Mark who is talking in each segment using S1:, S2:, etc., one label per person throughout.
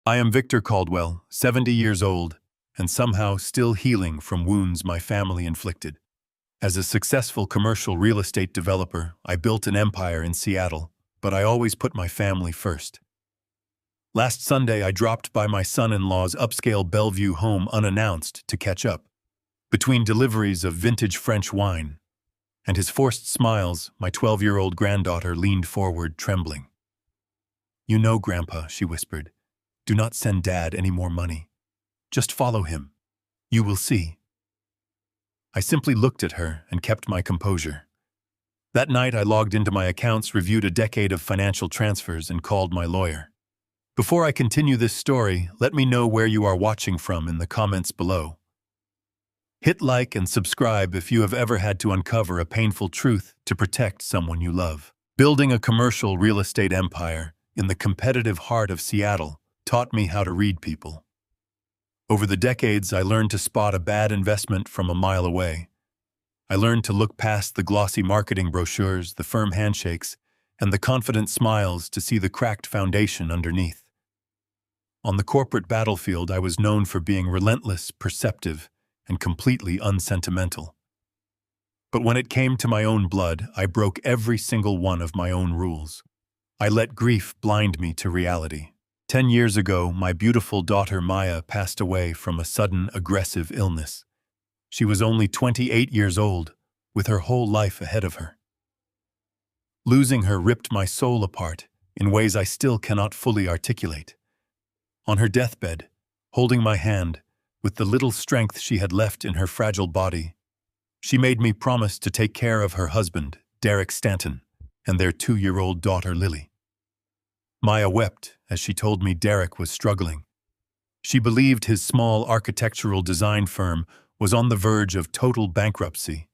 S1: I am Victor Caldwell, 70 years old, and somehow still healing from wounds my family inflicted. As a successful commercial real estate developer, I built an empire in Seattle, but I always put my family first. Last Sunday, I dropped by my son-in-law's upscale Bellevue home unannounced to catch up. Between deliveries of vintage French wine and his forced smiles, my 12-year-old granddaughter leaned forward, trembling. "You know, Grandpa," she whispered, "do not send Dad any more money. Just follow him. You will see." I simply looked at her and kept my composure. That night, I logged into my accounts, reviewed a decade of financial transfers, and called my lawyer. Before I continue this story, let me know where you are watching from in the comments below. Hit like and subscribe if you have ever had to uncover a painful truth to protect someone you love. Building a commercial real estate empire in the competitive heart of Seattle taught me how to read people. Over the decades, I learned to spot a bad investment from a mile away. I learned to look past the glossy marketing brochures, the firm handshakes, and the confident smiles to see the cracked foundation underneath. On the corporate battlefield, I was known for being relentless, perceptive, and completely unsentimental. But when it came to my own blood, I broke every single one of my own rules. I let grief blind me to reality. 10 years ago, my beautiful daughter Maya passed away from a sudden, aggressive illness. She was only 28 years old, with her whole life ahead of her. Losing her ripped my soul apart in ways I still cannot fully articulate. On her deathbed, holding my hand, with the little strength she had left in her fragile body, she made me promise to take care of her husband, Derek Stanton, and their 2-year-old daughter Lily. Maya wept as she told me Derek was struggling. She believed his small architectural design firm was on the verge of total bankruptcy,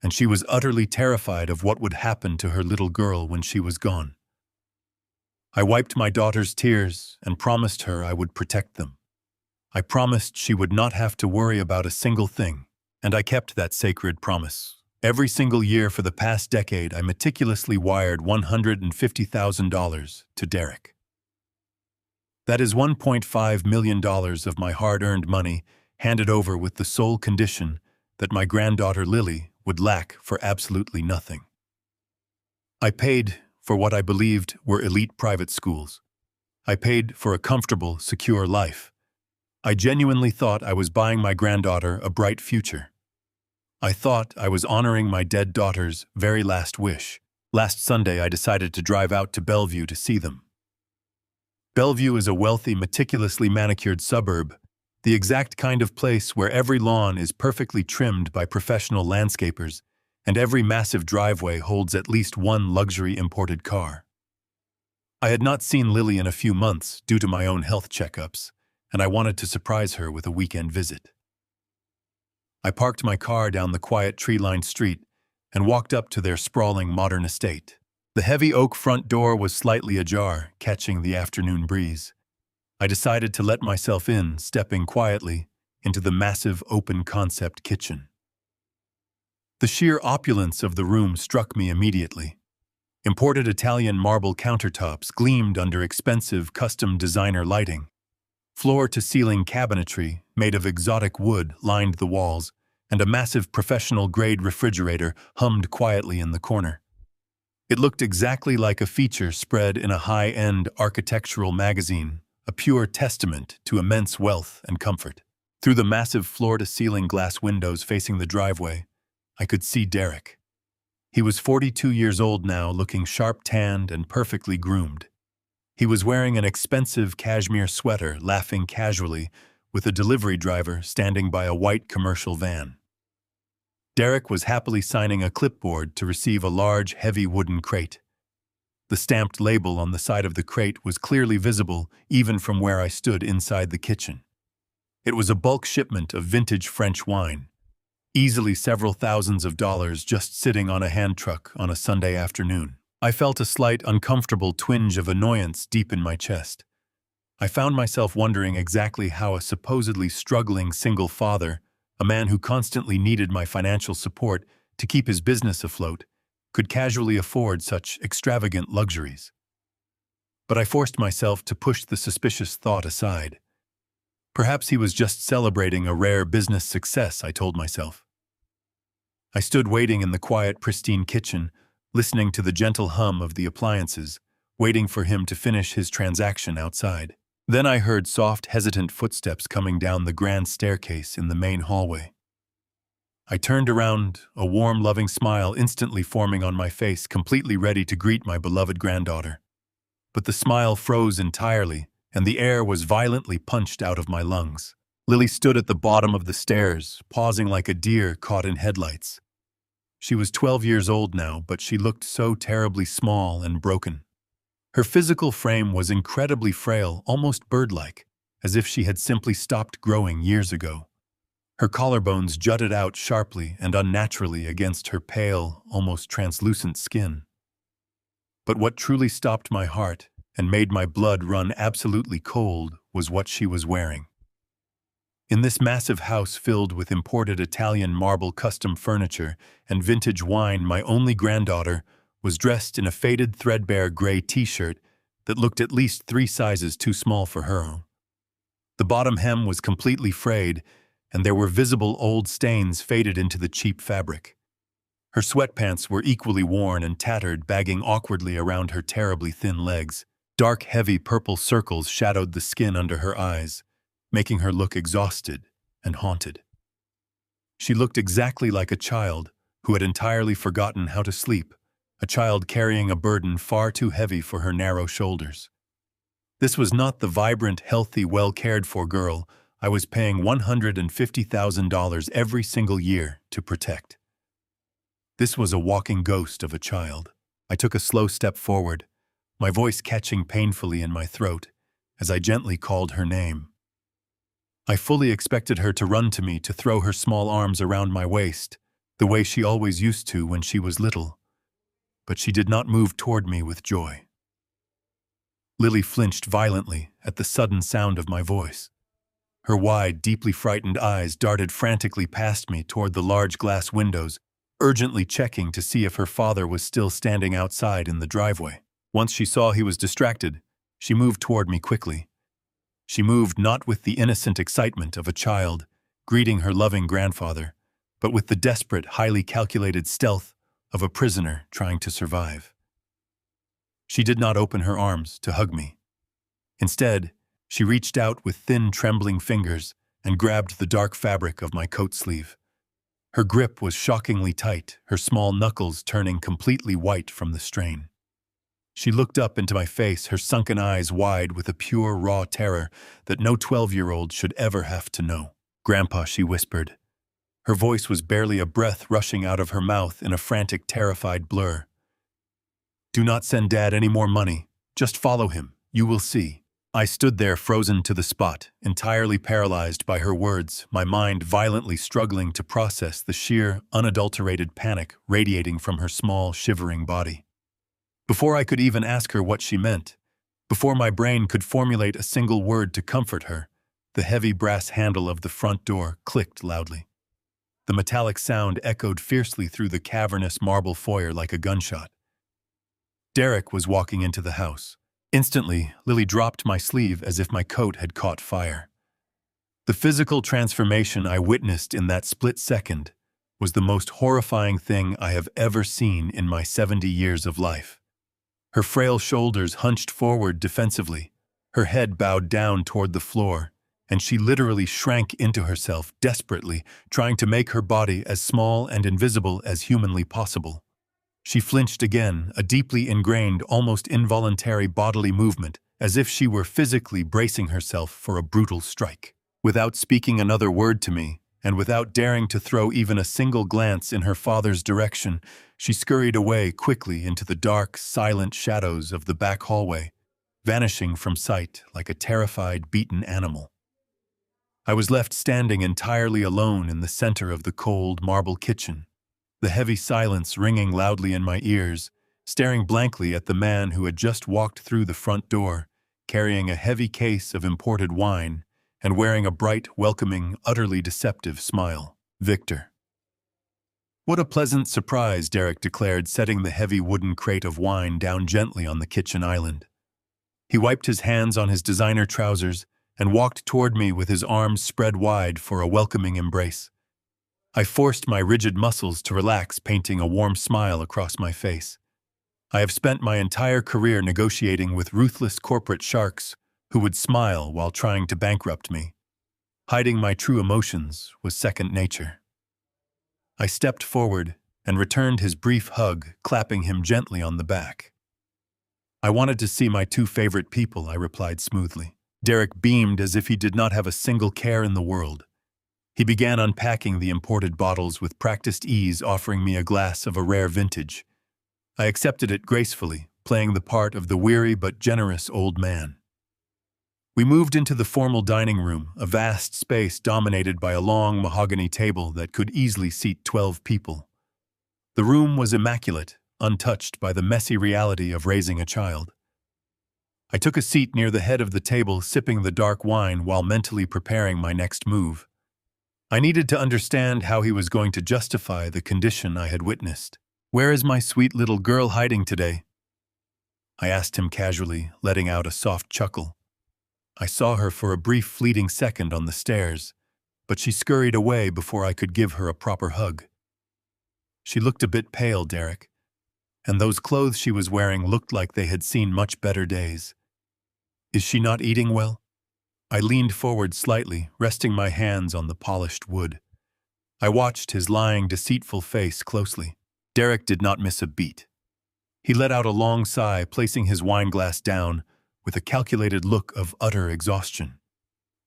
S1: and she was utterly terrified of what would happen to her little girl when she was gone. I wiped my daughter's tears and promised her I would protect them. I promised she would not have to worry about a single thing, and I kept that sacred promise. Every single year for the past decade, I meticulously wired $150,000 to Derek. That is $1.5 million of my hard-earned money handed over with the sole condition that my granddaughter Lily would lack for absolutely nothing. I paid for what I believed were elite private schools. I paid for a comfortable, secure life. I genuinely thought I was buying my granddaughter a bright future. I thought I was honoring my dead daughter's very last wish. Last Sunday, I decided to drive out to Bellevue to see them. Bellevue is a wealthy, meticulously manicured suburb, the exact kind of place where every lawn is perfectly trimmed by professional landscapers, and every massive driveway holds at least one luxury imported car. I had not seen Lily in a few months due to my own health checkups, and I wanted to surprise her with a weekend visit. I parked my car down the quiet tree-lined street and walked up to their sprawling modern estate. The heavy oak front door was slightly ajar, catching the afternoon breeze. I decided to let myself in, stepping quietly into the massive open-concept kitchen. The sheer opulence of the room struck me immediately. Imported Italian marble countertops gleamed under expensive custom designer lighting. Floor-to-ceiling cabinetry made of exotic wood lined the walls, and a massive professional-grade refrigerator hummed quietly in the corner. It looked exactly like a feature spread in a high-end architectural magazine, a pure testament to immense wealth and comfort. Through the massive floor-to-ceiling glass windows facing the driveway, I could see Derek. He was 42 years old now, looking sharp-tanned and perfectly groomed. He was wearing an expensive cashmere sweater, laughing casually, with a delivery driver standing by a white commercial van. Derek was happily signing a clipboard to receive a large, heavy wooden crate. The stamped label on the side of the crate was clearly visible even from where I stood inside the kitchen. It was a bulk shipment of vintage French wine, easily several thousands of dollars just sitting on a hand truck on a Sunday afternoon. I felt a slight, uncomfortable twinge of annoyance deep in my chest. I found myself wondering exactly how a supposedly struggling single father, a man who constantly needed my financial support to keep his business afloat, could casually afford such extravagant luxuries. but I forced myself to push the suspicious thought aside. Perhaps he was just celebrating a rare business success, I told myself. I stood waiting in the quiet, pristine kitchen, listening to the gentle hum of the appliances, waiting for him to finish his transaction outside. Then I heard soft, hesitant footsteps coming down the grand staircase in the main hallway. I turned around, a warm, loving smile instantly forming on my face, completely ready to greet my beloved granddaughter. But the smile froze entirely, and the air was violently punched out of my lungs. Lily stood at the bottom of the stairs, pausing like a deer caught in headlights. She was 12 years old now, but she looked so terribly small and broken. Her physical frame was incredibly frail, almost bird-like, as if she had simply stopped growing years ago. Her collarbones jutted out sharply and unnaturally against her pale, almost translucent skin. But what truly stopped my heart and made my blood run absolutely cold was what she was wearing. In this massive house filled with imported Italian marble custom furniture and vintage wine, my only granddaughter was dressed in a faded, threadbare gray t-shirt that looked at least 3 sizes too small for her. The bottom hem was completely frayed, and there were visible old stains faded into the cheap fabric. Her sweatpants were equally worn and tattered, bagging awkwardly around her terribly thin legs. Dark, heavy purple circles shadowed the skin under her eyes, making her look exhausted and haunted. She looked exactly like a child who had entirely forgotten how to sleep, a child carrying a burden far too heavy for her narrow shoulders. This was not the vibrant, healthy, well-cared-for girl I was paying $150,000 every single year to protect. This was a walking ghost of a child. I took a slow step forward, my voice catching painfully in my throat as I gently called her name. I fully expected her to run to me, to throw her small arms around my waist, the way she always used to when she was little. But she did not move toward me with joy. Lily flinched violently at the sudden sound of my voice. Her wide, deeply frightened eyes darted frantically past me toward the large glass windows, urgently checking to see if her father was still standing outside in the driveway. Once she saw he was distracted, she moved toward me quickly. She moved not with the innocent excitement of a child greeting her loving grandfather, but with the desperate, highly calculated stealth of a prisoner trying to survive. She did not open her arms to hug me. Instead, she reached out with thin, trembling fingers and grabbed the dark fabric of my coat sleeve. Her grip was shockingly tight, her small knuckles turning completely white from the strain. She looked up into my face, her sunken eyes wide with a pure, raw terror that no 12-year-old should ever have to know. "Grandpa," she whispered. Her voice was barely a breath rushing out of her mouth in a frantic, terrified blur. "Do not send Dad any more money. Just follow him. You will see." I stood there frozen to the spot, entirely paralyzed by her words, my mind violently struggling to process the sheer, unadulterated panic radiating from her small, shivering body. Before I could even ask her what she meant, before my brain could formulate a single word to comfort her, the heavy brass handle of the front door clicked loudly. The metallic sound echoed fiercely through the cavernous marble foyer like a gunshot. Derek was walking into the house. Instantly, Lily dropped my sleeve as if my coat had caught fire. The physical transformation I witnessed in that split second was the most horrifying thing I have ever seen in my 70 years of life. Her frail shoulders hunched forward defensively, her head bowed down toward the floor, and she literally shrank into herself desperately, trying to make her body as small and invisible as humanly possible. She flinched again, a deeply ingrained, almost involuntary bodily movement, as if she were physically bracing herself for a brutal strike. Without speaking another word to me, and without daring to throw even a single glance in her father's direction, she scurried away quickly into the dark, silent shadows of the back hallway, vanishing from sight like a terrified, beaten animal. I was left standing entirely alone in the center of the cold marble kitchen, the heavy silence ringing loudly in my ears, staring blankly at the man who had just walked through the front door, carrying a heavy case of imported wine and wearing a bright, welcoming, utterly deceptive smile. "Victor." "What a pleasant surprise," Derek declared, setting the heavy wooden crate of wine down gently on the kitchen island. He wiped his hands on his designer trousers and walked toward me with his arms spread wide for a welcoming embrace. I forced my rigid muscles to relax, painting a warm smile across my face. I have spent my entire career negotiating with ruthless corporate sharks who would smile while trying to bankrupt me. Hiding my true emotions was second nature. I stepped forward and returned his brief hug, clapping him gently on the back. "I wanted to see my two favorite people," I replied smoothly. Derek beamed as if he did not have a single care in the world. He began unpacking the imported bottles with practiced ease, offering me a glass of a rare vintage. I accepted it gracefully, playing the part of the weary but generous old man. We moved into the formal dining room, a vast space dominated by a long mahogany table that could easily seat 12 people. The room was immaculate, untouched by the messy reality of raising a child. I took a seat near the head of the table, sipping the dark wine while mentally preparing my next move. I needed to understand how he was going to justify the condition I had witnessed. "Where is my sweet little girl hiding today?" I asked him casually, letting out a soft chuckle. I saw her for a brief fleeting second on the stairs, but she scurried away before I could give her a proper hug. She looked a bit pale, Derek, and those clothes she was wearing looked like they had seen much better days. "Is she not eating well?" I leaned forward slightly, resting my hands on the polished wood. I watched his lying, deceitful face closely. Derek did not miss a beat. He let out a long sigh, placing his wineglass down with a calculated look of utter exhaustion.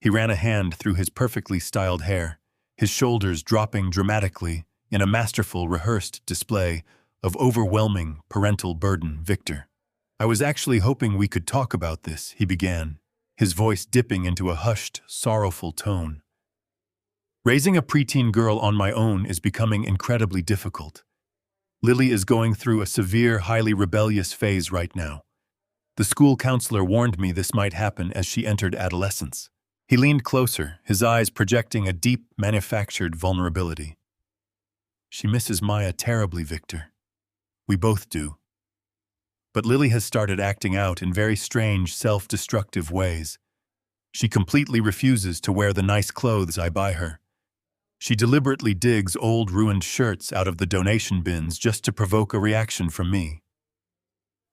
S1: He ran a hand through his perfectly styled hair, his shoulders dropping dramatically in a masterful, rehearsed display of overwhelming parental burden. "Victor, I was actually hoping we could talk about this," he began, his voice dipping into a hushed, sorrowful tone. "Raising a preteen girl on my own is becoming incredibly difficult. Lily is going through a severe, highly rebellious phase right now. The school counselor warned me this might happen as she entered adolescence." He leaned closer, his eyes projecting a deep, manufactured vulnerability. "She misses Maya terribly, Victor. We both do. But Lily has started acting out in very strange, self-destructive ways. She completely refuses to wear the nice clothes I buy her. She deliberately digs old, ruined shirts out of the donation bins just to provoke a reaction from me.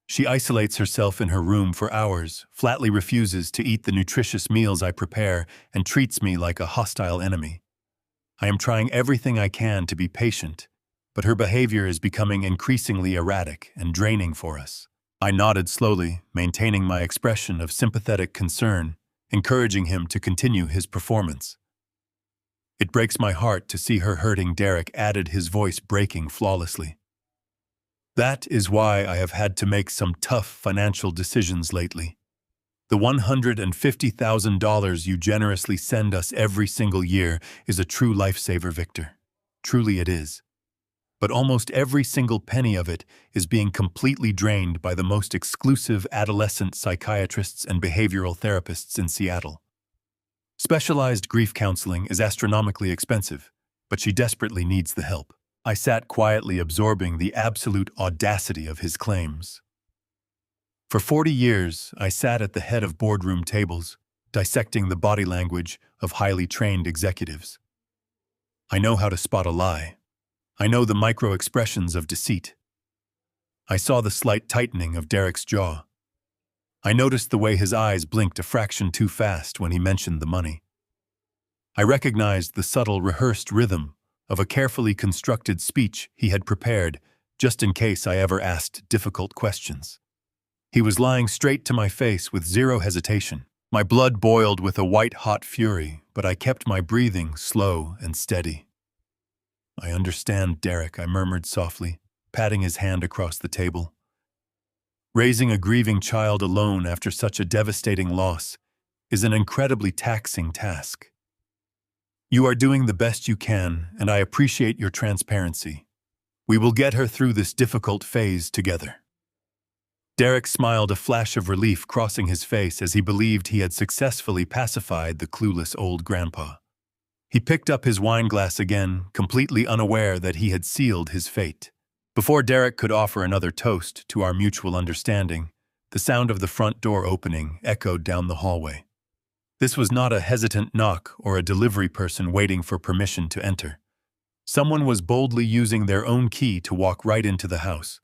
S1: She isolates herself in her room for hours, flatly refuses to eat the nutritious meals I prepare, and treats me like a hostile enemy. I am trying everything I can to be patient, but her behavior is becoming increasingly erratic and draining for us." I nodded slowly, maintaining my expression of sympathetic concern, encouraging him to continue his performance. "It breaks my heart to see her hurting," Derek added, his voice breaking flawlessly. "That is why I have had to make some tough financial decisions lately. The $150,000 you generously send us every single year is a true lifesaver, Victor. Truly it is. But almost every single penny of it is being completely drained by the most exclusive adolescent psychiatrists and behavioral therapists in Seattle. Specialized grief counseling is astronomically expensive, but she desperately needs the help." I sat quietly, absorbing the absolute audacity of his claims. For 40 years, I sat at the head of boardroom tables, dissecting the body language of highly trained executives. I know how to spot a lie. I know the micro-expressions of deceit. I saw the slight tightening of Derek's jaw. I noticed the way his eyes blinked a fraction too fast when he mentioned the money. I recognized the subtle, rehearsed rhythm of a carefully constructed speech he had prepared just in case I ever asked difficult questions. He was lying straight to my face with zero hesitation. My blood boiled with a white-hot fury, but I kept my breathing slow and steady. "I understand, Derek," I murmured softly, patting his hand across the table. "Raising a grieving child alone after such a devastating loss is an incredibly taxing task. You are doing the best you can, and I appreciate your transparency. We will get her through this difficult phase together." Derek smiled, a flash of relief crossing his face as he believed he had successfully pacified the clueless old grandpa. He picked up his wineglass again, completely unaware that he had sealed his fate. Before Derek could offer another toast to our mutual understanding, The sound of the front door opening echoed down the hallway. This was not a hesitant knock or a delivery person waiting for permission to enter. Someone was boldly using their own key to walk right into the house.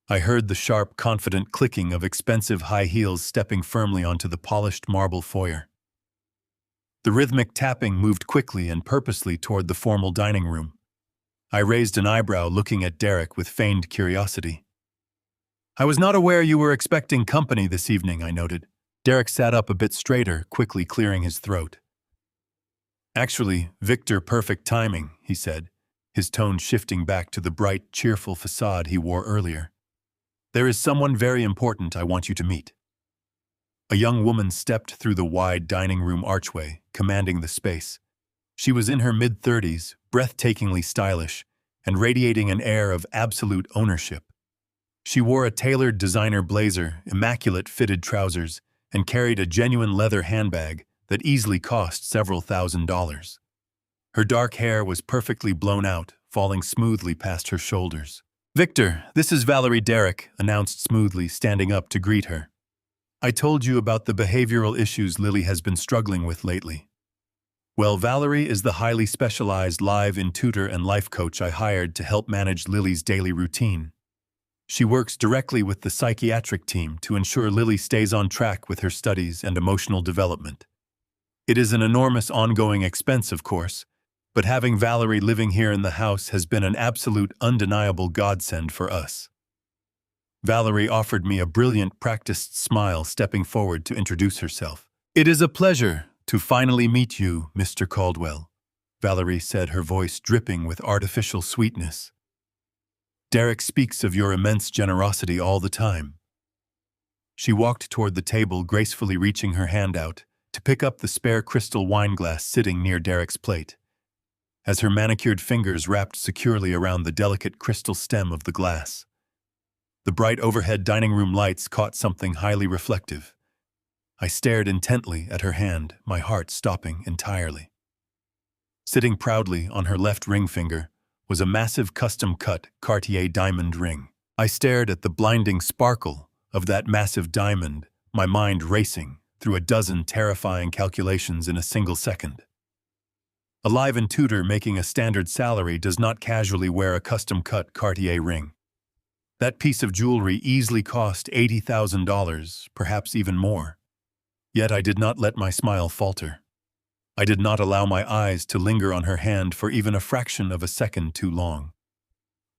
S1: I heard the sharp, confident clicking of expensive high heels stepping firmly onto the polished marble foyer. The rhythmic tapping moved quickly and purposely toward the formal dining room. I raised an eyebrow, looking at Derek with feigned curiosity. "I was not aware you were expecting company this evening," I noted. Derek sat up a bit straighter, quickly clearing his throat. "Actually, Victor, perfect timing," he said, his tone shifting back to the bright, cheerful facade he wore earlier. "There is someone very important I want you to meet." A young woman stepped through the wide dining room archway, commanding the space. She was in her mid-30s, breathtakingly stylish, and radiating an air of absolute ownership. She wore a tailored designer blazer, immaculate fitted trousers, and carried a genuine leather handbag that easily cost several $1,000s. Her dark hair was perfectly blown out, falling smoothly past her shoulders. "Victor, this is Valerie," Derek announced smoothly, standing up to greet her. "I told you about the behavioral issues Lily has been struggling with lately. Well, Valerie is the highly specialized live-in tutor and life coach I hired to help manage Lily's daily routine. She works directly with the psychiatric team to ensure Lily stays on track with her studies and emotional development. It is an enormous ongoing expense, of course, but having Valerie living here in the house has been an absolute undeniable godsend for us." Valerie offered me a brilliant, practiced smile, stepping forward to introduce herself. "It is a pleasure to finally meet you, Mr. Caldwell," Valerie said, her voice dripping with artificial sweetness. "Derek speaks of your immense generosity all the time." She walked toward the table, gracefully reaching her hand out to pick up the spare crystal wine glass sitting near Derek's plate. As her manicured fingers wrapped securely around the delicate crystal stem of the glass, the bright overhead dining room lights caught something highly reflective. I stared intently at her hand, my heart stopping entirely. Sitting proudly on her left ring finger was a massive custom-cut Cartier diamond ring. I stared at the blinding sparkle of that massive diamond, my mind racing through a dozen terrifying calculations in a single second. A live-in tutor making a standard salary does not casually wear a custom-cut Cartier ring. That piece of jewelry easily cost $80,000, perhaps even more. Yet I did not let my smile falter. I did not allow my eyes to linger on her hand for even a fraction of a second too long.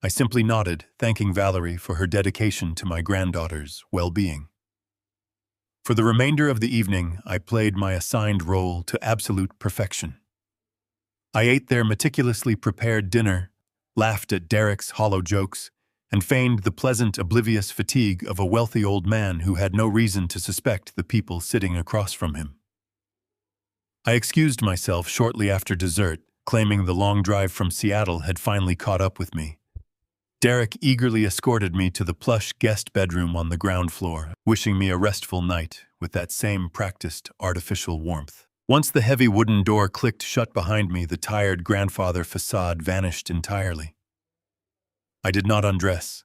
S1: I simply nodded, thanking Valerie for her dedication to my granddaughter's well-being. For the remainder of the evening, I played my assigned role to absolute perfection. I ate their meticulously prepared dinner, laughed at Derek's hollow jokes, and feigned the pleasant, oblivious fatigue of a wealthy old man who had no reason to suspect the people sitting across from him. I excused myself shortly after dessert, claiming the long drive from Seattle had finally caught up with me. Derek eagerly escorted me to the plush guest bedroom on the ground floor, wishing me a restful night with that same practiced, artificial warmth. Once the heavy wooden door clicked shut behind me, the tired grandfather facade vanished entirely. I did not undress.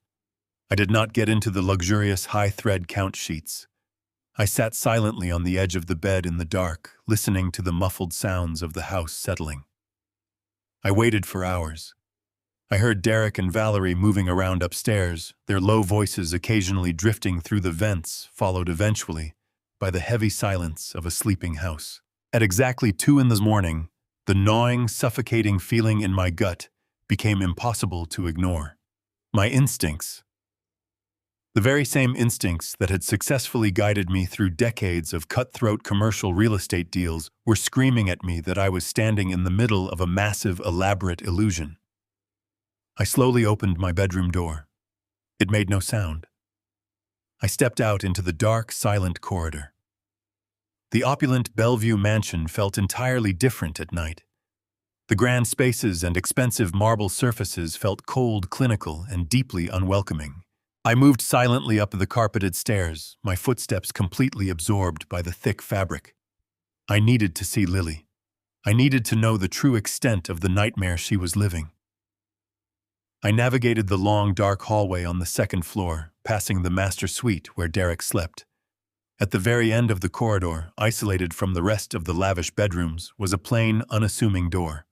S1: I did not get into the luxurious high-thread couch sheets. I sat silently on the edge of the bed in the dark, listening to the muffled sounds of the house settling. I waited for hours. I heard Derek and Valerie moving around upstairs, their low voices occasionally drifting through the vents, followed eventually by the heavy silence of a sleeping house. At exactly 2 in the morning, the gnawing, suffocating feeling in my gut became impossible to ignore. My instincts, the very same instincts that had successfully guided me through decades of cutthroat commercial real estate deals, were screaming at me that I was standing in the middle of a massive, elaborate illusion. I slowly opened my bedroom door. It made no sound. I stepped out into the dark, silent corridor. The opulent Bellevue mansion felt entirely different at night. The grand spaces and expensive marble surfaces felt cold, clinical, and deeply unwelcoming. I moved silently up the carpeted stairs, my footsteps completely absorbed by the thick fabric. I needed to see Lily. I needed to know the true extent of the nightmare she was living. I navigated the long, dark hallway on the second floor, passing the master suite where Derek slept. At the very end of the corridor, isolated from the rest of the lavish bedrooms, was a plain, unassuming door.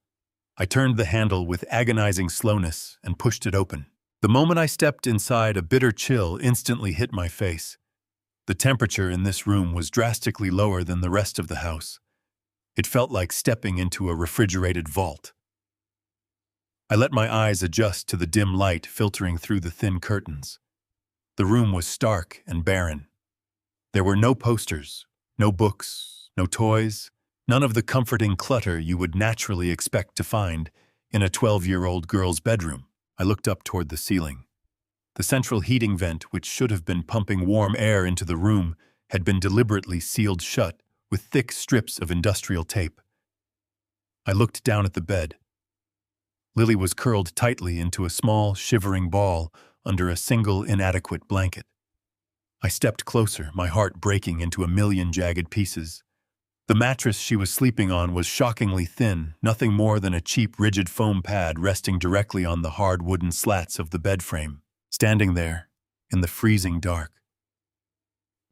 S1: I turned the handle with agonizing slowness and pushed it open. The moment I stepped inside, a bitter chill instantly hit my face. The temperature in this room was drastically lower than the rest of the house. It felt like stepping into a refrigerated vault. I let my eyes adjust to the dim light filtering through the thin curtains. The room was stark and barren. There were no posters, no books, no toys, none of the comforting clutter you would naturally expect to find in a 12-year-old girl's bedroom. I looked up toward the ceiling. The central heating vent, which should have been pumping warm air into the room, had been deliberately sealed shut with thick strips of industrial tape. I looked down at the bed. Lily was curled tightly into a small, shivering ball under a single inadequate blanket. I stepped closer, my heart breaking into a million jagged pieces. The mattress she was sleeping on was shockingly thin, nothing more than a cheap, rigid foam pad resting directly on the hard wooden slats of the bed frame, standing there in the freezing dark.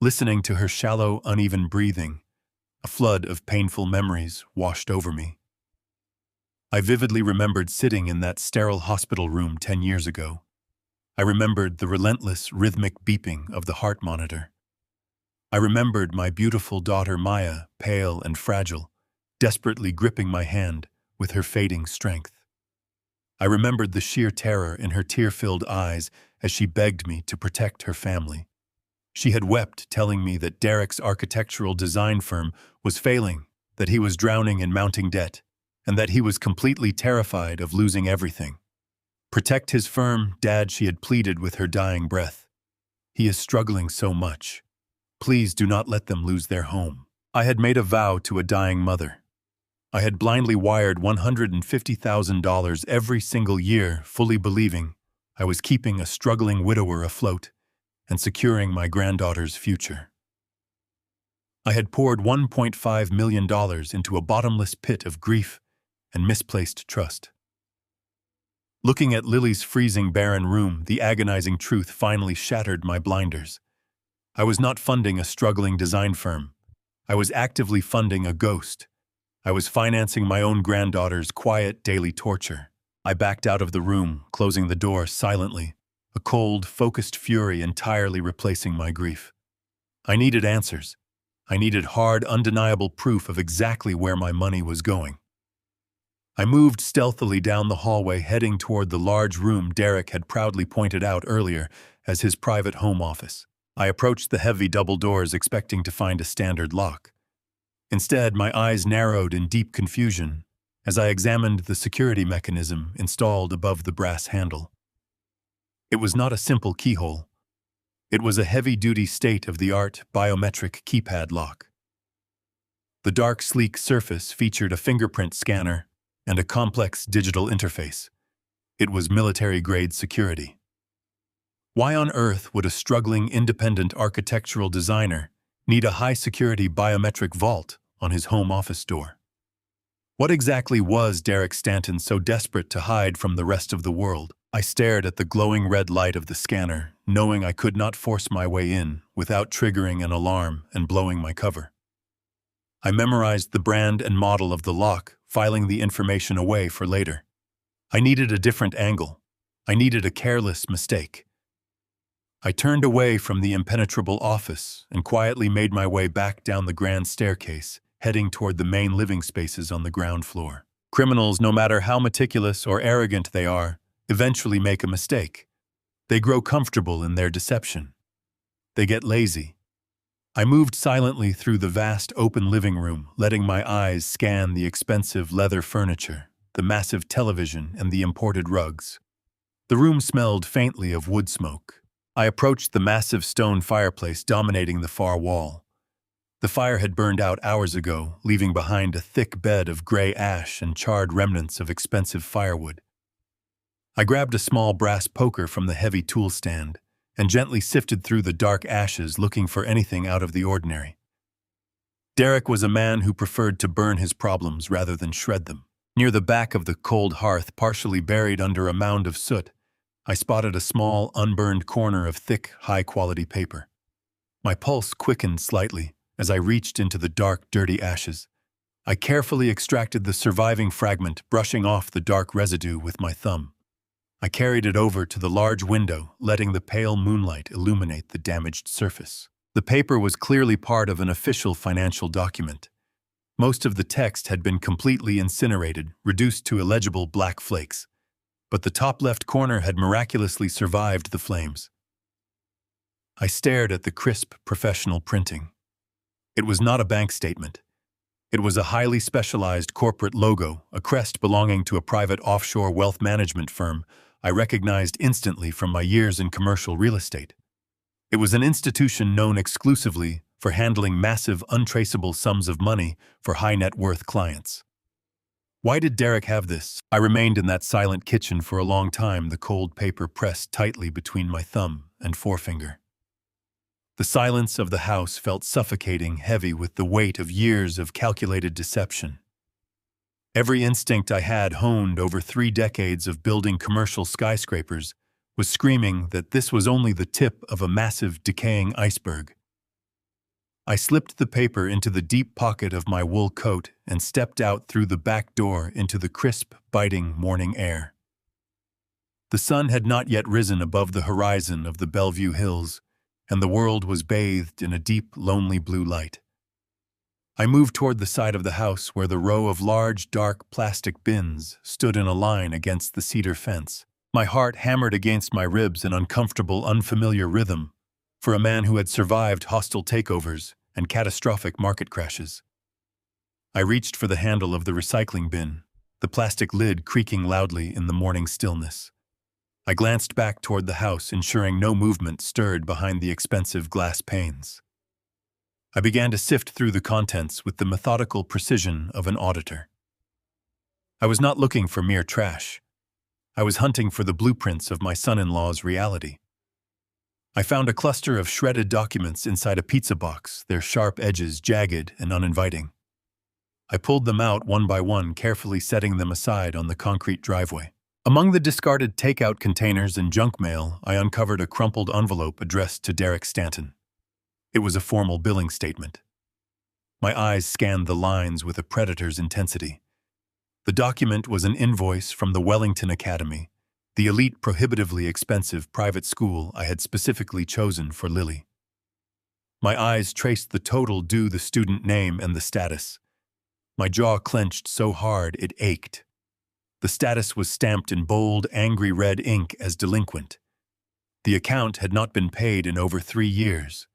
S1: Listening to her shallow, uneven breathing, a flood of painful memories washed over me. I vividly remembered sitting in that sterile hospital room 10 years ago. I remembered the relentless, rhythmic beeping of the heart monitor. I remembered my beautiful daughter Maya, pale and fragile, desperately gripping my hand with her fading strength. I remembered the sheer terror in her tear-filled eyes as she begged me to protect her family. She had wept, telling me that Derek's architectural design firm was failing, that he was drowning in mounting debt, and that he was completely terrified of losing everything. Protect his firm, Dad, she had pleaded with her dying breath. He is struggling so much. Please do not let them lose their home. I had made a vow to a dying mother. I had blindly wired $150,000 every single year, fully believing I was keeping a struggling widower afloat and securing my granddaughter's future. I had poured $1.5 million into a bottomless pit of grief and misplaced trust. Looking at Lily's freezing, barren room, the agonizing truth finally shattered my blinders. I was not funding a struggling design firm. I was actively funding a ghost. I was financing my own granddaughter's quiet daily torture. I backed out of the room, closing the door silently, a cold, focused fury entirely replacing my grief. I needed answers. I needed hard, undeniable proof of exactly where my money was going. I moved stealthily down the hallway, heading toward the large room Derek had proudly pointed out earlier as his private home office. I approached the heavy double doors, expecting to find a standard lock. Instead, my eyes narrowed in deep confusion as I examined the security mechanism installed above the brass handle. It was not a simple keyhole. It was a heavy-duty, state-of-the-art biometric keypad lock. The dark, sleek surface featured a fingerprint scanner and a complex digital interface. It was military-grade security. Why on earth would a struggling independent architectural designer need a high-security biometric vault on his home office door? What exactly was Derek Stanton so desperate to hide from the rest of the world? I stared at the glowing red light of the scanner, knowing I could not force my way in without triggering an alarm and blowing my cover. I memorized the brand and model of the lock, filing the information away for later. I needed a different angle. I needed a careless mistake. I turned away from the impenetrable office and quietly made my way back down the grand staircase, heading toward the main living spaces on the ground floor. Criminals, no matter how meticulous or arrogant they are, eventually make a mistake. They grow comfortable in their deception. They get lazy. I moved silently through the vast open living room, letting my eyes scan the expensive leather furniture, the massive television, and the imported rugs. The room smelled faintly of wood smoke. I approached the massive stone fireplace dominating the far wall. The fire had burned out hours ago, leaving behind a thick bed of gray ash and charred remnants of expensive firewood. I grabbed a small brass poker from the heavy tool stand and gently sifted through the dark ashes, looking for anything out of the ordinary. Derek was a man who preferred to burn his problems rather than shred them. Near the back of the cold hearth, partially buried under a mound of soot, I spotted a small, unburned corner of thick, high-quality paper. My pulse quickened slightly as I reached into the dark, dirty ashes. I carefully extracted the surviving fragment, brushing off the dark residue with my thumb. I carried it over to the large window, letting the pale moonlight illuminate the damaged surface. The paper was clearly part of an official financial document. Most of the text had been completely incinerated, reduced to illegible black flakes. But the top left corner had miraculously survived the flames. I stared at the crisp, professional printing. It was not a bank statement. It was a highly specialized corporate logo, a crest belonging to a private offshore wealth management firm I recognized instantly from my years in commercial real estate. It was an institution known exclusively for handling massive, untraceable sums of money for high-net-worth clients. Why did Derek have this? I remained in that silent kitchen for a long time, the cold paper pressed tightly between my thumb and forefinger. The silence of the house felt suffocating, heavy with the weight of years of calculated deception. Every instinct I had honed over 3 decades of building commercial skyscrapers was screaming that this was only the tip of a massive, decaying iceberg. I slipped the paper into the deep pocket of my wool coat and stepped out through the back door into the crisp, biting morning air. The sun had not yet risen above the horizon of the Bellevue hills, and the world was bathed in a deep, lonely blue light. I moved toward the side of the house where the row of large, dark plastic bins stood in a line against the cedar fence. My heart hammered against my ribs an uncomfortable, unfamiliar rhythm for a man who had survived hostile takeovers and catastrophic market crashes. I reached for the handle of the recycling bin, the plastic lid creaking loudly in the morning stillness. I glanced back toward the house, ensuring no movement stirred behind the expensive glass panes. I began to sift through the contents with the methodical precision of an auditor. I was not looking for mere trash. I was hunting for the blueprints of my son-in-law's reality. I found a cluster of shredded documents inside a pizza box, their sharp edges jagged and uninviting. I pulled them out one by one, carefully setting them aside on the concrete driveway. Among the discarded takeout containers and junk mail, I uncovered a crumpled envelope addressed to Derek Stanton. It was a formal billing statement. My eyes scanned the lines with a predator's intensity. The document was an invoice from the Wellington Academy, the elite, prohibitively expensive private school I had specifically chosen for Lily. My eyes traced the total due, the student name, and the status. My jaw clenched so hard it ached. The status was stamped in bold, angry red ink as delinquent. The account had not been paid in over 3 years.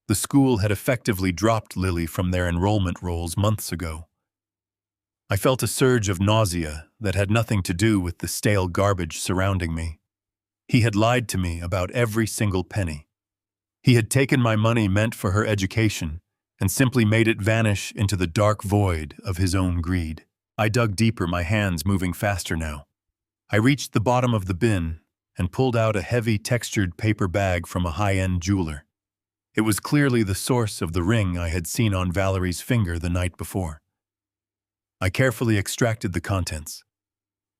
S1: The school had effectively dropped Lily from their enrollment rolls months ago. I felt a surge of nausea that had nothing to do with the stale garbage surrounding me. He had lied to me about every single penny. He had taken my money meant for her education and simply made it vanish into the dark void of his own greed. I dug deeper, my hands moving faster now. I reached the bottom of the bin and pulled out a heavy, textured paper bag from a high-end jeweler. It was clearly the source of the ring I had seen on Valerie's finger the night before. I carefully extracted the contents.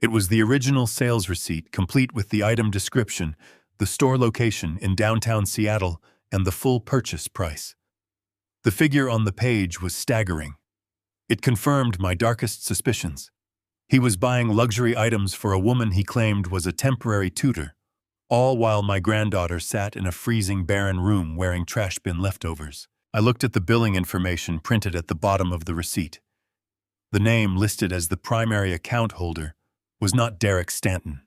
S1: It was the original sales receipt, complete with the item description, the store location in downtown Seattle, and the full purchase price. The figure on the page was staggering. It confirmed my darkest suspicions. He was buying luxury items for a woman he claimed was a temporary tutor, all while my granddaughter sat in a freezing, barren room wearing trash bin leftovers. I looked at the billing information printed at the bottom of the receipt. The name listed as the primary account holder was not Derek Stanton.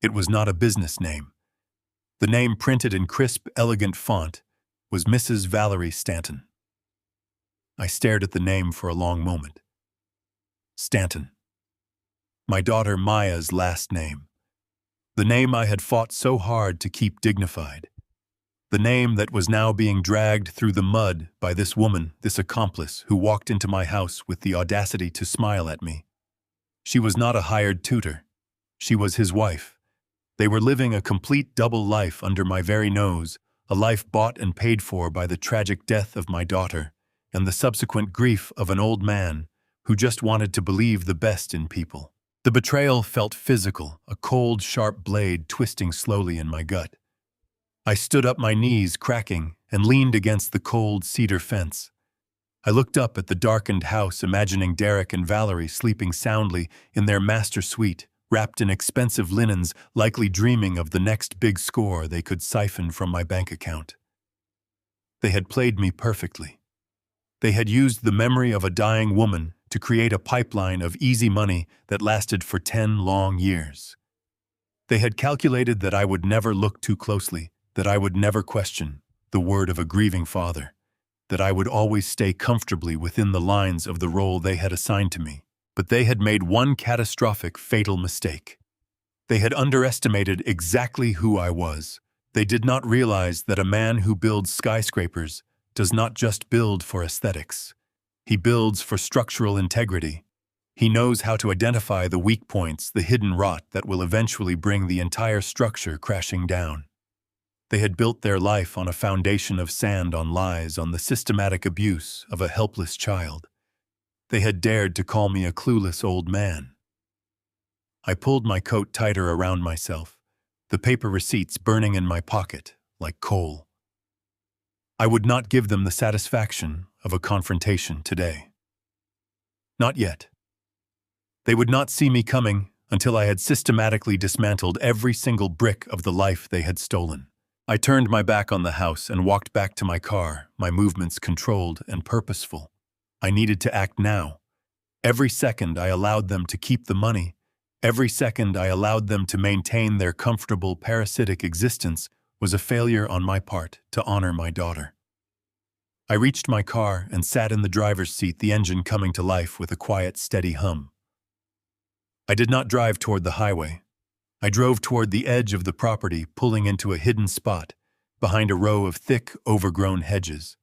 S1: It was not a business name. The name printed in crisp, elegant font was Mrs. Valerie Stanton. I stared at the name for a long moment. Stanton. My daughter Maya's last name. The name I had fought so hard to keep dignified. The name that was now being dragged through the mud by this woman, this accomplice, who walked into my house with the audacity to smile at me. She was not a hired tutor. She was his wife. They were living a complete double life under my very nose, a life bought and paid for by the tragic death of my daughter and the subsequent grief of an old man who just wanted to believe the best in people. The betrayal felt physical, a cold, sharp blade twisting slowly in my gut. I stood up, my knees cracking, and leaned against the cold cedar fence. I looked up at the darkened house, imagining Derek and Valerie sleeping soundly in their master suite, wrapped in expensive linens, likely dreaming of the next big score they could siphon from my bank account. They had played me perfectly. They had used the memory of a dying woman to create a pipeline of easy money that lasted for 10 long years. They had calculated that I would never look too closely, that I would never question the word of a grieving father, that I would always stay comfortably within the lines of the role they had assigned to me. But they had made one catastrophic, fatal mistake. They had underestimated exactly who I was. They did not realize that a man who builds skyscrapers does not just build for aesthetics. He builds for structural integrity. He knows how to identify the weak points, the hidden rot that will eventually bring the entire structure crashing down. They had built their life on a foundation of sand, on lies, on the systematic abuse of a helpless child. They had dared to call me a clueless old man. I pulled my coat tighter around myself, the paper receipts burning in my pocket like coal. I would not give them the satisfaction of a confrontation today. Not yet. They would not see me coming until I had systematically dismantled every single brick of the life they had stolen. I turned my back on the house and walked back to my car, my movements controlled and purposeful. I needed to act now. Every second I allowed them to keep the money, every second I allowed them to maintain their comfortable parasitic existence was a failure on my part to honor my daughter. I reached my car and sat in the driver's seat, the engine coming to life with a quiet, steady hum. I did not drive toward the highway. I drove toward the edge of the property, pulling into a hidden spot behind a row of thick, overgrown hedges.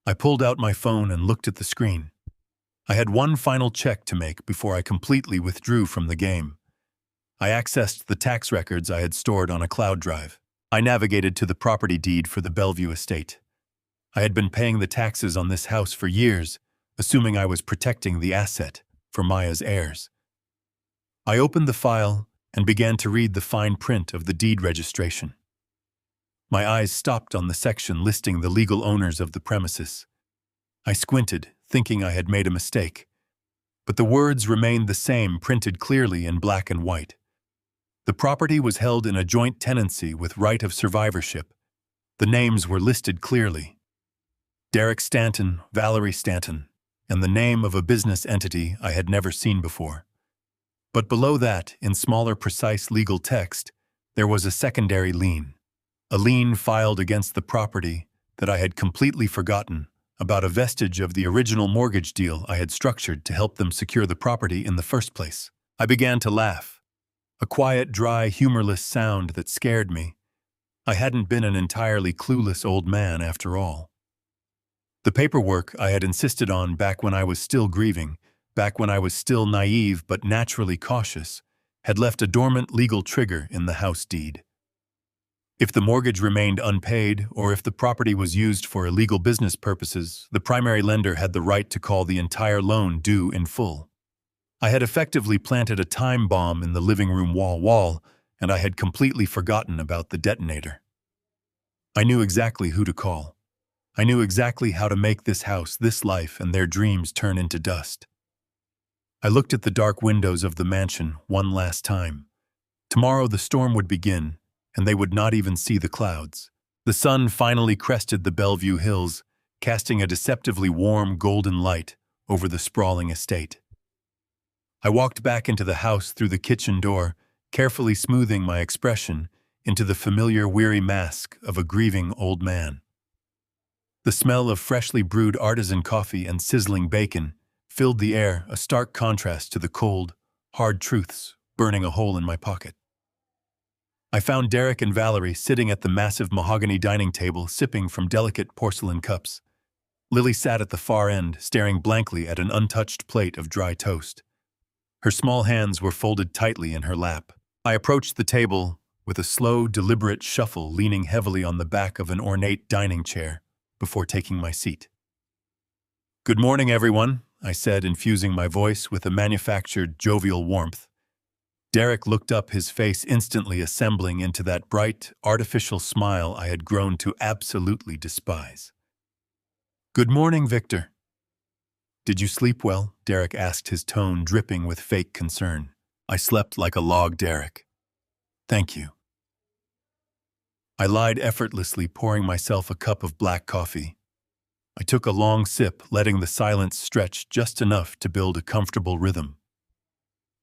S1: I pulled out my phone and looked at the screen. I had one final check to make before I completely withdrew from the game. I accessed the tax records I had stored on a cloud drive. I navigated to the property deed for the Bellevue estate. I had been paying the taxes on this house for years, assuming I was protecting the asset for Maya's heirs. I opened the file and began to read the fine print of the deed registration. My eyes stopped on the section listing the legal owners of the premises. I squinted, thinking I had made a mistake. But the words remained the same, printed clearly in black and white. The property was held in a joint tenancy with right of survivorship. The names were listed clearly: Derek Stanton, Valerie Stanton, and the name of a business entity I had never seen before. But below that, in smaller, precise legal text, there was a secondary lien. A lien filed against the property that I had completely forgotten about, a vestige of the original mortgage deal I had structured to help them secure the property in the first place. I began to laugh. A quiet, dry, humorless sound that scared me. I hadn't been an entirely clueless old man after all. The paperwork I had insisted on back when I was still grieving, back when I was still naive but naturally cautious, had left a dormant legal trigger in the house deed. If the mortgage remained unpaid, or if the property was used for illegal business purposes, the primary lender had the right to call the entire loan due in full. I had effectively planted a time bomb in the living room wall, and I had completely forgotten about the detonator. I knew exactly who to call. I knew exactly how to make this house, this life, and their dreams turn into dust. I looked at the dark windows of the mansion one last time. Tomorrow the storm would begin, and they would not even see the clouds. The sun finally crested the Bellevue hills, casting a deceptively warm golden light over the sprawling estate. I walked back into the house through the kitchen door, carefully smoothing my expression into the familiar weary mask of a grieving old man. The smell of freshly brewed artisan coffee and sizzling bacon filled the air, a stark contrast to the cold, hard truths burning a hole in my pocket. I found Derek and Valerie sitting at the massive mahogany dining table, sipping from delicate porcelain cups. Lily sat at the far end, staring blankly at an untouched plate of dry toast. Her small hands were folded tightly in her lap. I approached the table with a slow, deliberate shuffle, leaning heavily on the back of an ornate dining chair before taking my seat. "Good morning, everyone," I said, infusing my voice with a manufactured, jovial warmth. Derek looked up, his face instantly assembling into that bright, artificial smile I had grown to absolutely despise. "Good morning, Victor." "Did you sleep well?" Derek asked, his tone dripping with fake concern. "I slept like a log, Derek. Thank you." I lied effortlessly, pouring myself a cup of black coffee. I took a long sip, letting the silence stretch just enough to build a comfortable rhythm.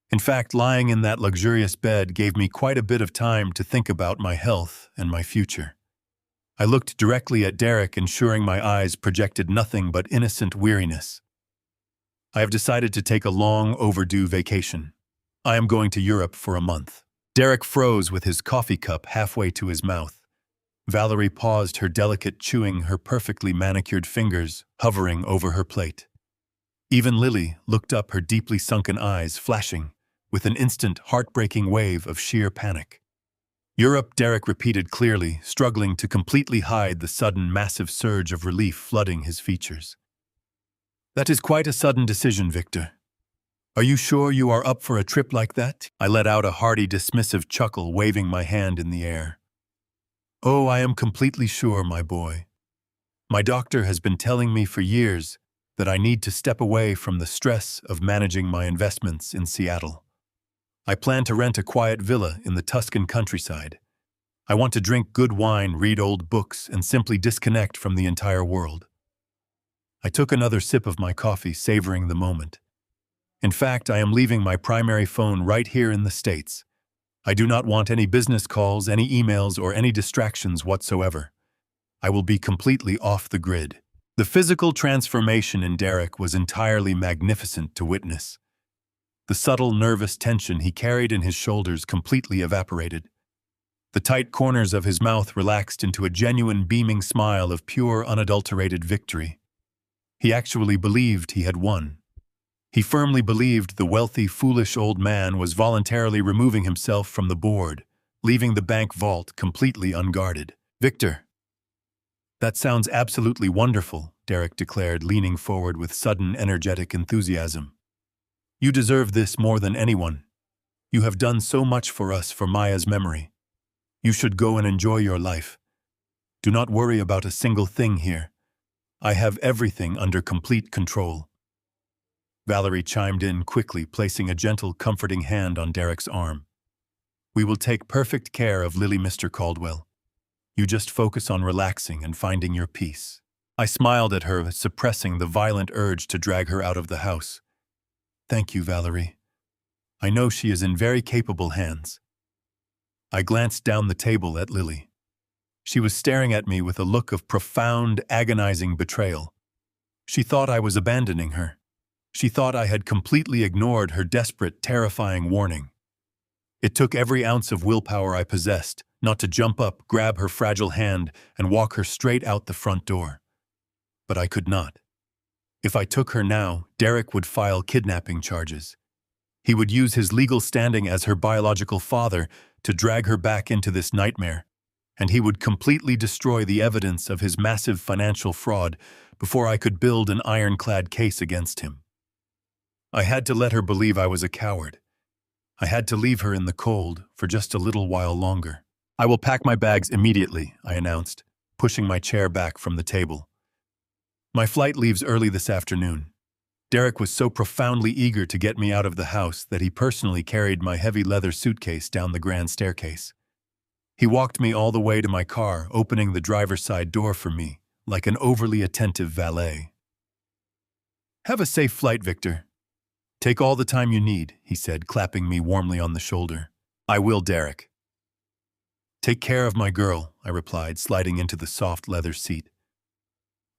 S1: In fact, lying in that luxurious bed gave me quite a bit of time to think about my health and my future. I looked directly at Derek, ensuring my eyes projected nothing but innocent weariness. "I have decided to take a long overdue vacation. I am going to Europe for a month." Derek froze with his coffee cup halfway to his mouth. Valerie paused, her delicate chewing, her perfectly manicured fingers hovering over her plate. Even Lily looked up, her deeply sunken eyes flashing with an instant, heartbreaking wave of sheer panic. "Europe," Derek repeated clearly, struggling to completely hide the sudden, massive surge of relief flooding his features. "That is quite a sudden decision, Victor. Are you sure you are up for a trip like that?" I let out a hearty, dismissive chuckle, waving my hand in the air. "Oh, I am completely sure, my boy. My doctor has been telling me for years that I need to step away from the stress of managing my investments in Seattle. I plan to rent a quiet villa in the Tuscan countryside. I want to drink good wine, read old books, and simply disconnect from the entire world." I took another sip of my coffee, savoring the moment. "In fact, I am leaving my primary phone right here in the States. I do not want any business calls, any emails, or any distractions whatsoever. I will be completely off the grid." The physical transformation in Derek was entirely magnificent to witness. The subtle, nervous tension he carried in his shoulders completely evaporated. The tight corners of his mouth relaxed into a genuine, beaming smile of pure, unadulterated victory. He actually believed he had won. He firmly believed the wealthy, foolish old man was voluntarily removing himself from the board, leaving the bank vault completely unguarded. "Victor, that sounds absolutely wonderful," Derek declared, leaning forward with sudden, energetic enthusiasm. "You deserve this more than anyone. You have done so much for us, for Maya's memory. You should go and enjoy your life. Do not worry about a single thing here. I have everything under complete control." Valerie chimed in quickly, placing a gentle, comforting hand on Derek's arm. "We will take perfect care of Lily, Mr. Caldwell. You just focus on relaxing and finding your peace." I smiled at her, suppressing the violent urge to drag her out of the house. "Thank you, Valerie. I know she is in very capable hands." I glanced down the table at Lily. She was staring at me with a look of profound, agonizing betrayal. She thought I was abandoning her. She thought I had completely ignored her desperate, terrifying warning. It took every ounce of willpower I possessed not to jump up, grab her fragile hand, and walk her straight out the front door. But I could not. If I took her now, Derek would file kidnapping charges. He would use his legal standing as her biological father to drag her back into this nightmare, and he would completely destroy the evidence of his massive financial fraud before I could build an ironclad case against him. I had to let her believe I was a coward. I had to leave her in the cold for just a little while longer. "I will pack my bags immediately," I announced, pushing my chair back from the table. "My flight leaves early this afternoon." Derek was so profoundly eager to get me out of the house that he personally carried my heavy leather suitcase down the grand staircase. He walked me all the way to my car, opening the driver's side door for me, like an overly attentive valet. "Have a safe flight, Victor. Take all the time you need," he said, clapping me warmly on the shoulder. "I will, Derek." "Take care of my girl," I replied, sliding into the soft leather seat.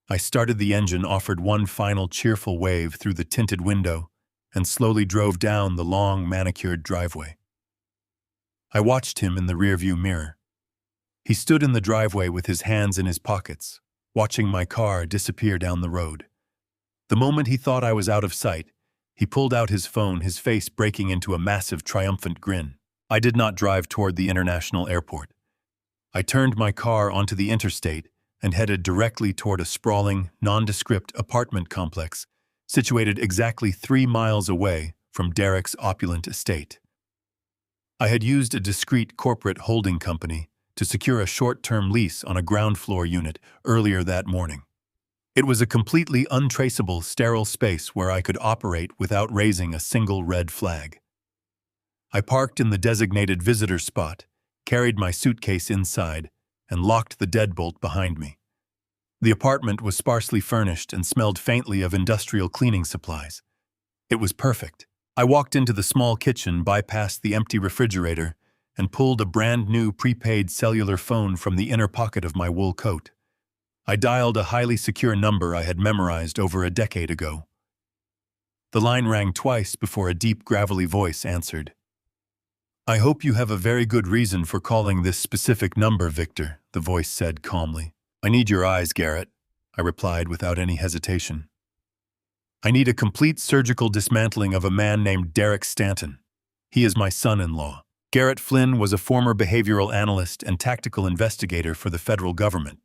S1: I started the engine, offered one final cheerful wave through the tinted window, and slowly drove down the long, manicured driveway. I watched him in the rearview mirror. He stood in the driveway with his hands in his pockets, watching my car disappear down the road. The moment he thought I was out of sight, he pulled out his phone, his face breaking into a massive, triumphant grin. I did not drive toward the international airport. I turned my car onto the interstate and headed directly toward a sprawling, nondescript apartment complex situated exactly 3 miles away from Derek's opulent estate. I had used a discreet corporate holding company to secure a short-term lease on a ground-floor unit earlier that morning. It was a completely untraceable, sterile space where I could operate without raising a single red flag. I parked in the designated visitor spot, carried my suitcase inside, and locked the deadbolt behind me. The apartment was sparsely furnished and smelled faintly of industrial cleaning supplies. It was perfect. I walked into the small kitchen, bypassed the empty refrigerator, and pulled a brand-new prepaid cellular phone from the inner pocket of my wool coat. I dialed a highly secure number I had memorized over a decade ago. The line rang twice before a deep, gravelly voice answered. "I hope you have a very good reason for calling this specific number, Victor," the voice said calmly. "I need your eyes, Garrett," I replied without any hesitation. "I need a complete surgical dismantling of a man named Derek Stanton. He is my son-in-law." Garrett Flynn was a former behavioral analyst and tactical investigator for the federal government.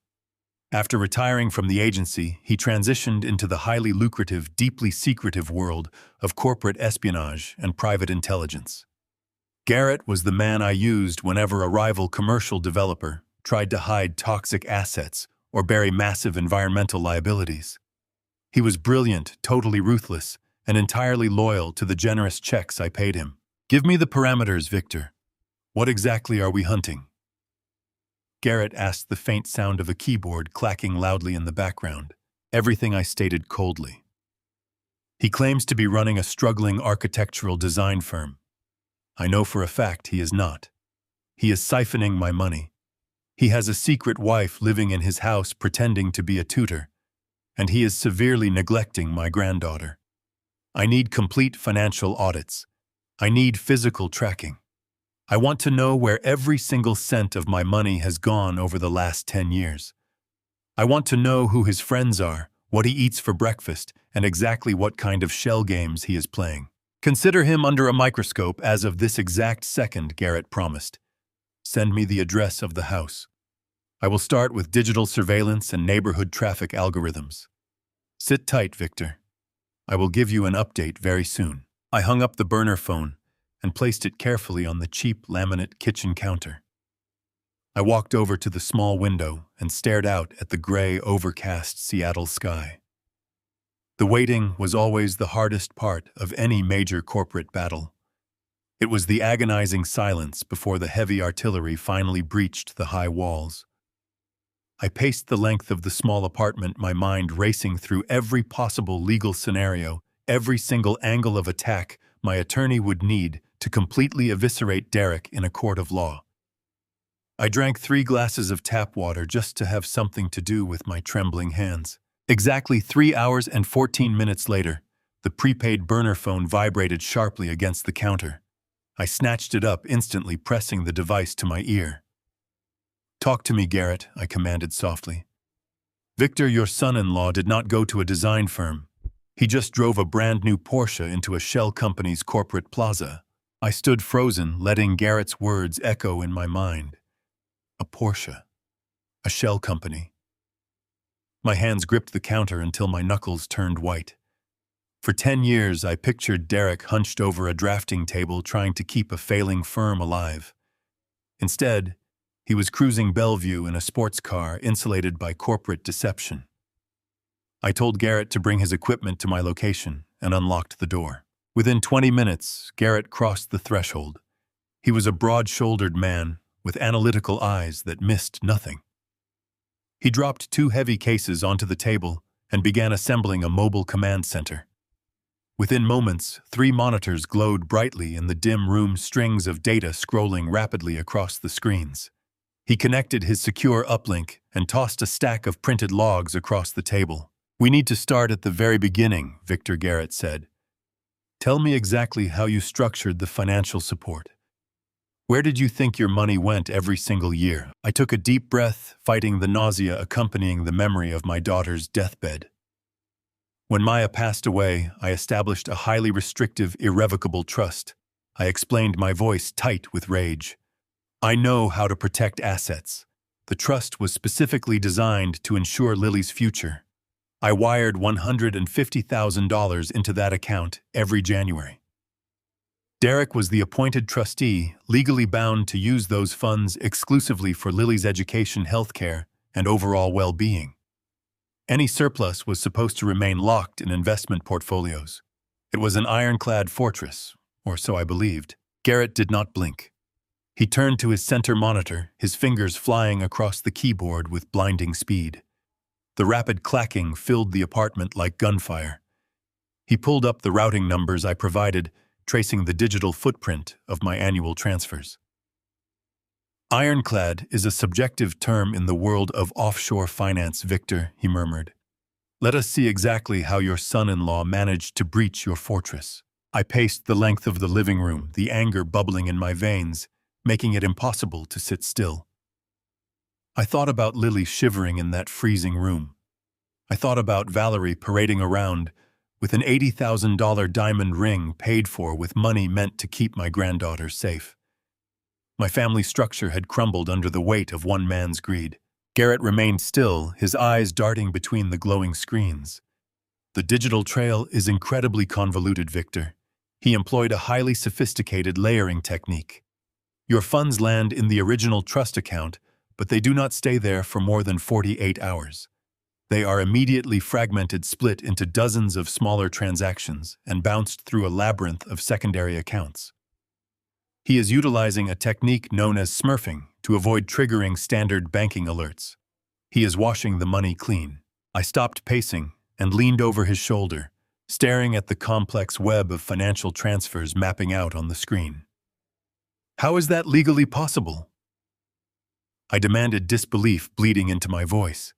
S1: After retiring from the agency, he transitioned into the highly lucrative, deeply secretive world of corporate espionage and private intelligence. Garrett was the man I used whenever a rival commercial developer tried to hide toxic assets or bury massive environmental liabilities. He was brilliant, totally ruthless, and entirely loyal to the generous checks I paid him. "Give me the parameters, Victor. What exactly are we hunting?" Garrett asked, the faint sound of a keyboard clacking loudly in the background. Everything I stated coldly. "He claims to be running a struggling architectural design firm. I know for a fact he is not. He is siphoning my money. He has a secret wife living in his house pretending to be a tutor, and he is severely neglecting my granddaughter. I need complete financial audits. I need physical tracking. I want to know where every single cent of my money has gone over the last 10 years. I want to know who his friends are, what he eats for breakfast, and exactly what kind of shell games he is playing. Consider him under a microscope as of this exact second," Garrett promised. "Send me the address of the house. I will start with digital surveillance and neighborhood traffic algorithms. Sit tight, Victor. I will give you an update very soon." I hung up the burner phone and placed it carefully on the cheap laminate kitchen counter. I walked over to the small window and stared out at the gray, overcast Seattle sky. The waiting was always the hardest part of any major corporate battle. It was the agonizing silence before the heavy artillery finally breached the high walls. I paced the length of the small apartment, my mind racing through every possible legal scenario, every single angle of attack my attorney would need to completely eviscerate Derek in a court of law. I drank 3 glasses of tap water just to have something to do with my trembling hands. Exactly 3 hours and 14 minutes later, the prepaid burner phone vibrated sharply against the counter. I snatched it up, instantly pressing the device to my ear. "Talk to me, Garrett," I commanded softly. "Victor, your son-in-law, did not go to a design firm. He just drove a brand-new Porsche into a shell company's corporate plaza." I stood frozen, letting Garrett's words echo in my mind. A Porsche. A shell company. My hands gripped the counter until my knuckles turned white. For 10 years, I pictured Derek hunched over a drafting table trying to keep a failing firm alive. Instead, he was cruising Bellevue in a sports car insulated by corporate deception. I told Garrett to bring his equipment to my location and unlocked the door. Within 20 minutes, Garrett crossed the threshold. He was a broad-shouldered man with analytical eyes that missed nothing. He dropped 2 heavy cases onto the table and began assembling a mobile command center. Within moments, 3 monitors glowed brightly in the dim room, strings of data scrolling rapidly across the screens. He connected his secure uplink and tossed a stack of printed logs across the table. "We need to start at the very beginning," Victor, Garrett said. "Tell me exactly how you structured the financial support. Where did you think your money went every single year?" I took a deep breath, fighting the nausea accompanying the memory of my daughter's deathbed. "When Maya passed away, I established a highly restrictive, irrevocable trust." I explained, my voice tight with rage. "I know how to protect assets. The trust was specifically designed to ensure Lily's future. I wired $150,000 into that account every January." Derek was the appointed trustee, legally bound to use those funds exclusively for Lily's education, healthcare, and overall well-being. Any surplus was supposed to remain locked in investment portfolios. It was an ironclad fortress, or so I believed. Garrett did not blink. He turned to his center monitor, his fingers flying across the keyboard with blinding speed. The rapid clacking filled the apartment like gunfire. He pulled up the routing numbers I provided, tracing the digital footprint of my annual transfers. Ironclad is a subjective term in the world of offshore finance, Victor, he murmured. Let us see exactly how your son-in-law managed to breach your fortress. I paced the length of the living room, the anger bubbling in my veins, making it impossible to sit still. I thought about Lily shivering in that freezing room. I thought about Valerie parading around with an $80,000 diamond ring paid for with money meant to keep my granddaughter safe. My family structure had crumbled under the weight of one man's greed. Garrett remained still, his eyes darting between the glowing screens. The digital trail is incredibly convoluted, Victor. He employed a highly sophisticated layering technique. Your funds land in the original trust account, but they do not stay there for more than 48 hours. They are immediately fragmented, split into dozens of smaller transactions, and bounced through a labyrinth of secondary accounts. He is utilizing a technique known as smurfing to avoid triggering standard banking alerts. He is washing the money clean. I stopped pacing and leaned over his shoulder, staring at the complex web of financial transfers mapping out on the screen. How is that legally possible? I demanded, disbelief bleeding into my voice.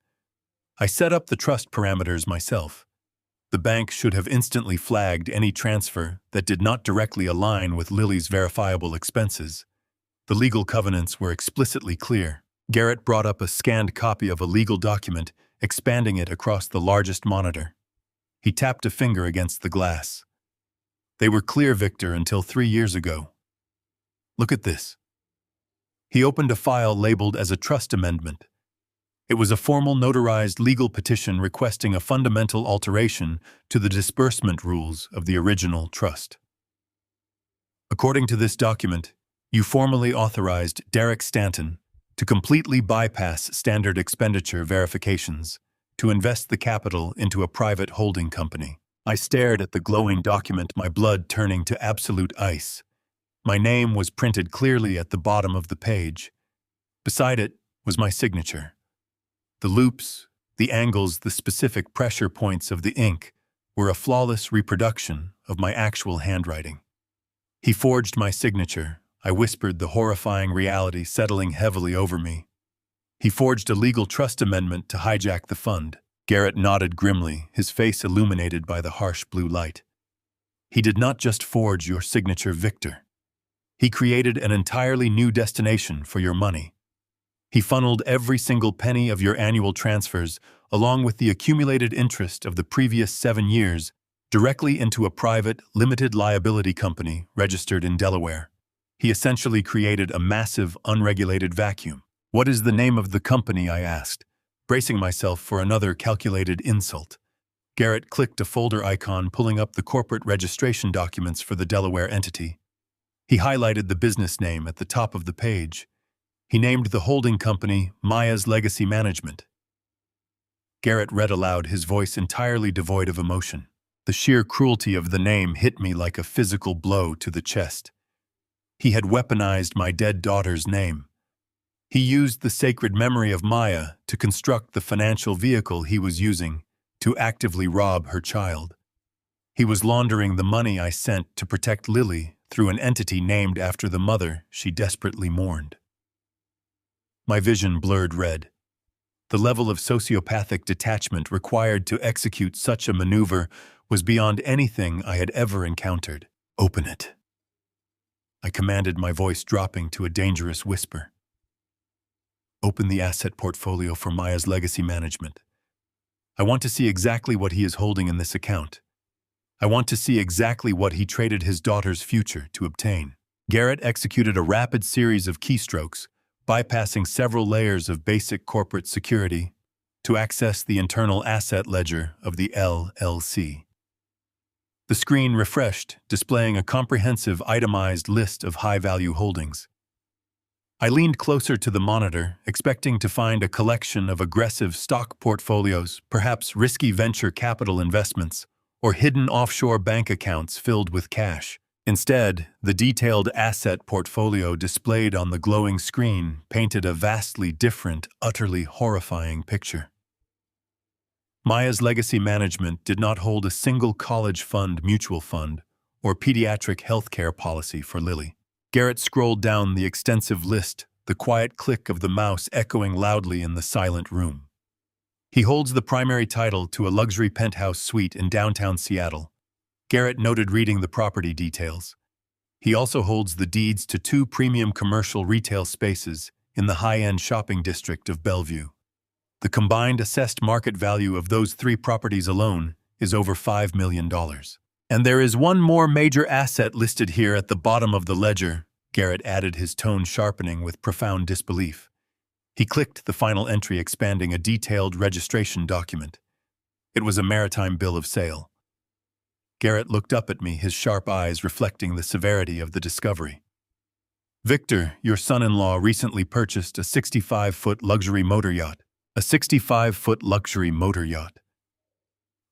S1: I set up the trust parameters myself. The bank should have instantly flagged any transfer that did not directly align with Lily's verifiable expenses. The legal covenants were explicitly clear. Garrett brought up a scanned copy of a legal document, expanding it across the largest monitor. He tapped a finger against the glass. They were clear, Victor, until 3 years ago. Look at this. He opened a file labeled as a trust amendment. It was a formal notarized legal petition requesting a fundamental alteration to the disbursement rules of the original trust. According to this document, you formally authorized Derek Stanton to completely bypass standard expenditure verifications, to invest the capital into a private holding company. I stared at the glowing document, my blood turning to absolute ice. My name was printed clearly at the bottom of the page. Beside it was my signature. The loops, the angles, the specific pressure points of the ink were a flawless reproduction of my actual handwriting. He forged my signature. I whispered, the horrifying reality settling heavily over me. He forged a legal trust amendment to hijack the fund. Garrett nodded grimly, his face illuminated by the harsh blue light. He did not just forge your signature, Victor. He created an entirely new destination for your money. He funneled every single penny of your annual transfers, along with the accumulated interest of the previous 7 years, directly into a private, limited liability company registered in Delaware. He essentially created a massive, unregulated vacuum. What is the name of the company? I asked, bracing myself for another calculated insult. Garrett clicked a folder icon, pulling up the corporate registration documents for the Delaware entity. He highlighted the business name at the top of the page. He named the holding company Maya's Legacy Management. Garrett read aloud, his voice entirely devoid of emotion. The sheer cruelty of the name hit me like a physical blow to the chest. He had weaponized my dead daughter's name. He used the sacred memory of Maya to construct the financial vehicle he was using to actively rob her child. He was laundering the money I sent to protect Lily through an entity named after the mother she desperately mourned. My vision blurred red. The level of sociopathic detachment required to execute such a maneuver was beyond anything I had ever encountered. Open it, I commanded, my voice dropping to a dangerous whisper. Open the asset portfolio for Maya's Legacy Management. I want to see exactly what he is holding in this account. I want to see exactly what he traded his daughter's future to obtain. Garrett executed a rapid series of keystrokes, bypassing several layers of basic corporate security to access the internal asset ledger of the LLC. The screen refreshed, displaying a comprehensive itemized list of high-value holdings. I leaned closer to the monitor, expecting to find a collection of aggressive stock portfolios, perhaps risky venture capital investments, or hidden offshore bank accounts filled with cash. Instead, the detailed asset portfolio displayed on the glowing screen painted a vastly different, utterly horrifying picture. Maya's legacy management did not hold a single college fund mutual fund or pediatric healthcare policy for Lily. Garrett scrolled down the extensive list, the quiet click of the mouse echoing loudly in the silent room. He holds the primary title to a luxury penthouse suite in downtown Seattle. Garrett noted reading the property details. He also holds the deeds to 2 premium commercial retail spaces in the high-end shopping district of Bellevue. The combined assessed market value of those 3 properties alone is over $5 million. And there is one more major asset listed here at the bottom of the ledger, Garrett added, his tone sharpening with profound disbelief. He clicked the final entry, expanding a detailed registration document. It was a maritime bill of sale. Garrett looked up at me, his sharp eyes reflecting the severity of the discovery. Victor, your son-in-law recently purchased a 65-foot luxury motor yacht. A 65-foot luxury motor yacht.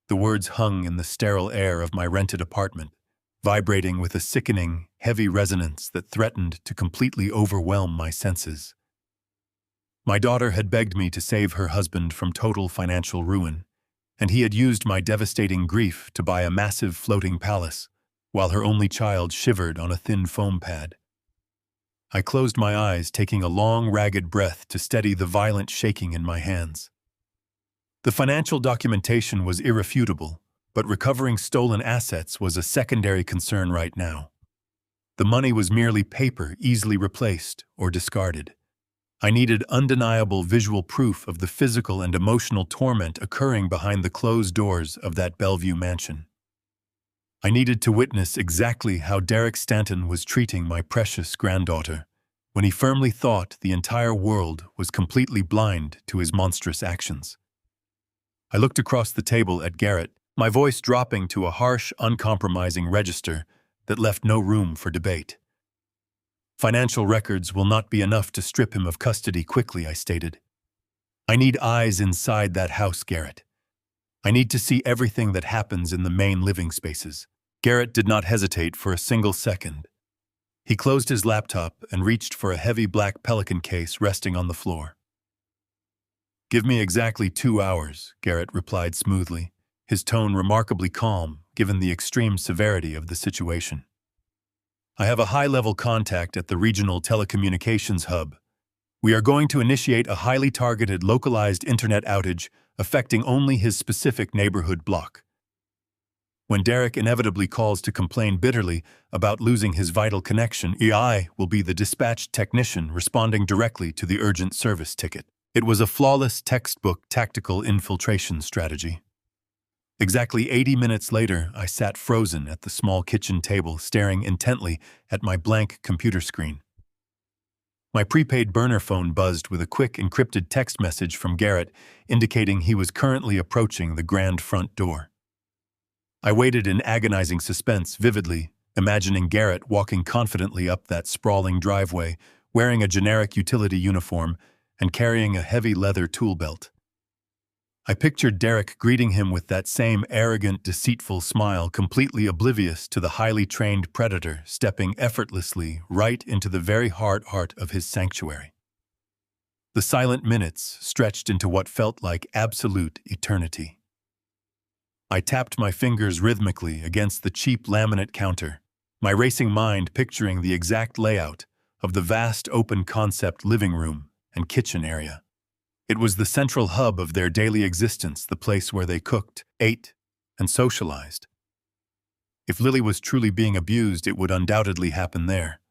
S1: The words hung in the sterile air of my rented apartment, vibrating with a sickening, heavy resonance that threatened to completely overwhelm my senses. My daughter had begged me to save her husband from total financial ruin, and he had used my devastating grief to buy a massive floating palace, while her only child shivered on a thin foam pad. I closed my eyes, taking a long, ragged breath to steady the violent shaking in my hands. The financial documentation was irrefutable, but recovering stolen assets was a secondary concern right now. The money was merely paper, easily replaced or discarded. I needed undeniable visual proof of the physical and emotional torment occurring behind the closed doors of that Bellevue mansion. I needed to witness exactly how Derek Stanton was treating my precious granddaughter when he firmly thought the entire world was completely blind to his monstrous actions. I looked across the table at Garrett, my voice dropping to a harsh, uncompromising register that left no room for debate. Financial records will not be enough to strip him of custody quickly, I stated. I need eyes inside that house, Garrett. I need to see everything that happens in the main living spaces. Garrett did not hesitate for a single second. He closed his laptop and reached for a heavy black Pelican case resting on the floor. Give me exactly 2 hours, Garrett replied smoothly, his tone remarkably calm given the extreme severity of the situation. I have a high-level contact at the regional telecommunications hub. We are going to initiate a highly targeted localized internet outage affecting only his specific neighborhood block. When Derek inevitably calls to complain bitterly about losing his vital connection, I will be the dispatched technician responding directly to the urgent service ticket. It was a flawless textbook tactical infiltration strategy. Exactly 80 minutes later, I sat frozen at the small kitchen table, staring intently at my blank computer screen. My prepaid burner phone buzzed with a quick encrypted text message from Garrett indicating he was currently approaching the grand front door. I waited in agonizing suspense, vividly imagining Garrett walking confidently up that sprawling driveway, wearing a generic utility uniform and carrying a heavy leather tool belt. I pictured Derek greeting him with that same arrogant, deceitful smile, completely oblivious to the highly trained predator stepping effortlessly right into the very heart of his sanctuary. The silent minutes stretched into what felt like absolute eternity. I tapped my fingers rhythmically against the cheap laminate counter, my racing mind picturing the exact layout of the vast open-concept living room and kitchen area. It was the central hub of their daily existence, the place where they cooked, ate, and socialized. If Lily was truly being abused, it would undoubtedly happen there.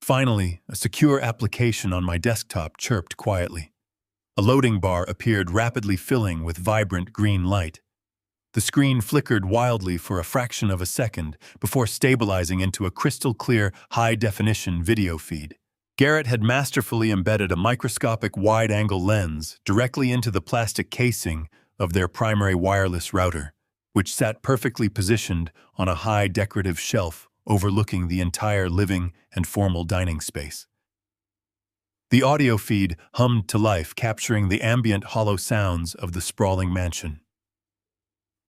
S1: Finally, a secure application on my desktop chirped quietly. A loading bar appeared, rapidly filling with vibrant green light. The screen flickered wildly for a fraction of a second before stabilizing into a crystal-clear, high-definition video feed. Garrett had masterfully embedded a microscopic wide-angle lens directly into the plastic casing of their primary wireless router, which sat perfectly positioned on a high decorative shelf overlooking the entire living and formal dining space. The audio feed hummed to life, capturing the ambient hollow sounds of the sprawling mansion.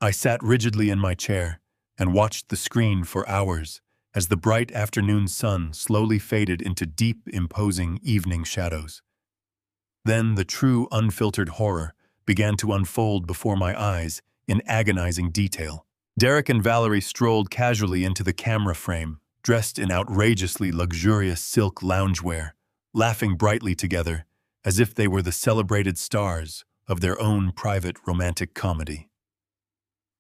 S1: I sat rigidly in my chair and watched the screen for hours as the bright afternoon sun slowly faded into deep, imposing evening shadows. Then the true, unfiltered horror began to unfold before my eyes in agonizing detail. Derek and Valerie strolled casually into the camera frame, dressed in outrageously luxurious silk loungewear, laughing brightly together as if they were the celebrated stars of their own private romantic comedy.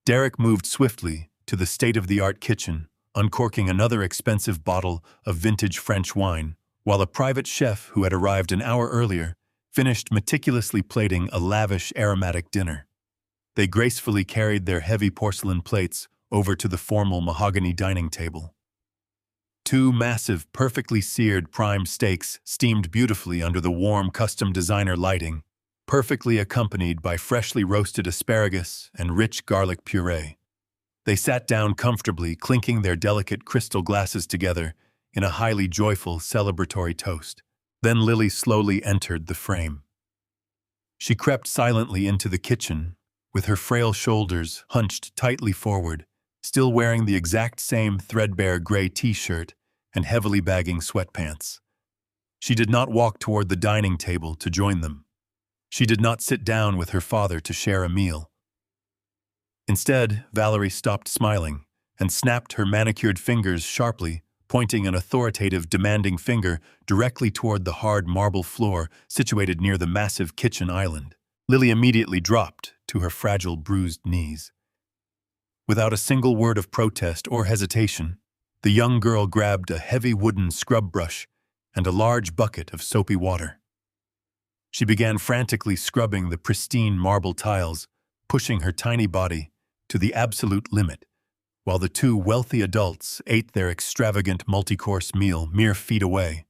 S1: Derek moved swiftly to the state-of-the-art kitchen, uncorking another expensive bottle of vintage French wine, while a private chef who had arrived an hour earlier finished meticulously plating a lavish aromatic dinner. They gracefully carried their heavy porcelain plates over to the formal mahogany dining table. Two massive, perfectly seared prime steaks steamed beautifully under the warm custom designer lighting, perfectly accompanied by freshly roasted asparagus and rich garlic puree. They sat down comfortably, clinking their delicate crystal glasses together in a highly joyful celebratory toast. Then Lily slowly entered the frame. She crept silently into the kitchen, with her frail shoulders hunched tightly forward, still wearing the exact same threadbare gray t-shirt and heavily bagging sweatpants. She did not walk toward the dining table to join them. She did not sit down with her father to share a meal. Instead, Valerie stopped smiling and snapped her manicured fingers sharply, pointing an authoritative, demanding finger directly toward the hard marble floor situated near the massive kitchen island. Lily immediately dropped to her fragile, bruised knees. Without a single word of protest or hesitation, the young girl grabbed a heavy wooden scrub brush and a large bucket of soapy water. She began frantically scrubbing the pristine marble tiles, pushing her tiny body to the absolute limit, while the two wealthy adults ate their extravagant multi-course meal mere feet away.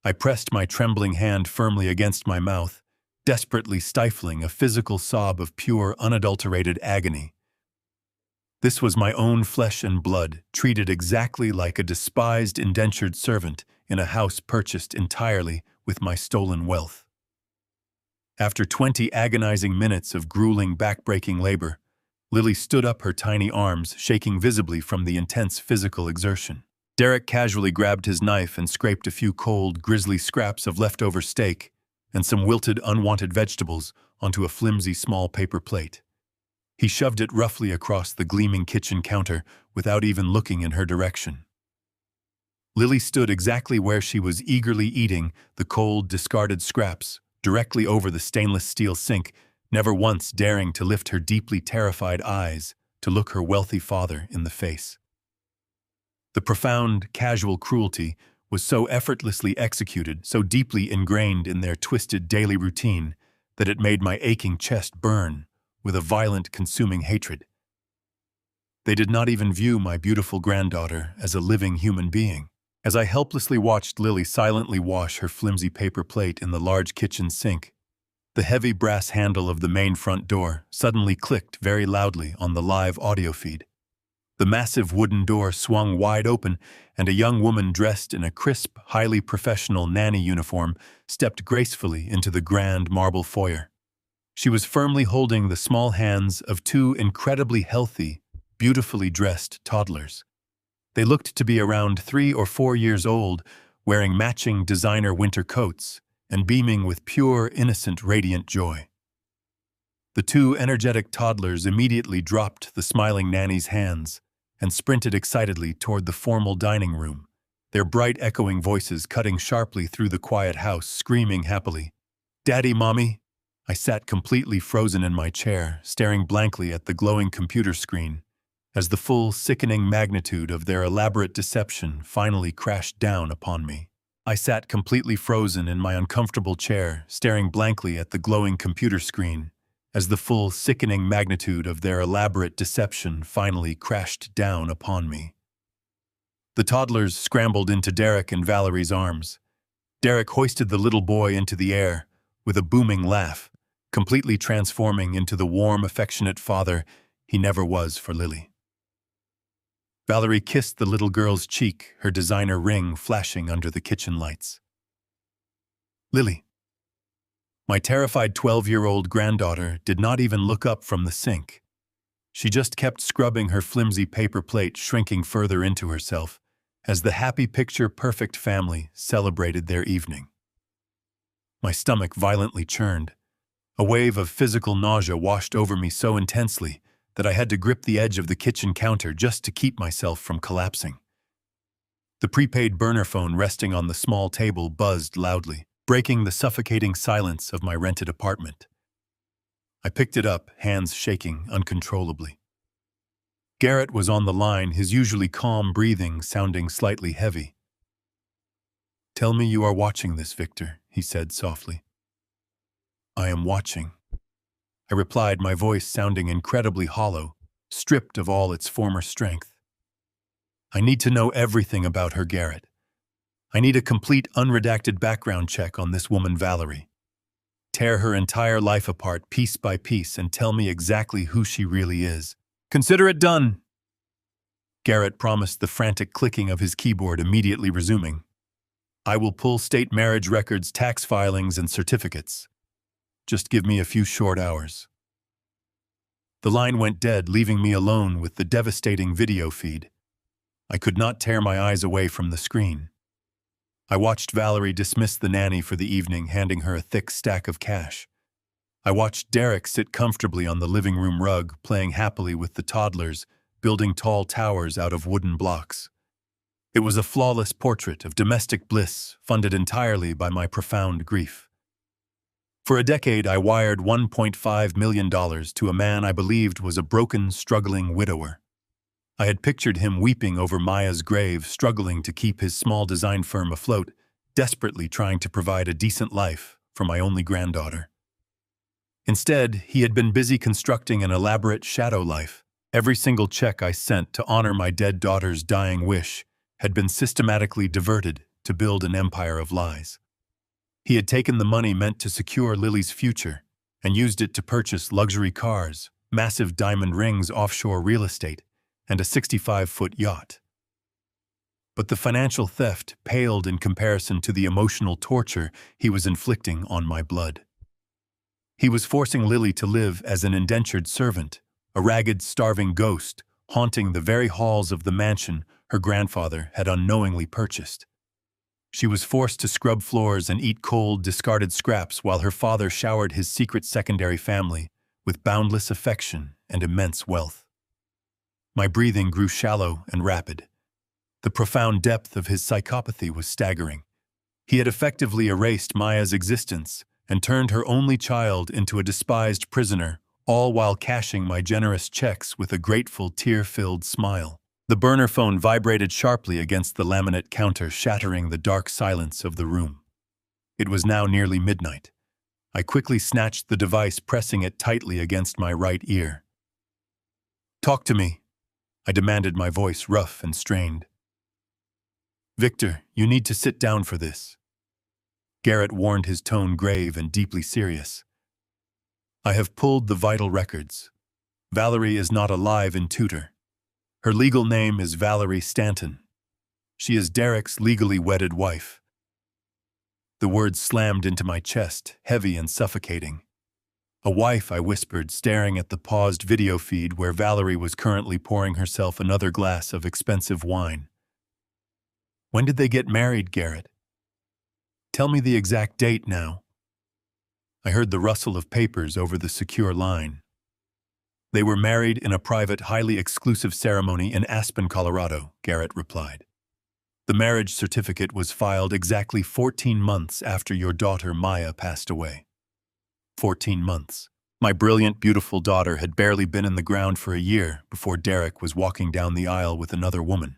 S1: I pressed my trembling hand firmly against my mouth, desperately stifling a physical sob of pure, unadulterated agony. This was my own flesh and blood, treated exactly like a despised indentured servant in a house purchased entirely with my stolen wealth. After 20 agonizing minutes of grueling, back-breaking labor, Lily stood up, her tiny arms shaking visibly from the intense physical exertion. Derek casually grabbed his knife and scraped a few cold, grisly scraps of leftover steak and some wilted, unwanted vegetables onto a flimsy small paper plate. He shoved it roughly across the gleaming kitchen counter without even looking in her direction. Lily stood exactly where she was, eagerly eating the cold, discarded scraps, directly over the stainless steel sink, never once daring to lift her deeply terrified eyes to look her wealthy father in the face. The profound, casual cruelty was so effortlessly executed, so deeply ingrained in their twisted daily routine, that it made my aching chest burn with a violent, consuming hatred. They did not even view my beautiful granddaughter as a living human being. As I helplessly watched Lily silently wash her flimsy paper plate in the large kitchen sink, the heavy brass handle of the main front door suddenly clicked very loudly on the live audio feed. The massive wooden door swung wide open, and a young woman dressed in a crisp, highly professional nanny uniform stepped gracefully into the grand marble foyer. She was firmly holding the small hands of two incredibly healthy, beautifully dressed toddlers. They looked to be around 3 or 4 years old, wearing matching designer winter coats and beaming with pure, innocent, radiant joy. The two energetic toddlers immediately dropped the smiling nanny's hands and sprinted excitedly toward the formal dining room, their bright, echoing voices cutting sharply through the quiet house, screaming happily, "Daddy, Mommy!" I sat completely frozen in my chair, staring blankly at the glowing computer screen, as the full, sickening magnitude of their elaborate deception finally crashed down upon me. I sat completely frozen in my uncomfortable chair, staring blankly at the glowing computer screen, as the full, sickening magnitude of their elaborate deception finally crashed down upon me. The toddlers scrambled into Derek and Valerie's arms. Derek hoisted the little boy into the air with a booming laugh, completely transforming into the warm, affectionate father he never was for Lily. Valerie kissed the little girl's cheek, her designer ring flashing under the kitchen lights. Lily. My terrified 12-year-old granddaughter did not even look up from the sink. She just kept scrubbing her flimsy paper plate, shrinking further into herself, as the happy picture-perfect family celebrated their evening. My stomach violently churned. A wave of physical nausea washed over me so intensely that I had to grip the edge of the kitchen counter just to keep myself from collapsing. The prepaid burner phone resting on the small table buzzed loudly, breaking the suffocating silence of my rented apartment. I picked it up, hands shaking uncontrollably. Garrett was on the line, his usually calm breathing sounding slightly heavy. "Tell me you are watching this, Victor," he said softly. "I am watching," I replied, my voice sounding incredibly hollow, stripped of all its former strength. "I need to know everything about her, Garrett. I need a complete unredacted background check on this woman, Valerie. Tear her entire life apart piece by piece and tell me exactly who she really is." "Consider it done," Garrett promised, the frantic clicking of his keyboard immediately resuming. "I will pull state marriage records, tax filings, and certificates. Just give me a few short hours." The line went dead, leaving me alone with the devastating video feed. I could not tear my eyes away from the screen. I watched Valerie dismiss the nanny for the evening, handing her a thick stack of cash. I watched Derek sit comfortably on the living room rug, playing happily with the toddlers, building tall towers out of wooden blocks. It was a flawless portrait of domestic bliss, funded entirely by my profound grief. For a decade, I wired $1.5 million to a man I believed was a broken, struggling widower. I had pictured him weeping over Maya's grave, struggling to keep his small design firm afloat, desperately trying to provide a decent life for my only granddaughter. Instead, he had been busy constructing an elaborate shadow life. Every single check I sent to honor my dead daughter's dying wish had been systematically diverted to build an empire of lies. He had taken the money meant to secure Lily's future and used it to purchase luxury cars, massive diamond rings, offshore real estate, and a 65-foot yacht. But the financial theft paled in comparison to the emotional torture he was inflicting on my blood. He was forcing Lily to live as an indentured servant, a ragged, starving ghost, haunting the very halls of the mansion her grandfather had unknowingly purchased. She was forced to scrub floors and eat cold, discarded scraps while her father showered his secret secondary family with boundless affection and immense wealth. My breathing grew shallow and rapid. The profound depth of his psychopathy was staggering. He had effectively erased Maya's existence and turned her only child into a despised prisoner, all while cashing my generous checks with a grateful, tear-filled smile. The burner phone vibrated sharply against the laminate counter, shattering the dark silence of the room. It was now nearly midnight. I quickly snatched the device, pressing it tightly against my right ear. "Talk to me," I demanded, my voice rough and strained. "Victor, you need to sit down for this," Garrett warned, his tone grave and deeply serious. "I have pulled the vital records. Valerie is not alive in Tutor. Her legal name is Valerie Stanton. She is Derek's legally wedded wife." The words slammed into my chest, heavy and suffocating. "A wife," I whispered, staring at the paused video feed where Valerie was currently pouring herself another glass of expensive wine. "When did they get married, Garrett? Tell me the exact date now." I heard the rustle of papers over the secure line. "They were married in a private, highly exclusive ceremony in Aspen, Colorado," Garrett replied. "The marriage certificate was filed exactly 14 months after your daughter Maya passed away." 14 months. My brilliant, beautiful daughter had barely been in the ground for a year before Derek was walking down the aisle with another woman.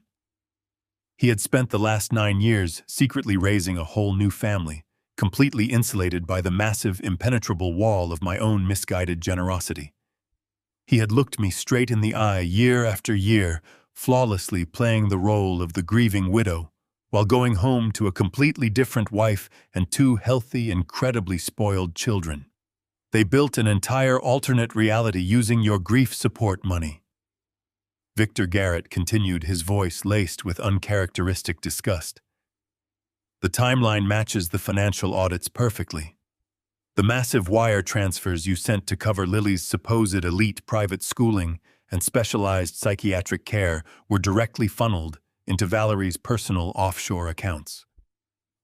S1: He had spent the last 9 years secretly raising a whole new family, completely insulated by the massive, impenetrable wall of my own misguided generosity. He had looked me straight in the eye year after year, flawlessly playing the role of the grieving widow, while going home to a completely different wife and 2 healthy, incredibly spoiled children. They built an entire alternate reality using your grief support money. Victor Garrett continued, his voice laced with uncharacteristic disgust. The timeline matches the financial audits perfectly. The massive wire transfers you sent to cover Lily's supposed elite private schooling and specialized psychiatric care were directly funneled into Valerie's personal offshore accounts.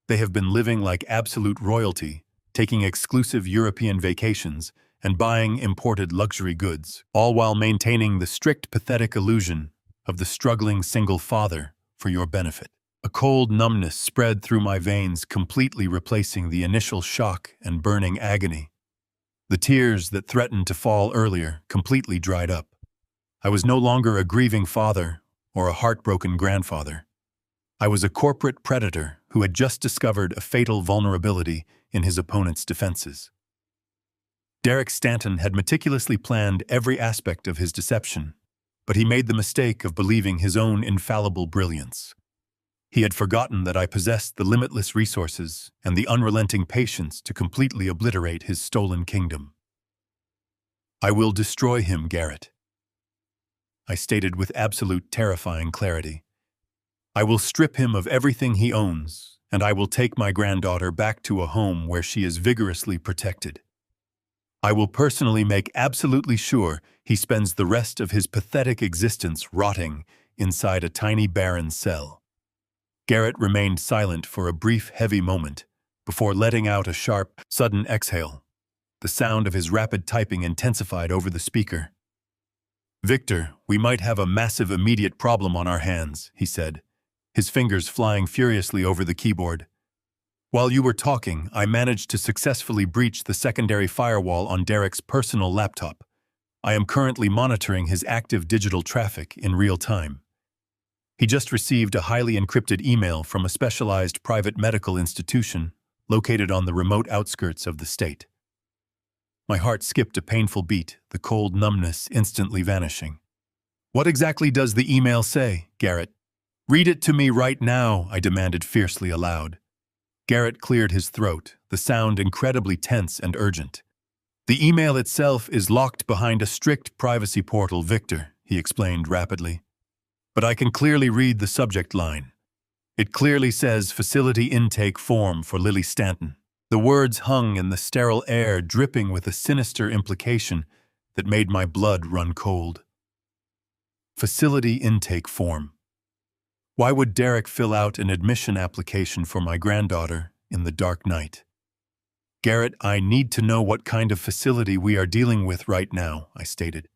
S1: They have been living like absolute royalty, taking exclusive European vacations and buying imported luxury goods, all while maintaining the strict, pathetic illusion of the struggling single father for your benefit. A cold numbness spread through my veins, completely replacing the initial shock and burning agony. The tears that threatened to fall earlier completely dried up. I was no longer a grieving father or a heartbroken grandfather. I was a corporate predator who had just discovered a fatal vulnerability in his opponent's defenses. Derek Stanton had meticulously planned every aspect of his deception, but he made the mistake of believing his own infallible brilliance. He had forgotten that I possessed the limitless resources and the unrelenting patience to completely obliterate his stolen kingdom. "I will destroy him, Garrett," I stated with absolute terrifying clarity. "I will strip him of everything he owns, and I will take my granddaughter back to a home where she is vigorously protected. I will personally make absolutely sure he spends the rest of his pathetic existence rotting inside a tiny barren cell." Garrett remained silent for a brief, heavy moment before letting out a sharp, sudden exhale. The sound of his rapid typing intensified over the speaker. "Victor, we might have a massive immediate problem on our hands," he said, his fingers flying furiously over the keyboard. "While you were talking, I managed to successfully breach the secondary firewall on Derek's personal laptop. I am currently monitoring his active digital traffic in real time. He just received a highly encrypted email from a specialized private medical institution located on the remote outskirts of the state." My heart skipped a painful beat, the cold numbness instantly vanishing. "What exactly does the email say, Garrett? Read it to me right now," I demanded fiercely aloud. Garrett cleared his throat, the sound incredibly tense and urgent. "The email itself is locked behind a strict privacy portal, Victor," he explained rapidly. "But I can clearly read the subject line. It clearly says facility intake form for Lily Stanton." The words hung in the sterile air, dripping with a sinister implication that made my blood run cold. Facility intake form. Why would Derek fill out an admission application for my granddaughter in the dark night? "Garrett, I need to know what kind of facility we are dealing with right now," I stated.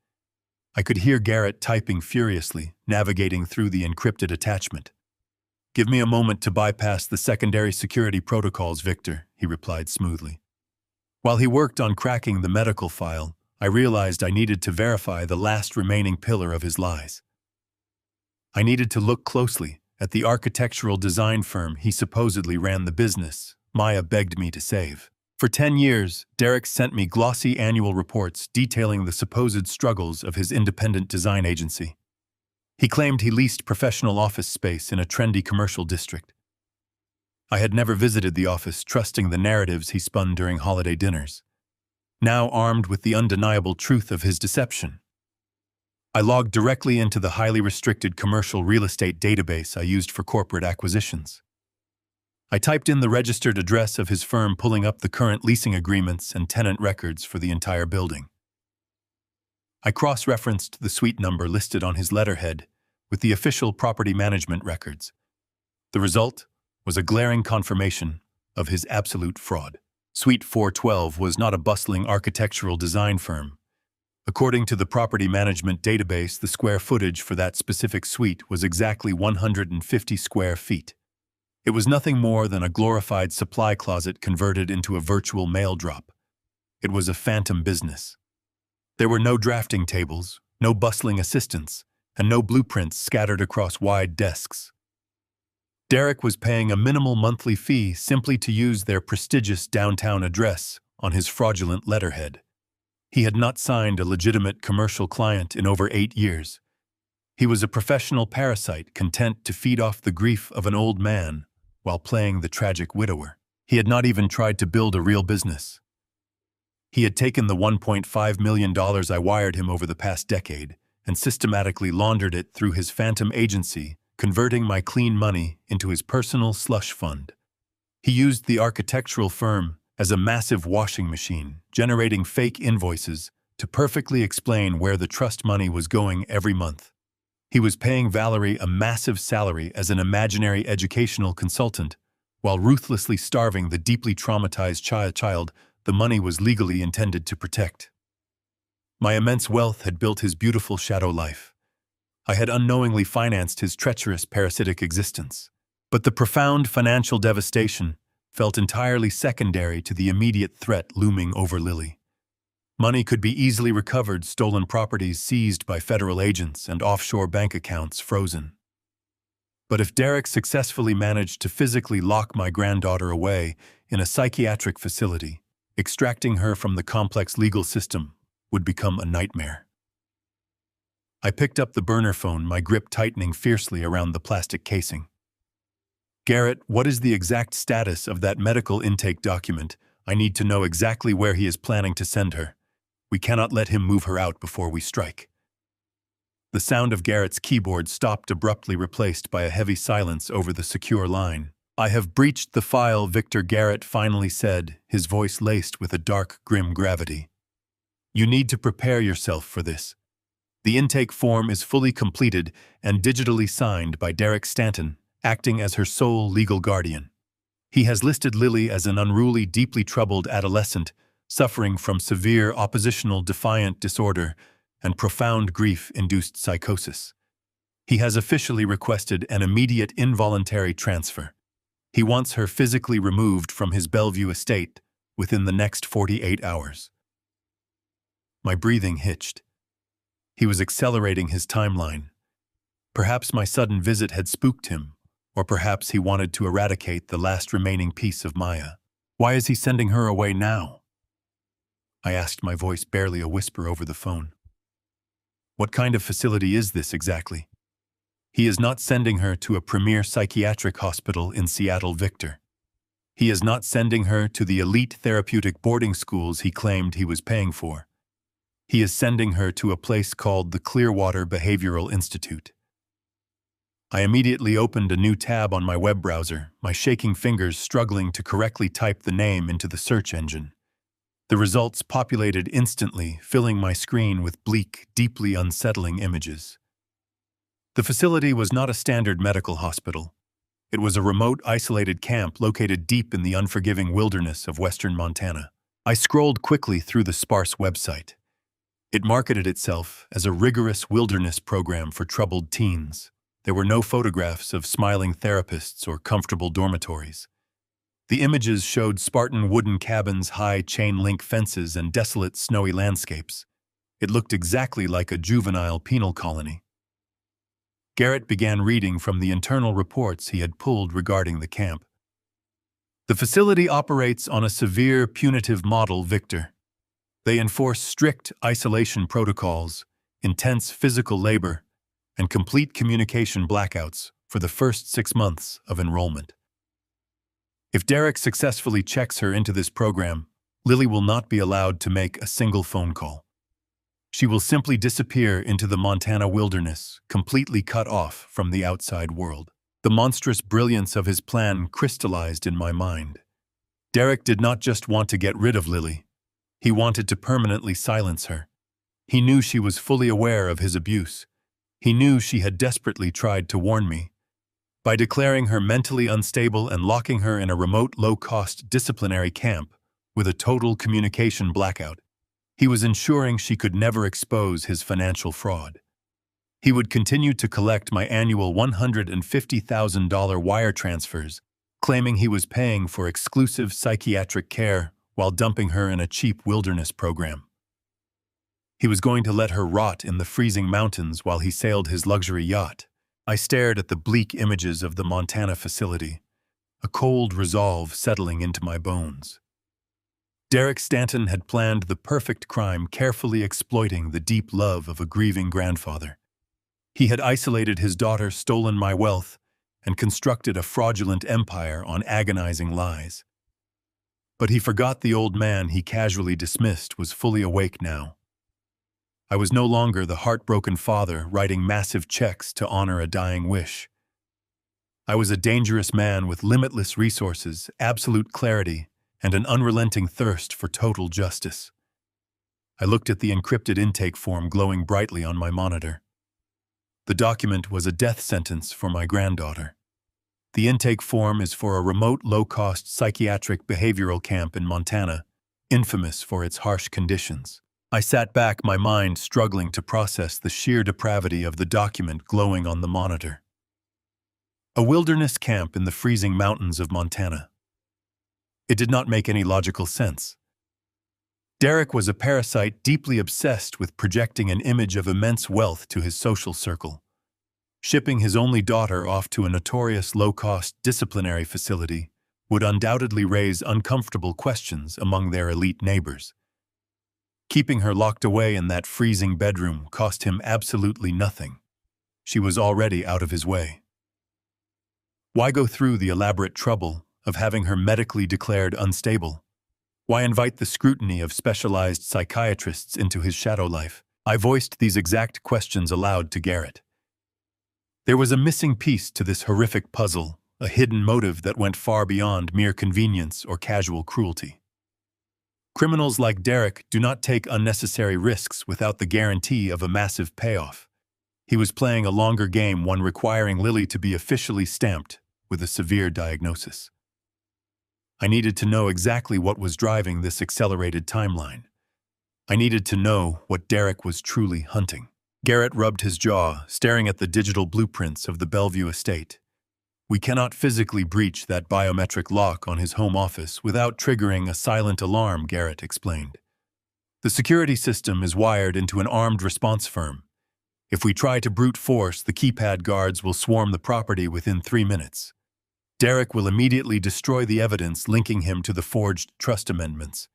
S1: I could hear Garrett typing furiously, navigating through the encrypted attachment. "Give me a moment to bypass the secondary security protocols, Victor," he replied smoothly. While he worked on cracking the medical file, I realized I needed to verify the last remaining pillar of his lies. I needed to look closely at the architectural design firm he supposedly ran the business Maya begged me to save. For 10 years, Derek sent me glossy annual reports detailing the supposed struggles of his independent design agency. He claimed he leased professional office space in a trendy commercial district. I had never visited the office, trusting the narratives he spun during holiday dinners. Now armed with the undeniable truth of his deception, I logged directly into the highly restricted commercial real estate database I used for corporate acquisitions. I typed in the registered address of his firm, pulling up the current leasing agreements and tenant records for the entire building. I cross-referenced the suite number listed on his letterhead with the official property management records. The result was a glaring confirmation of his absolute fraud. Suite 412 was not a bustling architectural design firm. According to the property management database, the square footage for that specific suite was exactly 150 square feet. It was nothing more than a glorified supply closet converted into a virtual mail drop. It was a phantom business. There were no drafting tables, no bustling assistants, and no blueprints scattered across wide desks. Derek was paying a minimal monthly fee simply to use their prestigious downtown address on his fraudulent letterhead. He had not signed a legitimate commercial client in over 8 years. He was a professional parasite content to feed off the grief of an old man while playing the tragic widower. He had not even tried to build a real business. He had taken the $1.5 million I wired him over the past decade and systematically laundered it through his phantom agency, converting my clean money into his personal slush fund. He used the architectural firm as a massive washing machine, generating fake invoices to perfectly explain where the trust money was going every month. He was paying Valerie a massive salary as an imaginary educational consultant, while ruthlessly starving the deeply traumatized child the money was legally intended to protect. My immense wealth had built his beautiful shadow life. I had unknowingly financed his treacherous parasitic existence. But the profound financial devastation felt entirely secondary to the immediate threat looming over Lily. Money could be easily recovered, stolen properties seized by federal agents, and offshore bank accounts frozen. But if Derek successfully managed to physically lock my granddaughter away in a psychiatric facility, extracting her from the complex legal system would become a nightmare. I picked up the burner phone, my grip tightening fiercely around the plastic casing. "Garrett, what is the exact status of that medical intake document? I need to know exactly where he is planning to send her. We cannot let him move her out before we strike." The sound of Garrett's keyboard stopped abruptly, replaced by a heavy silence over the secure line. "I have breached the file," Victor Garrett finally said, his voice laced with a dark, grim gravity. "You need to prepare yourself for this. The intake form is fully completed and digitally signed by Derek Stanton, acting as her sole legal guardian. He has listed Lily as an unruly, deeply troubled adolescent, suffering from severe oppositional defiant disorder and profound grief-induced psychosis. He has officially requested an immediate involuntary transfer. He wants her physically removed from his Bellevue estate within the next 48 hours. My breathing hitched. He was accelerating his timeline. Perhaps my sudden visit had spooked him, or perhaps he wanted to eradicate the last remaining piece of Maya. "Why is he sending her away now?" I asked, my voice barely a whisper over the phone. "What kind of facility is this exactly?" "He is not sending her to a premier psychiatric hospital in Seattle, Victor. He is not sending her to the elite therapeutic boarding schools he claimed he was paying for. He is sending her to a place called the Clearwater Behavioral Institute." I immediately opened a new tab on my web browser, my shaking fingers struggling to correctly type the name into the search engine. The results populated instantly, filling my screen with bleak, deeply unsettling images. The facility was not a standard medical hospital. It was a remote, isolated camp located deep in the unforgiving wilderness of western Montana. I scrolled quickly through the sparse website. It marketed itself as a rigorous wilderness program for troubled teens. There were no photographs of smiling therapists or comfortable dormitories. The images showed Spartan wooden cabins, high chain-link fences, and desolate snowy landscapes. It looked exactly like a juvenile penal colony. Garrett began reading from the internal reports he had pulled regarding the camp. "The facility operates on a severe punitive model, Victor. They enforce strict isolation protocols, intense physical labor, and complete communication blackouts for the first 6 months of enrollment. If Derek successfully checks her into this program, Lily will not be allowed to make a single phone call. She will simply disappear into the Montana wilderness, completely cut off from the outside world." The monstrous brilliance of his plan crystallized in my mind. Derek did not just want to get rid of Lily. He wanted to permanently silence her. He knew she was fully aware of his abuse. He knew she had desperately tried to warn me. By declaring her mentally unstable and locking her in a remote, low-cost disciplinary camp with a total communication blackout, he was ensuring she could never expose his financial fraud. He would continue to collect my annual $150,000 wire transfers, claiming he was paying for exclusive psychiatric care while dumping her in a cheap wilderness program. He was going to let her rot in the freezing mountains while he sailed his luxury yacht. I stared at the bleak images of the Montana facility, a cold resolve settling into my bones. Derek Stanton had planned the perfect crime, carefully exploiting the deep love of a grieving grandfather. He had isolated his daughter, stolen my wealth, and constructed a fraudulent empire on agonizing lies. But he forgot the old man he casually dismissed was fully awake now. I was no longer the heartbroken father writing massive checks to honor a dying wish. I was a dangerous man with limitless resources, absolute clarity, and an unrelenting thirst for total justice. I looked at the encrypted intake form glowing brightly on my monitor. The document was a death sentence for my granddaughter. The intake form is for a remote, low-cost psychiatric behavioral camp in Montana, infamous for its harsh conditions. I sat back, my mind struggling to process the sheer depravity of the document glowing on the monitor. A wilderness camp in the freezing mountains of Montana. It did not make any logical sense. Derek was a parasite deeply obsessed with projecting an image of immense wealth to his social circle. Shipping his only daughter off to a notorious low-cost disciplinary facility would undoubtedly raise uncomfortable questions among their elite neighbors. Keeping her locked away in that freezing bedroom cost him absolutely nothing. She was already out of his way. Why go through the elaborate trouble of having her medically declared unstable? Why invite the scrutiny of specialized psychiatrists into his shadow life? I voiced these exact questions aloud to Garrett. There was a missing piece to this horrific puzzle, a hidden motive that went far beyond mere convenience or casual cruelty. Criminals like Derek do not take unnecessary risks without the guarantee of a massive payoff. He was playing a longer game, one requiring Lily to be officially stamped with a severe diagnosis. I needed to know exactly what was driving this accelerated timeline. I needed to know what Derek was truly hunting. Garrett rubbed his jaw, staring at the digital blueprints of the Bellevue estate. We cannot physically breach that biometric lock on his home office without triggering a silent alarm, Garrett explained. The security system is wired into an armed response firm. If we try to brute force, the keypad guards will swarm the property within 3 minutes. Derek will immediately destroy the evidence linking him to the forged trust amendments.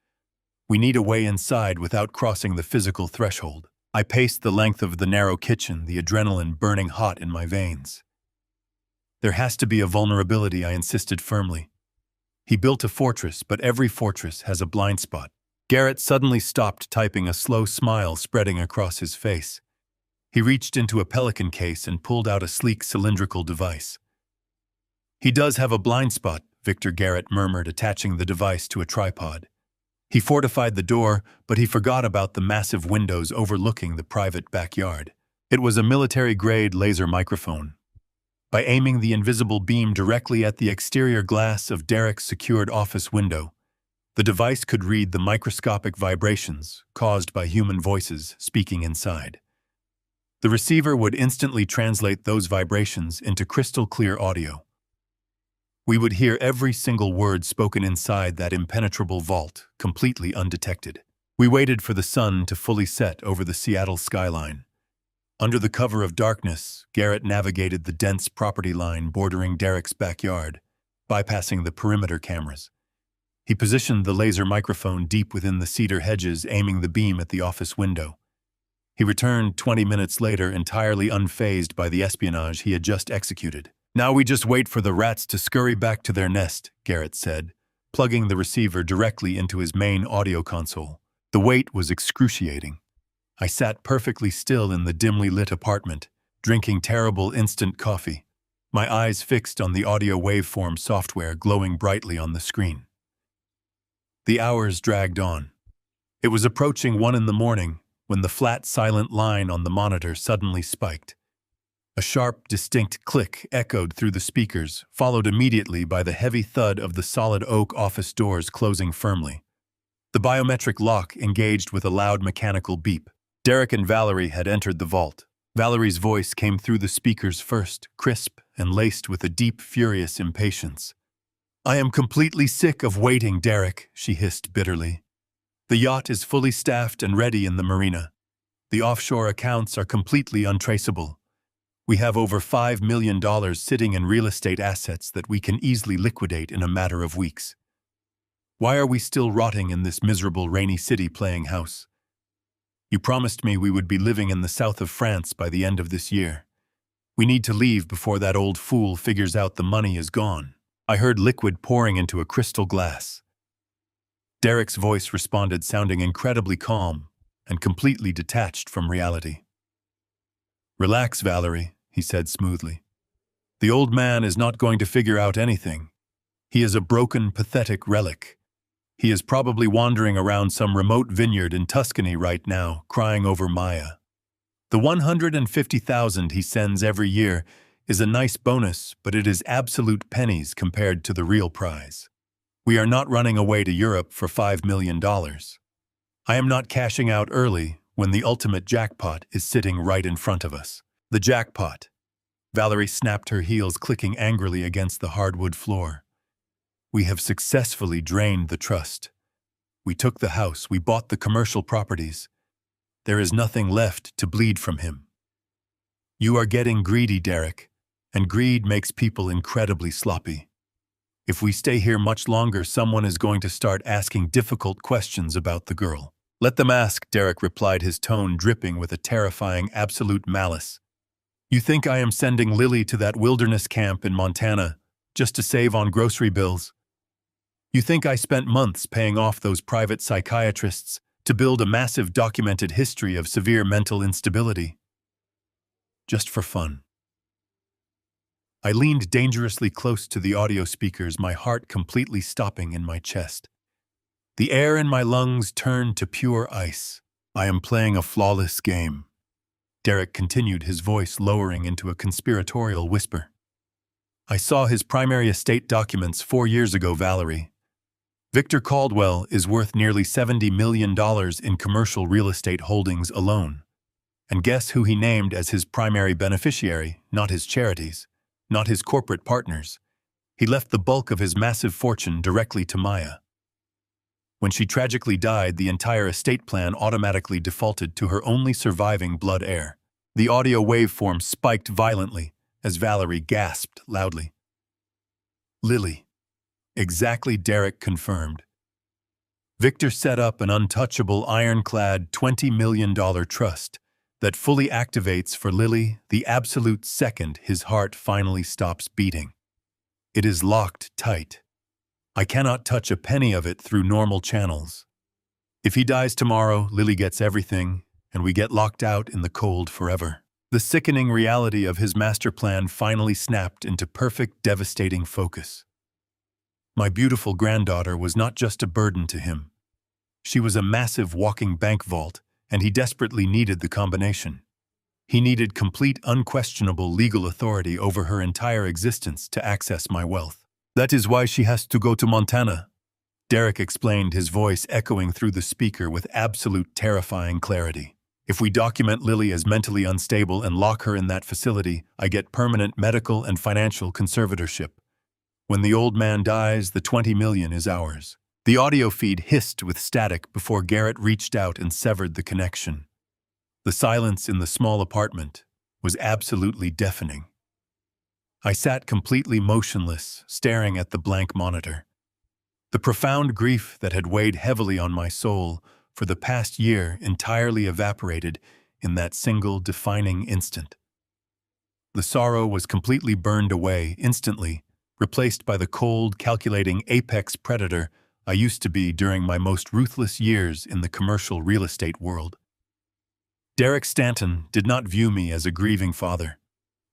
S1: We need a way inside without crossing the physical threshold. I paced the length of the narrow kitchen, the adrenaline burning hot in my veins. There has to be a vulnerability, I insisted firmly. He built a fortress, but every fortress has a blind spot. Garrett suddenly stopped typing, a slow smile spreading across his face. He reached into a pelican case and pulled out a sleek cylindrical device. He does have a blind spot, Victor, Garrett murmured, attaching the device to a tripod. He fortified the door, but he forgot about the massive windows overlooking the private backyard. It was a military-grade laser microphone. By aiming the invisible beam directly at the exterior glass of Derek's secured office window, the device could read the microscopic vibrations caused by human voices speaking inside. The receiver would instantly translate those vibrations into crystal-clear audio. We would hear every single word spoken inside that impenetrable vault, completely undetected. We waited for the sun to fully set over the Seattle skyline. Under the cover of darkness, Garrett navigated the dense property line bordering Derek's backyard, bypassing the perimeter cameras. He positioned the laser microphone deep within the cedar hedges, aiming the beam at the office window. He returned 20 minutes later, entirely unfazed by the espionage he had just executed. Now we just wait for the rats to scurry back to their nest, Garrett said, plugging the receiver directly into his main audio console. The wait was excruciating. I sat perfectly still in the dimly lit apartment, drinking terrible instant coffee, my eyes fixed on the audio waveform software glowing brightly on the screen. The hours dragged on. It was approaching 1 a.m. when the flat, silent line on the monitor suddenly spiked. A sharp, distinct click echoed through the speakers, followed immediately by the heavy thud of the solid oak office doors closing firmly. The biometric lock engaged with a loud mechanical beep. Derek and Valerie had entered the vault. Valerie's voice came through the speakers first, crisp and laced with a deep, furious impatience. "I am completely sick of waiting, Derek," she hissed bitterly. "The yacht is fully staffed and ready in the marina. The offshore accounts are completely untraceable. We have over $5 million sitting in real estate assets that we can easily liquidate in a matter of weeks. Why are we still rotting in this miserable rainy city playing house? You promised me we would be living in the south of France by the end of this year. We need to leave before that old fool figures out the money is gone." I heard liquid pouring into a crystal glass. Derek's voice responded, sounding incredibly calm and completely detached from reality. "Relax, Valerie," he said smoothly. "The old man is not going to figure out anything. He is a broken, pathetic relic. He is probably wandering around some remote vineyard in Tuscany right now, crying over Maya. The 150,000 he sends every year is a nice bonus, but it is absolute pennies compared to the real prize. We are not running away to Europe for $5 million. I am not cashing out early when the ultimate jackpot is sitting right in front of us." The jackpot. Valerie snapped her heels, clicking angrily against the hardwood floor. "We have successfully drained the trust. We took the house, we bought the commercial properties. There is nothing left to bleed from him. You are getting greedy, Derek, and greed makes people incredibly sloppy. If we stay here much longer, someone is going to start asking difficult questions about the girl." "Let them ask," Derek replied, his tone dripping with a terrifying absolute malice. "You think I am sending Lily to that wilderness camp in Montana just to save on grocery bills? You think I spent months paying off those private psychiatrists to build a massive documented history of severe mental instability? Just for fun." I leaned dangerously close to the audio speakers, my heart completely stopping in my chest. The air in my lungs turned to pure ice. "I am playing a flawless game," Derek continued, his voice lowering into a conspiratorial whisper. "I saw his primary estate documents 4 years ago, Valerie. Victor Caldwell is worth nearly $70 million in commercial real estate holdings alone. And guess who he named as his primary beneficiary? Not his charities, not his corporate partners. He left the bulk of his massive fortune directly to Maya. When she tragically died, the entire estate plan automatically defaulted to her only surviving blood heir." The audio waveform spiked violently as Valerie gasped loudly. "Lily." "Exactly," Derek confirmed. "Victor set up an untouchable, ironclad $20 million trust that fully activates for Lily the absolute second his heart finally stops beating. It is locked tight. I cannot touch a penny of it through normal channels. If he dies tomorrow, Lily gets everything, and we get locked out in the cold forever." The sickening reality of his master plan finally snapped into perfect, devastating focus. My beautiful granddaughter was not just a burden to him. She was a massive walking bank vault, and he desperately needed the combination. He needed complete, unquestionable legal authority over her entire existence to access my wealth. "That is why she has to go to Montana," Derek explained, his voice echoing through the speaker with absolute terrifying clarity. "If we document Lily as mentally unstable and lock her in that facility, I get permanent medical and financial conservatorship. When the old man dies, the $20 million is ours." The audio feed hissed with static before Garrett reached out and severed the connection. The silence in the small apartment was absolutely deafening. I sat completely motionless, staring at the blank monitor. The profound grief that had weighed heavily on my soul for the past year entirely evaporated in that single defining instant. The sorrow was completely burned away instantly, replaced by the cold, calculating apex predator I used to be during my most ruthless years in the commercial real estate world. Derek Stanton did not view me as a grieving father.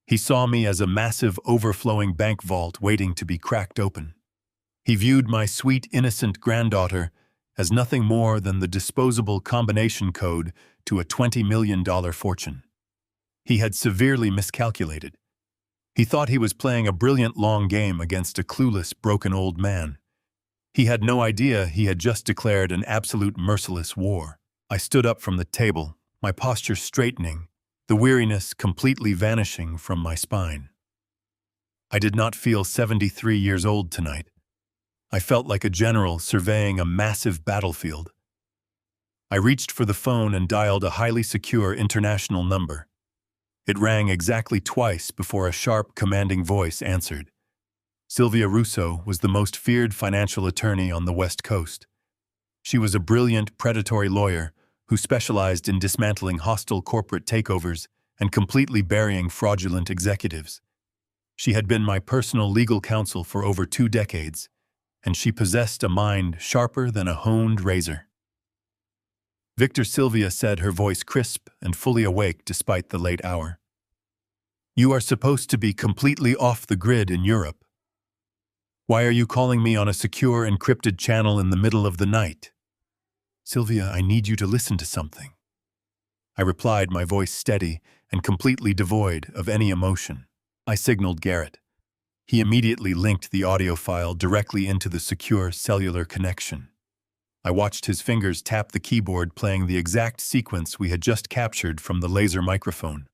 S1: He saw me as a massive, overflowing bank vault waiting to be cracked open. He viewed my sweet, innocent granddaughter as nothing more than the disposable combination code to a $20 million fortune. He had severely miscalculated. He thought he was playing a brilliant long game against a clueless, broken old man. He had no idea he had just declared an absolute merciless war. I stood up from the table, my posture straightening, the weariness completely vanishing from my spine. I did not feel 73 years old tonight. I felt like a general surveying a massive battlefield. I reached for the phone and dialed a highly secure international number. It rang exactly twice before a sharp, commanding voice answered. Sylvia Russo was the most feared financial attorney on the West Coast. She was a brilliant, predatory lawyer who specialized in dismantling hostile corporate takeovers and completely burying fraudulent executives. She had been my personal legal counsel for over 2 decades, and she possessed a mind sharper than a honed razor. Victor, Sylvia said, her voice crisp and fully awake despite the late hour. You are supposed to be completely off the grid in Europe. Why are you calling me on a secure, encrypted channel in the middle of the night? Sylvia, I need you to listen to something. I replied, my voice steady and completely devoid of any emotion. I signaled Garrett. He immediately linked the audio file directly into the secure cellular connection. I watched his fingers tap the keyboard, playing the exact sequence we had just captured from the laser microphone.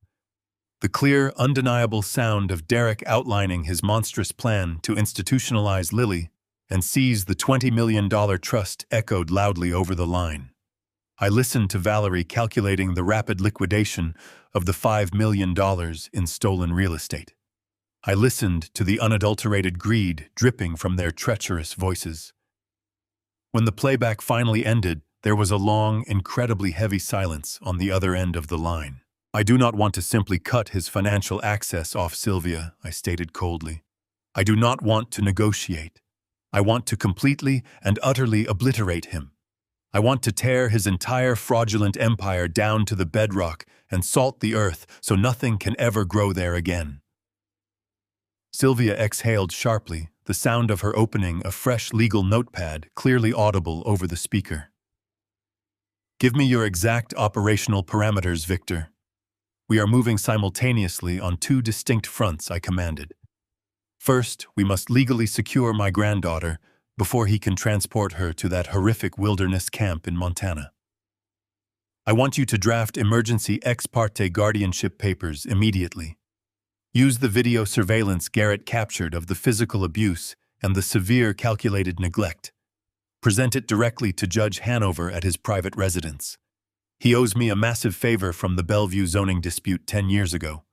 S1: The clear, undeniable sound of Derek outlining his monstrous plan to institutionalize Lily and seize the $20 million trust echoed loudly over the line. I listened to Valerie calculating the rapid liquidation of the $5 million in stolen real estate. I listened to the unadulterated greed dripping from their treacherous voices. When the playback finally ended, there was a long, incredibly heavy silence on the other end of the line. I do not want to simply cut his financial access off, Sylvia, I stated coldly. I do not want to negotiate. I want to completely and utterly obliterate him. I want to tear his entire fraudulent empire down to the bedrock and salt the earth so nothing can ever grow there again. Sylvia exhaled sharply, the sound of her opening a fresh legal notepad clearly audible over the speaker. Give me your exact operational parameters, Victor. We are moving simultaneously on two distinct fronts, I commanded. First, we must legally secure my granddaughter before he can transport her to that horrific wilderness camp in Montana. I want you to draft emergency ex parte guardianship papers immediately. Use the video surveillance Garrett captured of the physical abuse and the severe calculated neglect. Present it directly to Judge Hanover at his private residence. He owes me a massive favor from the Bellevue zoning dispute 10 years ago.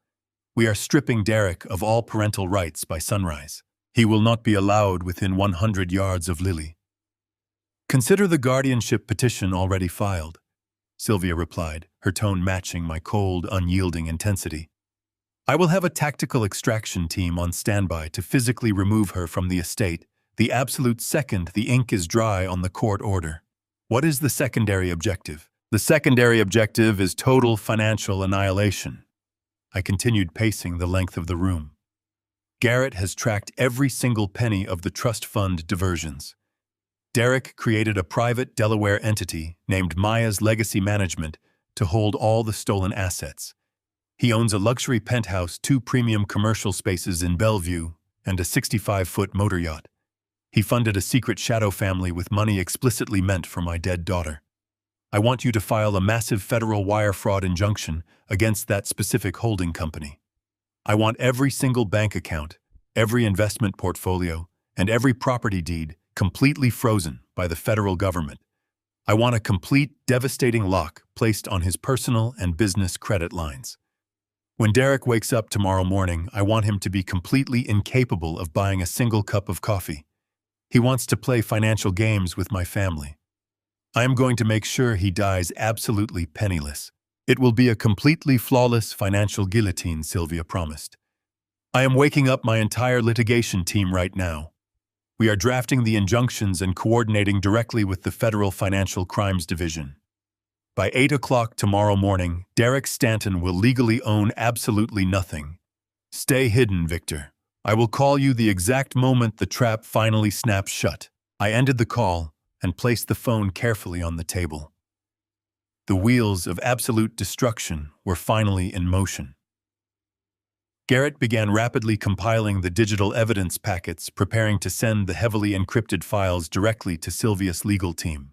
S1: We are stripping Derek of all parental rights by sunrise. He will not be allowed within 100 yards of Lily. Consider the guardianship petition already filed, Sylvia replied, her tone matching my cold, unyielding intensity. I will have a tactical extraction team on standby to physically remove her from the estate the absolute second the ink is dry on the court order. What is the secondary objective? The secondary objective is total financial annihilation. I continued pacing the length of the room. Garrett has tracked every single penny of the trust fund diversions. Derek created a private Delaware entity named Maya's Legacy Management to hold all the stolen assets. He owns a luxury penthouse, 2 premium commercial spaces in Bellevue, and a 65-foot motor yacht. He funded a secret shadow family with money explicitly meant for my dead daughter. I want you to file a massive federal wire fraud injunction against that specific holding company. I want every single bank account, every investment portfolio, and every property deed completely frozen by the federal government. I want a complete, devastating lock placed on his personal and business credit lines. When Derek wakes up tomorrow morning, I want him to be completely incapable of buying a single cup of coffee. He wants to play financial games with my family. I am going to make sure he dies absolutely penniless. It will be a completely flawless financial guillotine, Sylvia promised. I am waking up my entire litigation team right now. We are drafting the injunctions and coordinating directly with the Federal Financial Crimes Division. By 8 o'clock tomorrow morning, Derek Stanton will legally own absolutely nothing. Stay hidden, Victor. I will call you the exact moment the trap finally snaps shut. I ended the call and placed the phone carefully on the table. The wheels of absolute destruction were finally in motion. Garrett began rapidly compiling the digital evidence packets, preparing to send the heavily encrypted files directly to Sylvia's legal team.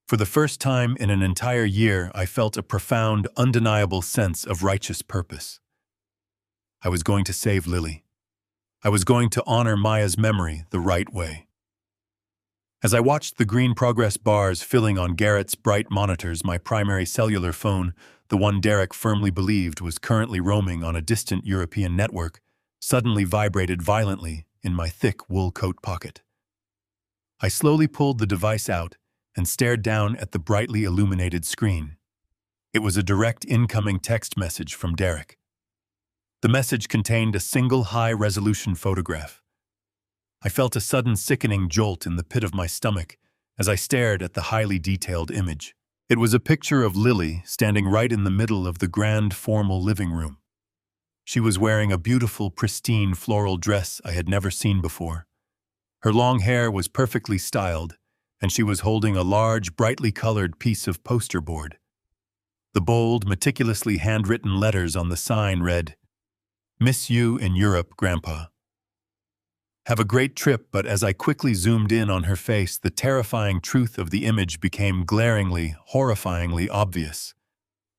S1: For the first time in an entire year, I felt a profound, undeniable sense of righteous purpose. I was going to save Lily. I was going to honor Maya's memory the right way. As I watched the green progress bars filling on Garrett's bright monitors, my primary cellular phone, the one Derek firmly believed was currently roaming on a distant European network, suddenly vibrated violently in my thick wool coat pocket. I slowly pulled the device out and stared down at the brightly illuminated screen. It was a direct incoming text message from Derek. The message contained a single high-resolution photograph. I felt a sudden sickening jolt in the pit of my stomach as I stared at the highly detailed image. It was a picture of Lily standing right in the middle of the grand formal living room. She was wearing a beautiful, pristine floral dress I had never seen before. Her long hair was perfectly styled, and she was holding a large, brightly colored piece of poster board. The bold, meticulously handwritten letters on the sign read, "Miss you in Europe, Grandpa." Have a great trip, but as I quickly zoomed in on her face, the terrifying truth of the image became glaringly, horrifyingly obvious.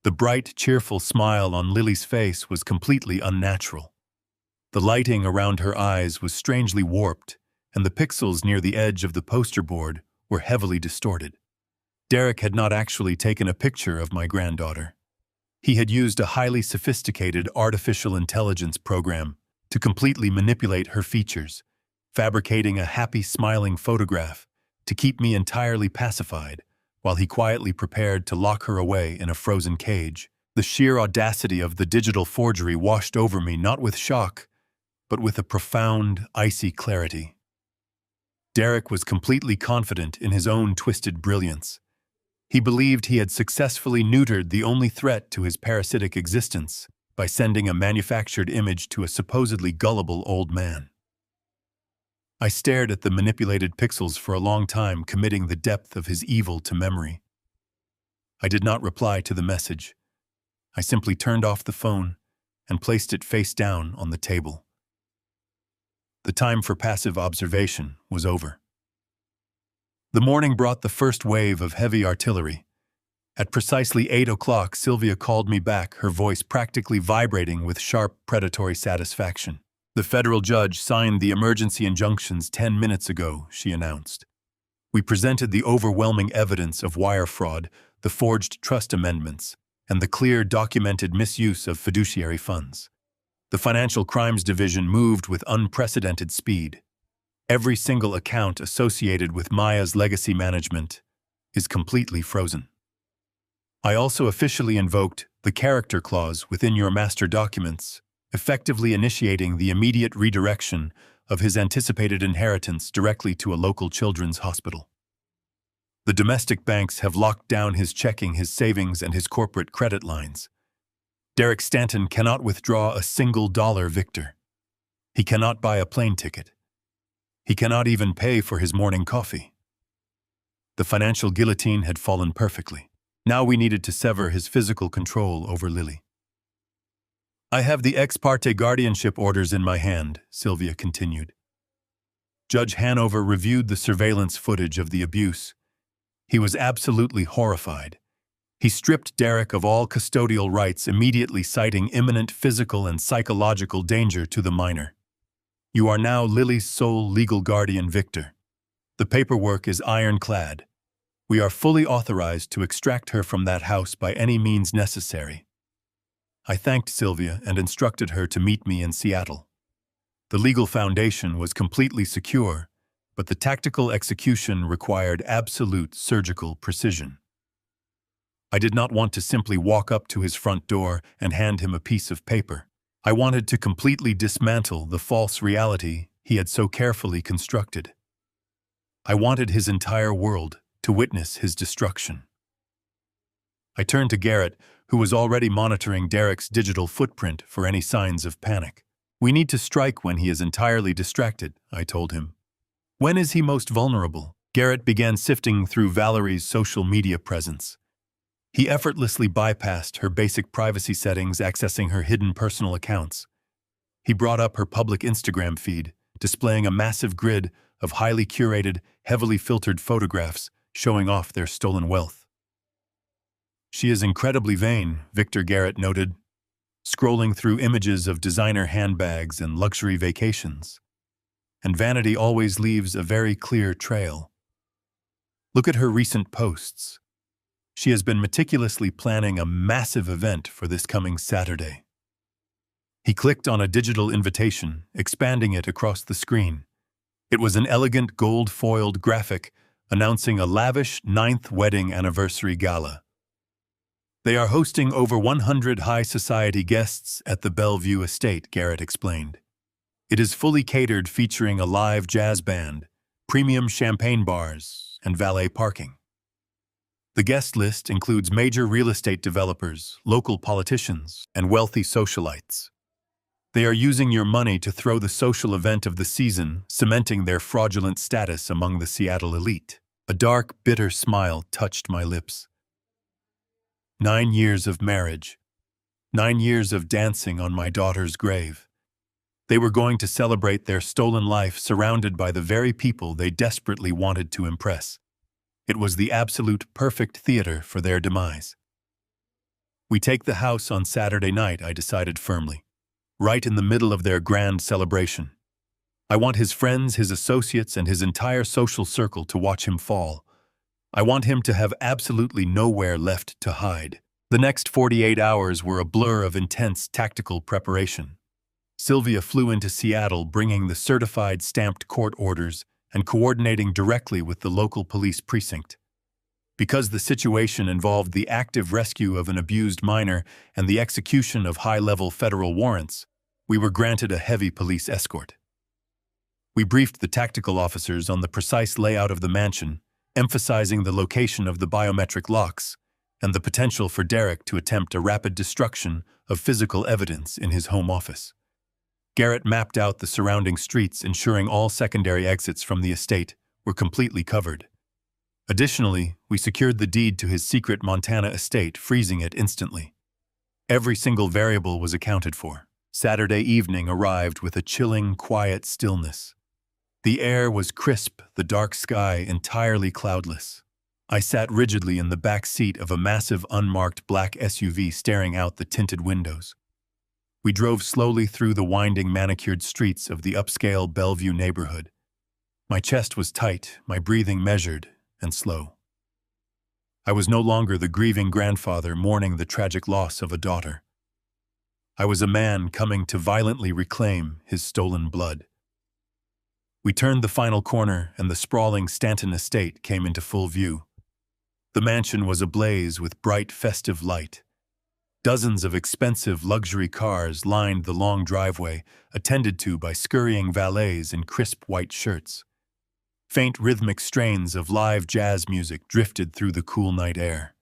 S1: The bright, cheerful smile on Lily's face was completely unnatural. The lighting around her eyes was strangely warped, and the pixels near the edge of the poster board were heavily distorted. Derek had not actually taken a picture of my granddaughter. He had used a highly sophisticated artificial intelligence program to completely manipulate her features, fabricating a happy, smiling photograph to keep me entirely pacified while he quietly prepared to lock her away in a frozen cage. The sheer audacity of the digital forgery washed over me not with shock, but with a profound, icy clarity. Derek was completely confident in his own twisted brilliance. He believed he had successfully neutered the only threat to his parasitic existence by sending a manufactured image to a supposedly gullible old man. I stared at the manipulated pixels for a long time, committing the depth of his evil to memory. I did not reply to the message. I simply turned off the phone and placed it face down on the table. The time for passive observation was over. The morning brought the first wave of heavy artillery. At precisely 8 o'clock, Sylvia called me back, her voice practically vibrating with sharp, predatory satisfaction. "The federal judge signed the emergency injunctions 10 minutes ago," she announced. "We presented the overwhelming evidence of wire fraud, the forged trust amendments, and the clear, documented misuse of fiduciary funds. The Financial Crimes Division moved with unprecedented speed. Every single account associated with Maya's legacy management is completely frozen. I also officially invoked the character clause within your master documents, effectively initiating the immediate redirection of his anticipated inheritance directly to a local children's hospital. The domestic banks have locked down his checking, his savings, and his corporate credit lines. Derek Stanton cannot withdraw a single dollar, Victor. He cannot buy a plane ticket. He cannot even pay for his morning coffee." The financial guillotine had fallen perfectly. Now we needed to sever his physical control over Lily. "I have the ex parte guardianship orders in my hand," Sylvia continued. Judge Hanover reviewed the surveillance footage of the abuse. He was absolutely horrified. He stripped Derek of all custodial rights, immediately citing imminent physical and psychological danger to the minor. "You are now Lily's sole legal guardian, Victor. The paperwork is ironclad. We are fully authorized to extract her from that house by any means necessary." I thanked Sylvia and instructed her to meet me in Seattle. The legal foundation was completely secure, but the tactical execution required absolute surgical precision. I did not want to simply walk up to his front door and hand him a piece of paper. I wanted to completely dismantle the false reality he had so carefully constructed. I wanted his entire world to witness his destruction. I turned to Garrett, who was already monitoring Derek's digital footprint for any signs of panic. "We need to strike when he is entirely distracted," I told him. "When is he most vulnerable?" Garrett began sifting through Valerie's social media presence. He effortlessly bypassed her basic privacy settings, accessing her hidden personal accounts. He brought up her public Instagram feed, displaying a massive grid of highly curated, heavily filtered photographs showing off their stolen wealth. "She is incredibly vain," Victor Garrett noted, scrolling through images of designer handbags and luxury vacations. "And vanity always leaves a very clear trail. Look at her recent posts. She has been meticulously planning a massive event for this coming Saturday." He clicked on a digital invitation, expanding it across the screen. It was an elegant gold-foiled graphic announcing a lavish 9th wedding anniversary gala. "They are hosting over 100 high society guests at the Bellevue estate," Garrett explained. It is fully catered, featuring a live jazz band, premium champagne bars, and valet parking. The guest list includes major real estate developers, local politicians, and wealthy socialites. They are using your money to throw the social event of the season, cementing their fraudulent status among the Seattle elite. A dark, bitter smile touched my lips. 9 years of marriage. 9 years of dancing on my daughter's grave. They were going to celebrate their stolen life surrounded by the very people they desperately wanted to impress. It was the absolute perfect theater for their demise. We take the house on Saturday night, I decided firmly, right in the middle of their grand celebration. I want his friends, his associates, and his entire social circle to watch him fall. I want him to have absolutely nowhere left to hide. The next 48 hours were a blur of intense tactical preparation. Sylvia flew into Seattle, bringing the certified stamped court orders and coordinating directly with the local police precinct. Because the situation involved the active rescue of an abused minor and the execution of high-level federal warrants, we were granted a heavy police escort. We briefed the tactical officers on the precise layout of the mansion, emphasizing the location of the biometric locks and the potential for Derek to attempt a rapid destruction of physical evidence in his home office. Garrett mapped out the surrounding streets, ensuring all secondary exits from the estate were completely covered. Additionally, we secured the deed to his secret Montana estate, freezing it instantly. Every single variable was accounted for. Saturday evening arrived with a chilling, quiet stillness. The air was crisp, the dark sky entirely cloudless. I sat rigidly in the back seat of a massive unmarked black SUV, staring out the tinted windows. We drove slowly through the winding, manicured streets of the upscale Bellevue neighborhood. My chest was tight, my breathing measured and slow. I was no longer the grieving grandfather mourning the tragic loss of a daughter. I was a man coming to violently reclaim his stolen blood. We turned the final corner, and the sprawling Stanton estate came into full view. The mansion was ablaze with bright, festive light. Dozens of expensive luxury cars lined the long driveway, attended to by scurrying valets in crisp white shirts. Faint rhythmic strains of live jazz music drifted through the cool night air.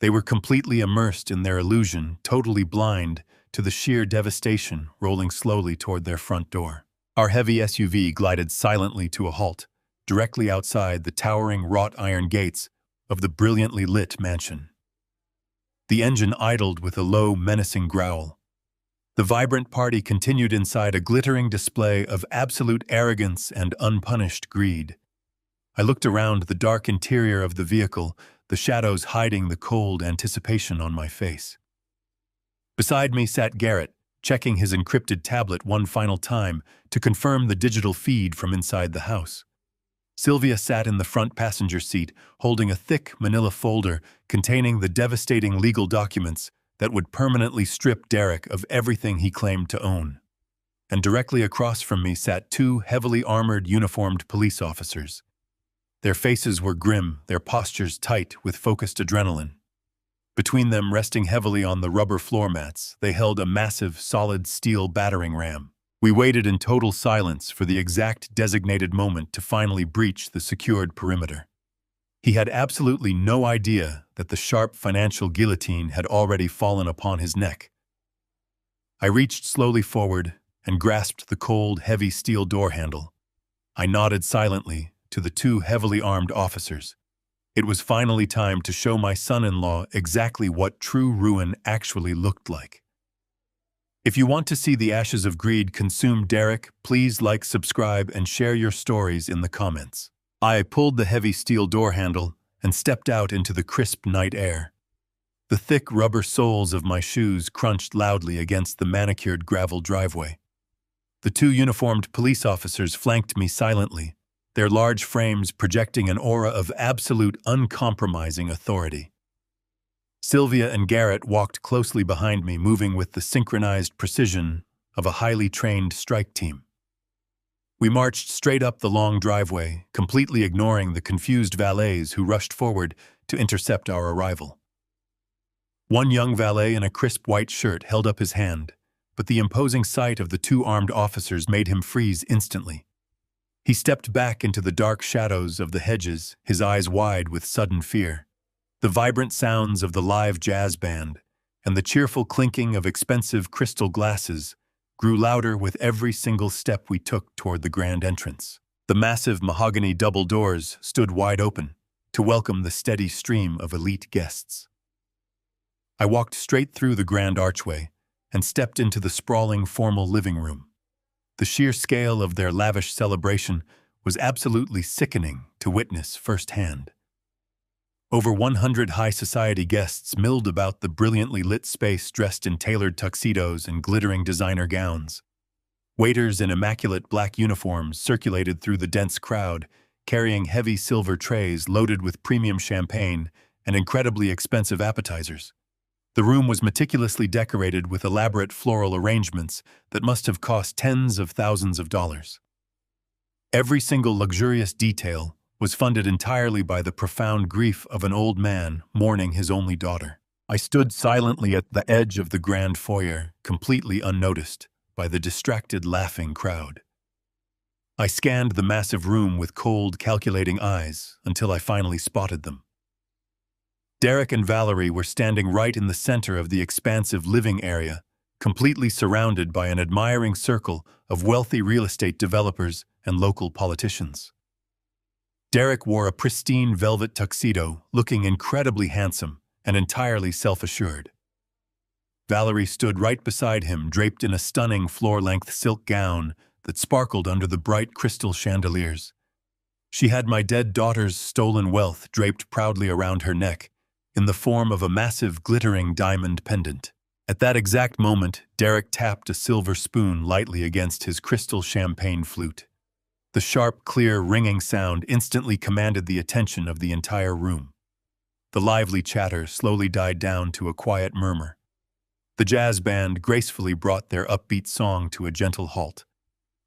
S1: They were completely immersed in their illusion, totally blind to the sheer devastation rolling slowly toward their front door. Our heavy SUV glided silently to a halt, directly outside the towering wrought iron gates of the brilliantly lit mansion. The engine idled with a low, menacing growl. The vibrant party continued inside, a glittering display of absolute arrogance and unpunished greed. I looked around the dark interior of the vehicle, the shadows hiding the cold anticipation on my face. Beside me sat Garrett, checking his encrypted tablet one final time to confirm the digital feed from inside the house. Sylvia sat in the front passenger seat, holding a thick manila folder containing the devastating legal documents that would permanently strip Derek of everything he claimed to own. And directly across from me sat 2 heavily armored, uniformed police officers. Their faces were grim, their postures tight with focused adrenaline. Between them, resting heavily on the rubber floor mats, they held a massive, solid steel battering ram. We waited in total silence for the exact designated moment to finally breach the secured perimeter. He had absolutely no idea that the sharp financial guillotine had already fallen upon his neck. I reached slowly forward and grasped the cold, heavy steel door handle. I nodded silently to the 2 heavily armed officers. It was finally time to show my son-in-law exactly what true ruin actually looked like. If you want to see the ashes of greed consume Derek, please like, subscribe, and share your stories in the comments. I pulled the heavy steel door handle and stepped out into the crisp night air. The thick rubber soles of my shoes crunched loudly against the manicured gravel driveway. The 2 uniformed police officers flanked me silently, their large frames projecting an aura of absolute, uncompromising authority. Sylvia and Garrett walked closely behind me, moving with the synchronized precision of a highly trained strike team. We marched straight up the long driveway, completely ignoring the confused valets who rushed forward to intercept our arrival. One young valet in a crisp white shirt held up his hand, but the imposing sight of the two armed officers made him freeze instantly. He stepped back into the dark shadows of the hedges, his eyes wide with sudden fear. The vibrant sounds of the live jazz band and the cheerful clinking of expensive crystal glasses grew louder with every single step we took toward the grand entrance. The massive mahogany double doors stood wide open to welcome the steady stream of elite guests. I walked straight through the grand archway and stepped into the sprawling formal living room. The sheer scale of their lavish celebration was absolutely sickening to witness firsthand. Over 100 high society guests milled about the brilliantly lit space dressed in tailored tuxedos and glittering designer gowns. Waiters in immaculate black uniforms circulated through the dense crowd, carrying heavy silver trays loaded with premium champagne and incredibly expensive appetizers. The room was meticulously decorated with elaborate floral arrangements that must have cost tens of thousands of dollars. Every single luxurious detail was funded entirely by the profound grief of an old man mourning his only daughter. I stood silently at the edge of the grand foyer, completely unnoticed by the distracted, laughing crowd. I scanned the massive room with cold, calculating eyes until I finally spotted them. Derek and Valerie were standing right in the center of the expansive living area, completely surrounded by an admiring circle of wealthy real estate developers and local politicians. Derek wore a pristine velvet tuxedo, looking incredibly handsome and entirely self-assured. Valerie stood right beside him, draped in a stunning floor-length silk gown that sparkled under the bright crystal chandeliers. She had my dead daughter's stolen wealth draped proudly around her neck in the form of a massive glittering diamond pendant. At that exact moment, Derek tapped a silver spoon lightly against his crystal champagne flute. The sharp, clear, ringing sound instantly commanded the attention of the entire room. The lively chatter slowly died down to a quiet murmur. The jazz band gracefully brought their upbeat song to a gentle halt.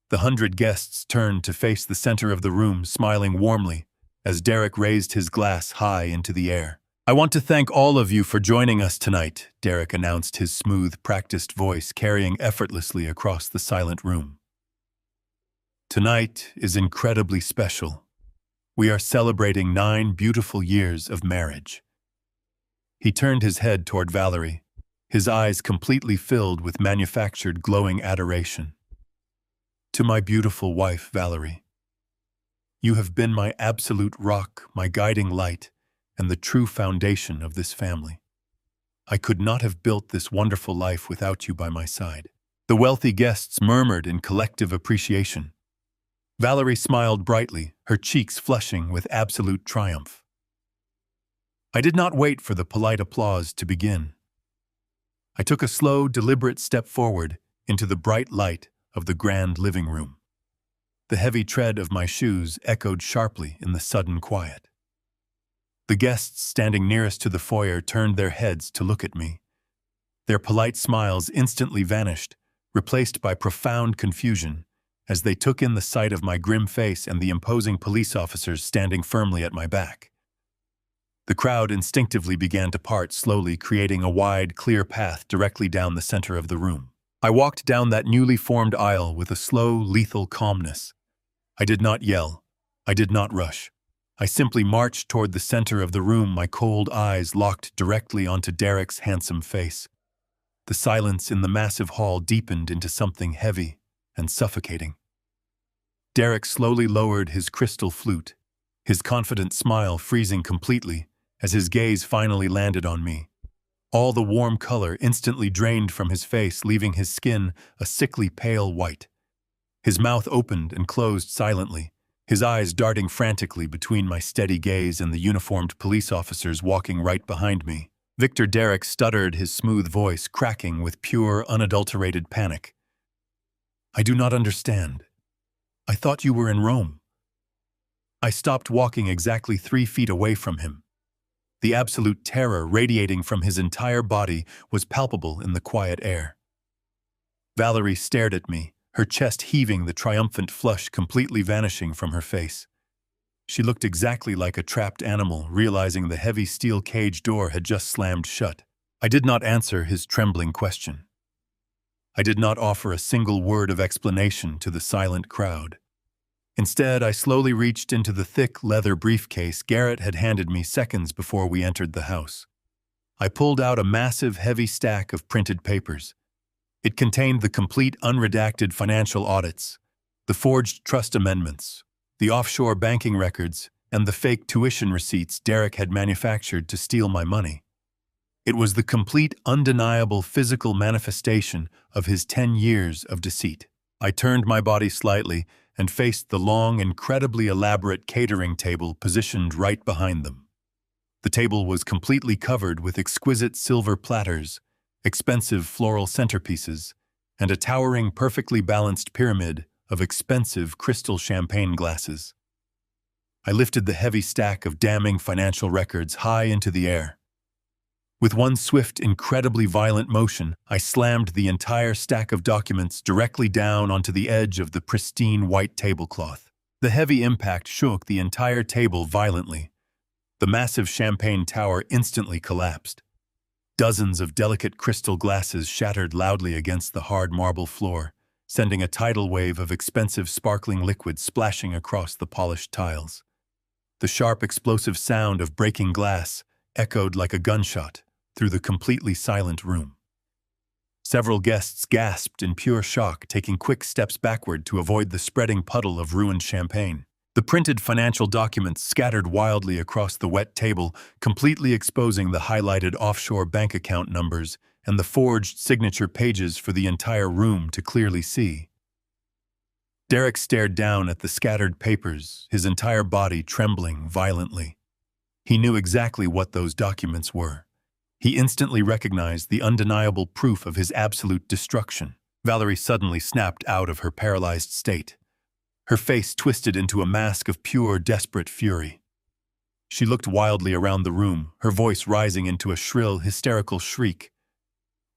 S1: The 100 guests turned to face the center of the room, smiling warmly as Derek raised his glass high into the air. "I want to thank all of you for joining us tonight," Derek announced, his smooth, practiced voice carrying effortlessly across the silent room. "Tonight is incredibly special. We are celebrating 9 beautiful years of marriage." He turned his head toward Valerie, his eyes completely filled with manufactured glowing adoration. "To my beautiful wife, Valerie, you have been my absolute rock, my guiding light, and the true foundation of this family. I could not have built this wonderful life without you by my side." The wealthy guests murmured in collective appreciation. Valerie smiled brightly, her cheeks flushing with absolute triumph. I did not wait for the polite applause to begin. I took a slow, deliberate step forward into the bright light of the grand living room. The heavy tread of my shoes echoed sharply in the sudden quiet. The guests standing nearest to the foyer turned their heads to look at me. Their polite smiles instantly vanished, replaced by profound confusion, as they took in the sight of my grim face and the imposing police officers standing firmly at my back. The crowd instinctively began to part slowly, creating a wide, clear path directly down the center of the room. I walked down that newly formed aisle with a slow, lethal calmness. I did not yell. I did not rush. I simply marched toward the center of the room, my cold eyes locked directly onto Derek's handsome face. The silence in the massive hall deepened into something heavy and suffocating. Derek slowly lowered his crystal flute, his confident smile freezing completely as his gaze finally landed on me. All the warm color instantly drained from his face, leaving his skin a sickly pale white. His mouth opened and closed silently, his eyes darting frantically between my steady gaze and the uniformed police officers walking right behind me. Victor Derek stuttered, his smooth voice cracking with pure, unadulterated panic. "I do not understand. I thought you were in Rome." I stopped walking exactly 3 feet away from him. The absolute terror radiating from his entire body was palpable in the quiet air. Valerie stared at me, her chest heaving, the triumphant flush completely vanishing from her face. She looked exactly like a trapped animal, realizing the heavy steel cage door had just slammed shut. I did not answer his trembling question. I did not offer a single word of explanation to the silent crowd. Instead, I slowly reached into the thick leather briefcase Garrett had handed me seconds before we entered the house. I pulled out a massive, heavy stack of printed papers. It contained the complete unredacted financial audits, the forged trust amendments, the offshore banking records, and the fake tuition receipts Derek had manufactured to steal my money. It was the complete, undeniable physical manifestation of his 10 years of deceit. I turned my body slightly and faced the long, incredibly elaborate catering table positioned right behind them. The table was completely covered with exquisite silver platters, expensive floral centerpieces, and a towering, perfectly balanced pyramid of expensive crystal champagne glasses. I lifted the heavy stack of damning financial records high into the air. With one swift, incredibly violent motion, I slammed the entire stack of documents directly down onto the edge of the pristine white tablecloth. The heavy impact shook the entire table violently. The massive champagne tower instantly collapsed. Dozens of delicate crystal glasses shattered loudly against the hard marble floor, sending a tidal wave of expensive sparkling liquid splashing across the polished tiles. The sharp, explosive sound of breaking glass echoed like a gunshot through the completely silent room. Several guests gasped in pure shock, taking quick steps backward to avoid the spreading puddle of ruined champagne. The printed financial documents scattered wildly across the wet table, completely exposing the highlighted offshore bank account numbers and the forged signature pages for the entire room to clearly see. Derek stared down at the scattered papers, his entire body trembling violently. He knew exactly what those documents were. He instantly recognized the undeniable proof of his absolute destruction. Valerie suddenly snapped out of her paralyzed state. Her face twisted into a mask of pure, desperate fury. She looked wildly around the room, her voice rising into a shrill, hysterical shriek.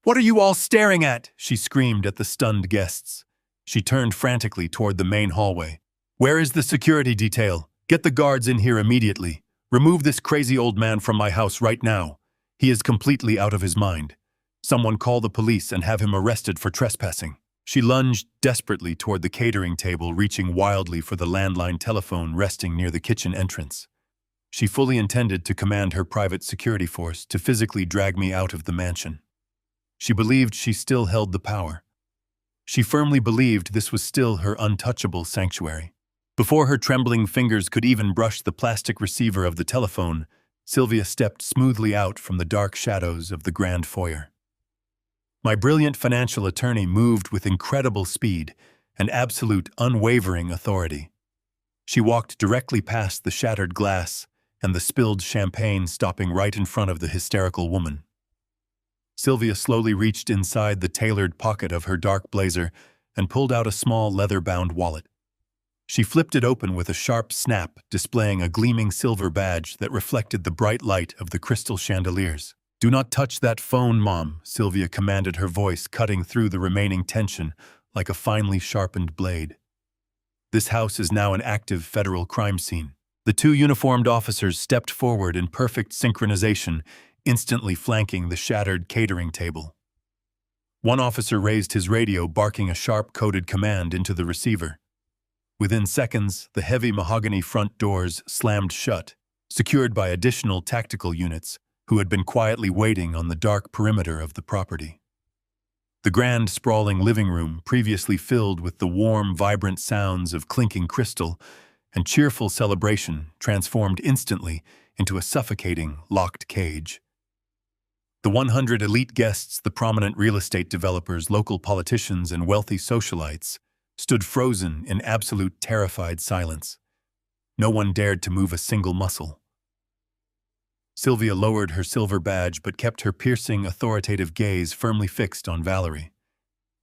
S1: "What are you all staring at?" she screamed at the stunned guests. She turned frantically toward the main hallway. "Where is the security detail? Get the guards in here immediately. Remove this crazy old man from my house right now. He is completely out of his mind. Someone call the police and have him arrested for trespassing." She lunged desperately toward the catering table, reaching wildly for the landline telephone resting near the kitchen entrance. She fully intended to command her private security force to physically drag me out of the mansion. She believed she still held the power. She firmly believed this was still her untouchable sanctuary. Before her trembling fingers could even brush the plastic receiver of the telephone, Sylvia stepped smoothly out from the dark shadows of the grand foyer. My brilliant financial attorney moved with incredible speed and absolute unwavering authority. She walked directly past the shattered glass and the spilled champagne, stopping right in front of the hysterical woman. Sylvia slowly reached inside the tailored pocket of her dark blazer and pulled out a small leather-bound wallet. She flipped it open with a sharp snap, displaying a gleaming silver badge that reflected the bright light of the crystal chandeliers. "Do not touch that phone, Mom," Sylvia commanded, her voice cutting through the remaining tension like a finely sharpened blade. "This house is now an active federal crime scene." The two uniformed officers stepped forward in perfect synchronization, instantly flanking the shattered catering table. One officer raised his radio, barking a sharp-coded command into the receiver. Within seconds, the heavy mahogany front doors slammed shut, secured by additional tactical units who had been quietly waiting on the dark perimeter of the property. The grand, sprawling living room, previously filled with the warm, vibrant sounds of clinking crystal and cheerful celebration, transformed instantly into a suffocating, locked cage. The 100 elite guests, the prominent real estate developers, local politicians, and wealthy socialites, stood frozen in absolute terrified silence. No one dared to move a single muscle. Sylvia lowered her silver badge but kept her piercing, authoritative gaze firmly fixed on Valerie.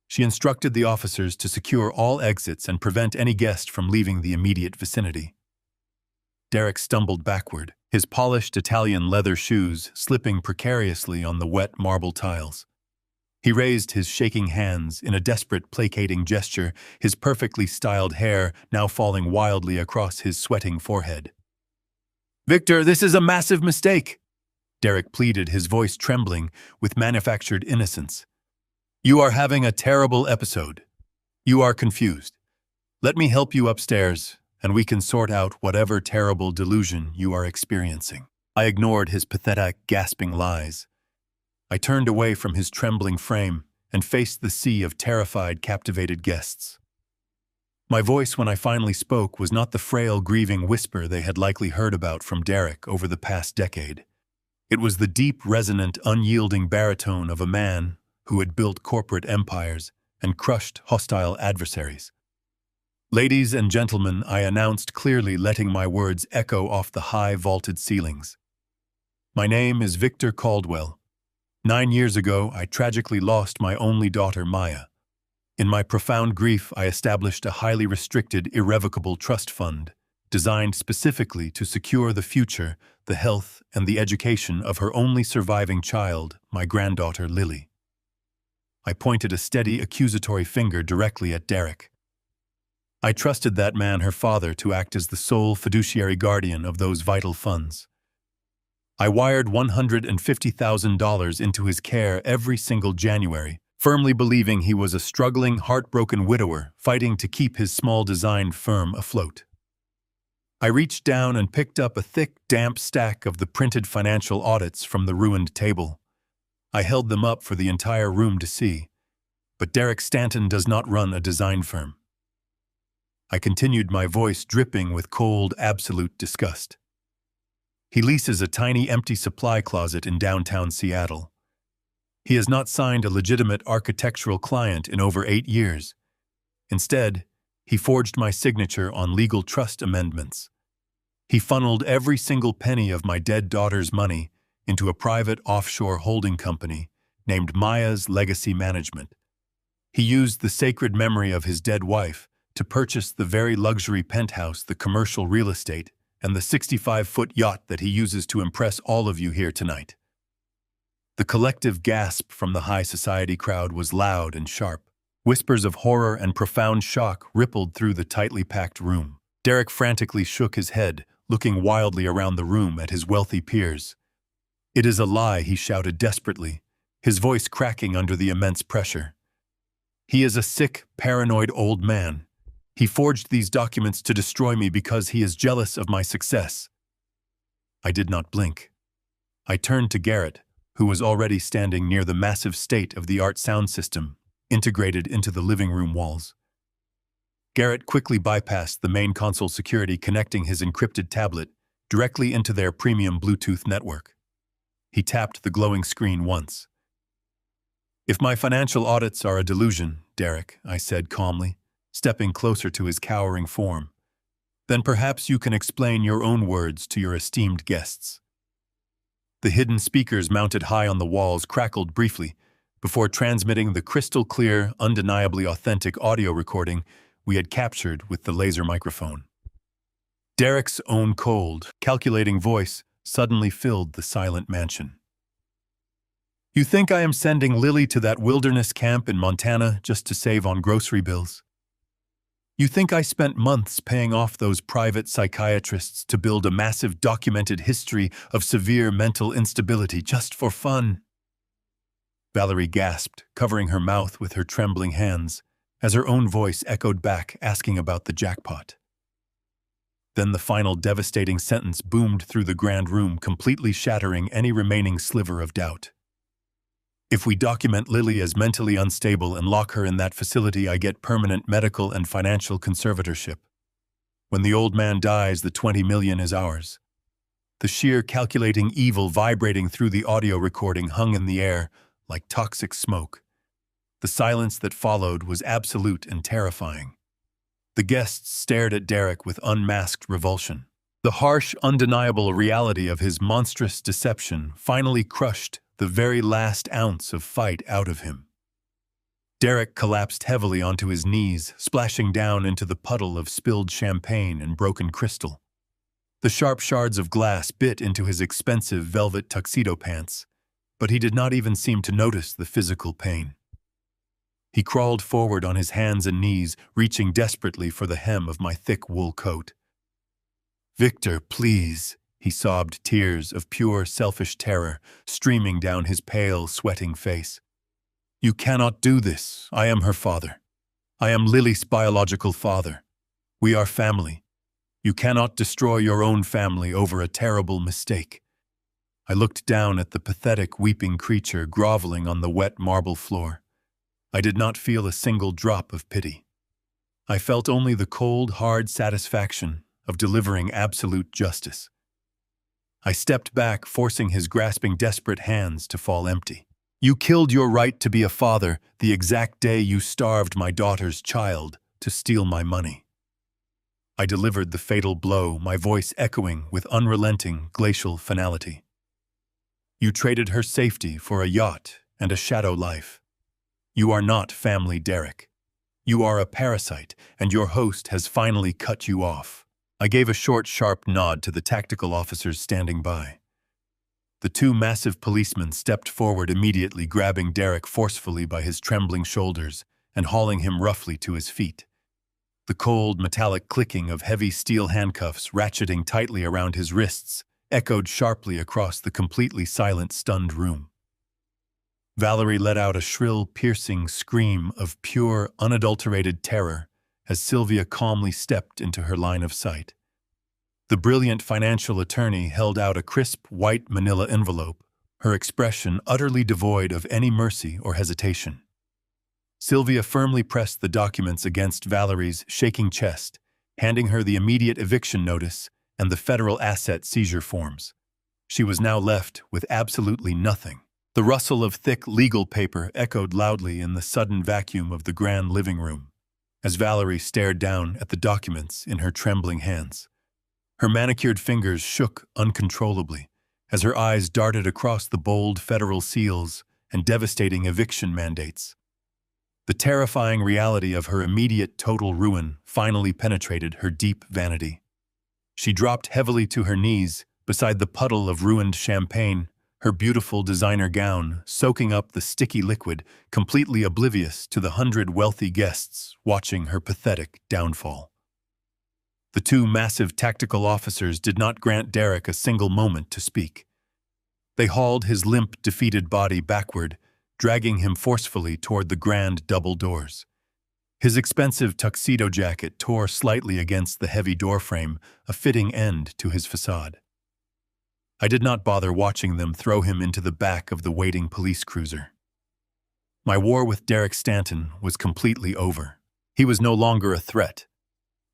S1: She instructed the officers to secure all exits and prevent any guest from leaving the immediate vicinity. Derek stumbled backward, his polished Italian leather shoes slipping precariously on the wet marble tiles. He raised his shaking hands in a desperate, placating gesture, his perfectly styled hair now falling wildly across his sweating forehead. "Victor, this is a massive mistake," Derek pleaded, his voice trembling with manufactured innocence. You are having a terrible episode. You are confused. Let me help you upstairs, and we can sort out whatever terrible delusion you are experiencing. I ignored his pathetic, gasping lies. I turned away from his trembling frame and faced the sea of terrified, captivated guests. My voice when I finally spoke was not the frail, grieving whisper they had likely heard about from Derek over the past decade. It was the deep, resonant, unyielding baritone of a man who had built corporate empires and crushed hostile adversaries. Ladies and gentlemen, I announced clearly, letting my words echo off the high, vaulted ceilings. My name is Victor Caldwell. 9 years ago, I tragically lost my only daughter, Maya. In my profound grief, I established a highly restricted, irrevocable trust fund designed specifically to secure the future, the health, and the education of her only surviving child, my granddaughter, Lily. I pointed a steady, accusatory finger directly at Derek. I trusted that man, her father, to act as the sole fiduciary guardian of those vital funds. I wired $150,000 into his care every single January, firmly believing he was a struggling, heartbroken widower fighting to keep his small design firm afloat. I reached down and picked up a thick, damp stack of the printed financial audits from the ruined table. I held them up for the entire room to see. But Derek Stanton does not run a design firm. I continued, my voice dripping with cold, absolute disgust. He leases a tiny, empty supply closet in downtown Seattle. He has not signed a legitimate architectural client in over 8 years. Instead, he forged my signature on legal trust amendments. He funneled every single penny of my dead daughter's money into a private offshore holding company named Maya's Legacy Management. He used the sacred memory of his dead wife to purchase the very luxury penthouse, the commercial real estate, and the 65-foot yacht that he uses to impress all of you here tonight. The collective gasp from the high society crowd was loud and sharp. Whispers of horror and profound shock rippled through the tightly packed room. Derek frantically shook his head, looking wildly around the room at his wealthy peers. "It is a lie," he shouted desperately, his voice cracking under the immense pressure. "He is a sick, paranoid old man. He forged these documents to destroy me because he is jealous of my success." I did not blink. I turned to Garrett, who was already standing near the massive state-of-the-art sound system integrated into the living room walls. Garrett quickly bypassed the main console security, connecting his encrypted tablet directly into their premium Bluetooth network. He tapped the glowing screen once. "If my financial audits are a delusion, Derek," I said calmly, stepping closer to his cowering form, "then perhaps you can explain your own words to your esteemed guests." The hidden speakers mounted high on the walls crackled briefly before transmitting the crystal-clear, undeniably authentic audio recording we had captured with the laser microphone. Derek's own cold, calculating voice suddenly filled the silent mansion. "You think I am sending Lily to that wilderness camp in Montana just to save on grocery bills? You think I spent months paying off those private psychiatrists to build a massive documented history of severe mental instability just for fun?" Valerie gasped, covering her mouth with her trembling hands, as her own voice echoed back, asking about the jackpot. Then the final devastating sentence boomed through the grand room, completely shattering any remaining sliver of doubt. "If we document Lily as mentally unstable and lock her in that facility, I get permanent medical and financial conservatorship. When the old man dies, the 20 million is ours." The sheer calculating evil vibrating through the audio recording hung in the air like toxic smoke. The silence that followed was absolute and terrifying. The guests stared at Derek with unmasked revulsion. The harsh, undeniable reality of his monstrous deception finally crushed the very last ounce of fight out of him. Derek collapsed heavily onto his knees, splashing down into the puddle of spilled champagne and broken crystal. The sharp shards of glass bit into his expensive velvet tuxedo pants, but he did not even seem to notice the physical pain. He crawled forward on his hands and knees, reaching desperately for the hem of my thick wool coat. "Victor, please," he sobbed, tears of pure, selfish terror streaming down his pale, sweating face. You cannot do this. I am her father. I am Lily's biological father. We are family. You cannot destroy your own family over a terrible mistake. I looked down at the pathetic, weeping creature groveling on the wet marble floor. I did not feel a single drop of pity. I felt only the cold, hard satisfaction of delivering absolute justice. I stepped back, forcing his grasping, desperate hands to fall empty. You killed your right to be a father the exact day you starved my daughter's child to steal my money. I delivered the fatal blow, my voice echoing with unrelenting, glacial finality. You traded her safety for a yacht and a shadow life. You are not family, Derek. You are a parasite, and your host has finally cut you off. I gave a short, sharp nod to the tactical officers standing by. The two massive policemen stepped forward immediately, grabbing Derek forcefully by his trembling shoulders and hauling him roughly to his feet. The cold, metallic clicking of heavy steel handcuffs ratcheting tightly around his wrists echoed sharply across the completely silent, stunned room. Valerie let out a shrill, piercing scream of pure, unadulterated terror as Sylvia calmly stepped into her line of sight. The brilliant financial attorney held out a crisp, white manila envelope, her expression utterly devoid of any mercy or hesitation. Sylvia firmly pressed the documents against Valerie's shaking chest, handing her the immediate eviction notice and the federal asset seizure forms. She was now left with absolutely nothing. The rustle of thick legal paper echoed loudly in the sudden vacuum of the grand living room, as Valerie stared down at the documents in her trembling hands. Her manicured fingers shook uncontrollably as her eyes darted across the bold federal seals and devastating eviction mandates. The terrifying reality of her immediate total ruin finally penetrated her deep vanity. She dropped heavily to her knees beside the puddle of ruined champagne, her beautiful designer gown soaking up the sticky liquid, completely oblivious to the 100 wealthy guests watching her pathetic downfall. The two massive tactical officers did not grant Derek a single moment to speak. They hauled his limp, defeated body backward, dragging him forcefully toward the grand double doors. His expensive tuxedo jacket tore slightly against the heavy doorframe, a fitting end to his facade. I did not bother watching them throw him into the back of the waiting police cruiser. My war with Derek Stanton was completely over. He was no longer a threat.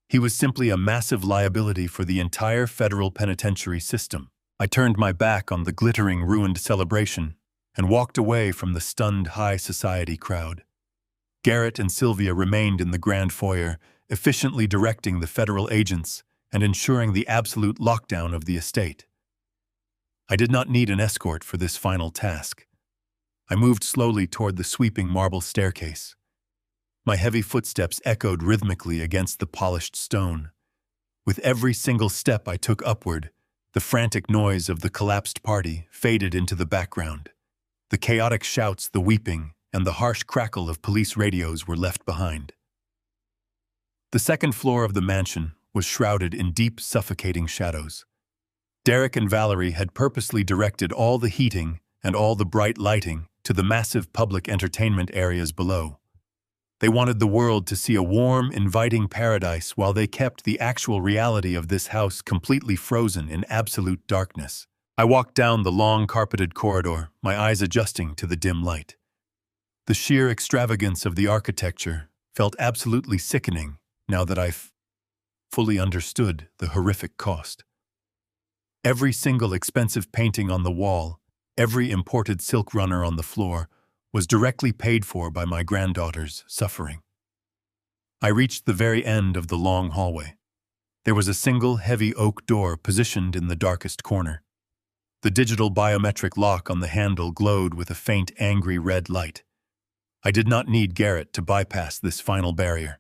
S1: He was simply a massive liability for the entire federal penitentiary system. I turned my back on the glittering, ruined celebration and walked away from the stunned high society crowd. Garrett and Sylvia remained in the grand foyer, efficiently directing the federal agents and ensuring the absolute lockdown of the estate. I did not need an escort for this final task. I moved slowly toward the sweeping marble staircase. My heavy footsteps echoed rhythmically against the polished stone. With every single step I took upward, the frantic noise of the collapsed party faded into the background. The chaotic shouts, the weeping, and the harsh crackle of police radios were left behind. The second floor of the mansion was shrouded in deep, suffocating shadows. Derek and Valerie had purposely directed all the heating and all the bright lighting to the massive public entertainment areas below. They wanted the world to see a warm, inviting paradise while they kept the actual reality of this house completely frozen in absolute darkness. I walked down the long, carpeted corridor, my eyes adjusting to the dim light. The sheer extravagance of the architecture felt absolutely sickening now that I fully understood the horrific cost. Every single expensive painting on the wall, every imported silk runner on the floor, was directly paid for by my granddaughter's suffering. I reached the very end of the long hallway. There was a single heavy oak door positioned in the darkest corner. The digital biometric lock on the handle glowed with a faint, angry red light. I did not need Garrett to bypass this final barrier.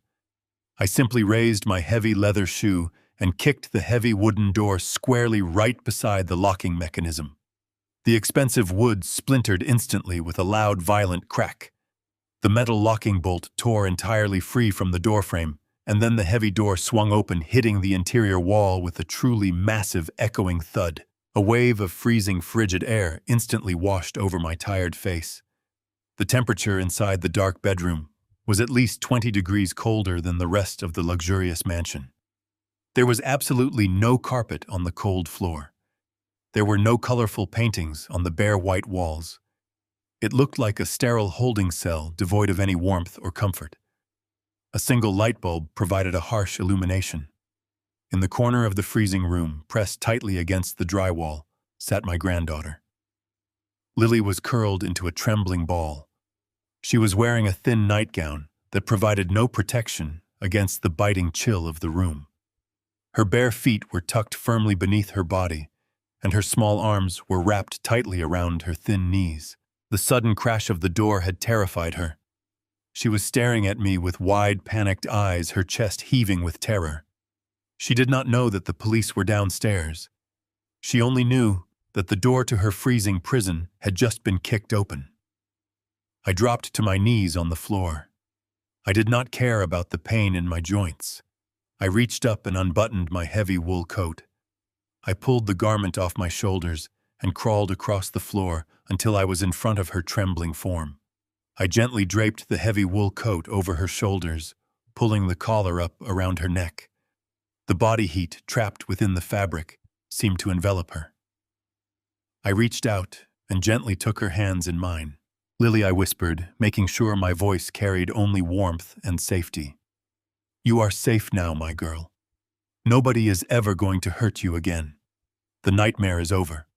S1: I simply raised my heavy leather shoe and kicked the heavy wooden door squarely right beside the locking mechanism. The expensive wood splintered instantly with a loud, violent crack. The metal locking bolt tore entirely free from the doorframe, and then the heavy door swung open, hitting the interior wall with a truly massive, echoing thud. A wave of freezing, frigid air instantly washed over my tired face. The temperature inside the dark bedroom was at least 20 degrees colder than the rest of the luxurious mansion. There was absolutely no carpet on the cold floor. There were no colorful paintings on the bare white walls. It looked like a sterile holding cell devoid of any warmth or comfort. A single light bulb provided a harsh illumination. In the corner of the freezing room, pressed tightly against the drywall, sat my granddaughter. Lily was curled into a trembling ball. She was wearing a thin nightgown that provided no protection against the biting chill of the room. Her bare feet were tucked firmly beneath her body, and her small arms were wrapped tightly around her thin knees. The sudden crash of the door had terrified her. She was staring at me with wide, panicked eyes, her chest heaving with terror. She did not know that the police were downstairs. She only knew that the door to her freezing prison had just been kicked open. I dropped to my knees on the floor. I did not care about the pain in my joints. I reached up and unbuttoned my heavy wool coat. I pulled the garment off my shoulders and crawled across the floor until I was in front of her trembling form. I gently draped the heavy wool coat over her shoulders, pulling the collar up around her neck. The body heat trapped within the fabric seemed to envelop her. I reached out and gently took her hands in mine. "Lily," I whispered, making sure my voice carried only warmth and safety. "You are safe now, my girl. Nobody is ever going to hurt you again. The nightmare is over.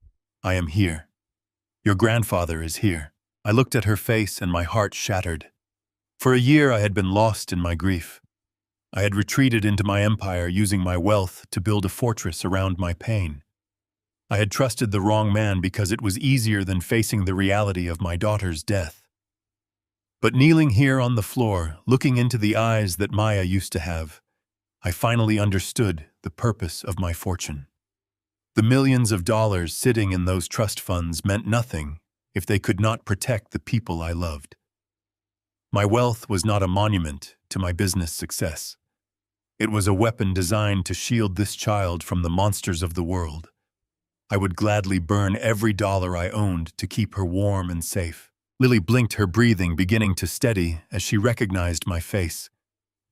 S1: I am here. Your grandfather is here." I looked at her face and my heart shattered. For a year I had been lost in my grief. I had retreated into my empire, using my wealth to build a fortress around my pain. I had trusted the wrong man because it was easier than facing the reality of my daughter's death. But kneeling here on the floor, looking into the eyes that Maya used to have, I finally understood the purpose of my fortune. The millions of dollars sitting in those trust funds meant nothing if they could not protect the people I loved. My wealth was not a monument to my business success. It was a weapon designed to shield this child from the monsters of the world. I would gladly burn every dollar I owned to keep her warm and safe. Lily blinked, her breathing beginning to steady as she recognized my face.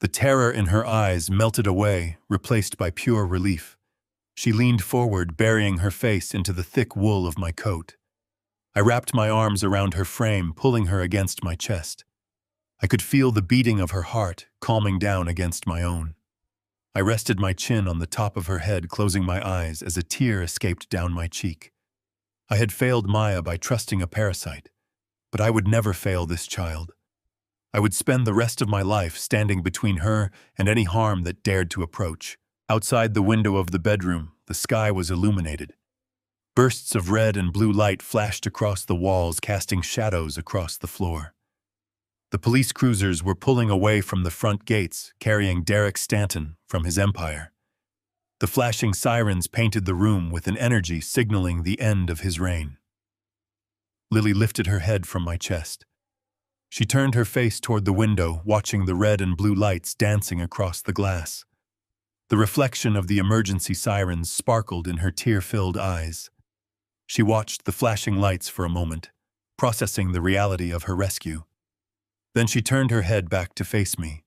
S1: The terror in her eyes melted away, replaced by pure relief. She leaned forward, burying her face into the thick wool of my coat. I wrapped my arms around her frame, pulling her against my chest. I could feel the beating of her heart calming down against my own. I rested my chin on the top of her head, closing my eyes as a tear escaped down my cheek. I had failed Maya by trusting a parasite, but I would never fail this child. I would spend the rest of my life standing between her and any harm that dared to approach. Outside the window of the bedroom, the sky was illuminated. Bursts of red and blue light flashed across the walls, casting shadows across the floor. The police cruisers were pulling away from the front gates, carrying Derek Stanton from his empire. The flashing sirens painted the room with an energy signaling the end of his reign. Lily lifted her head from my chest. She turned her face toward the window, watching the red and blue lights dancing across the glass. The reflection of the emergency sirens sparkled in her tear-filled eyes. She watched the flashing lights for a moment, processing the reality of her rescue. Then she turned her head back to face me.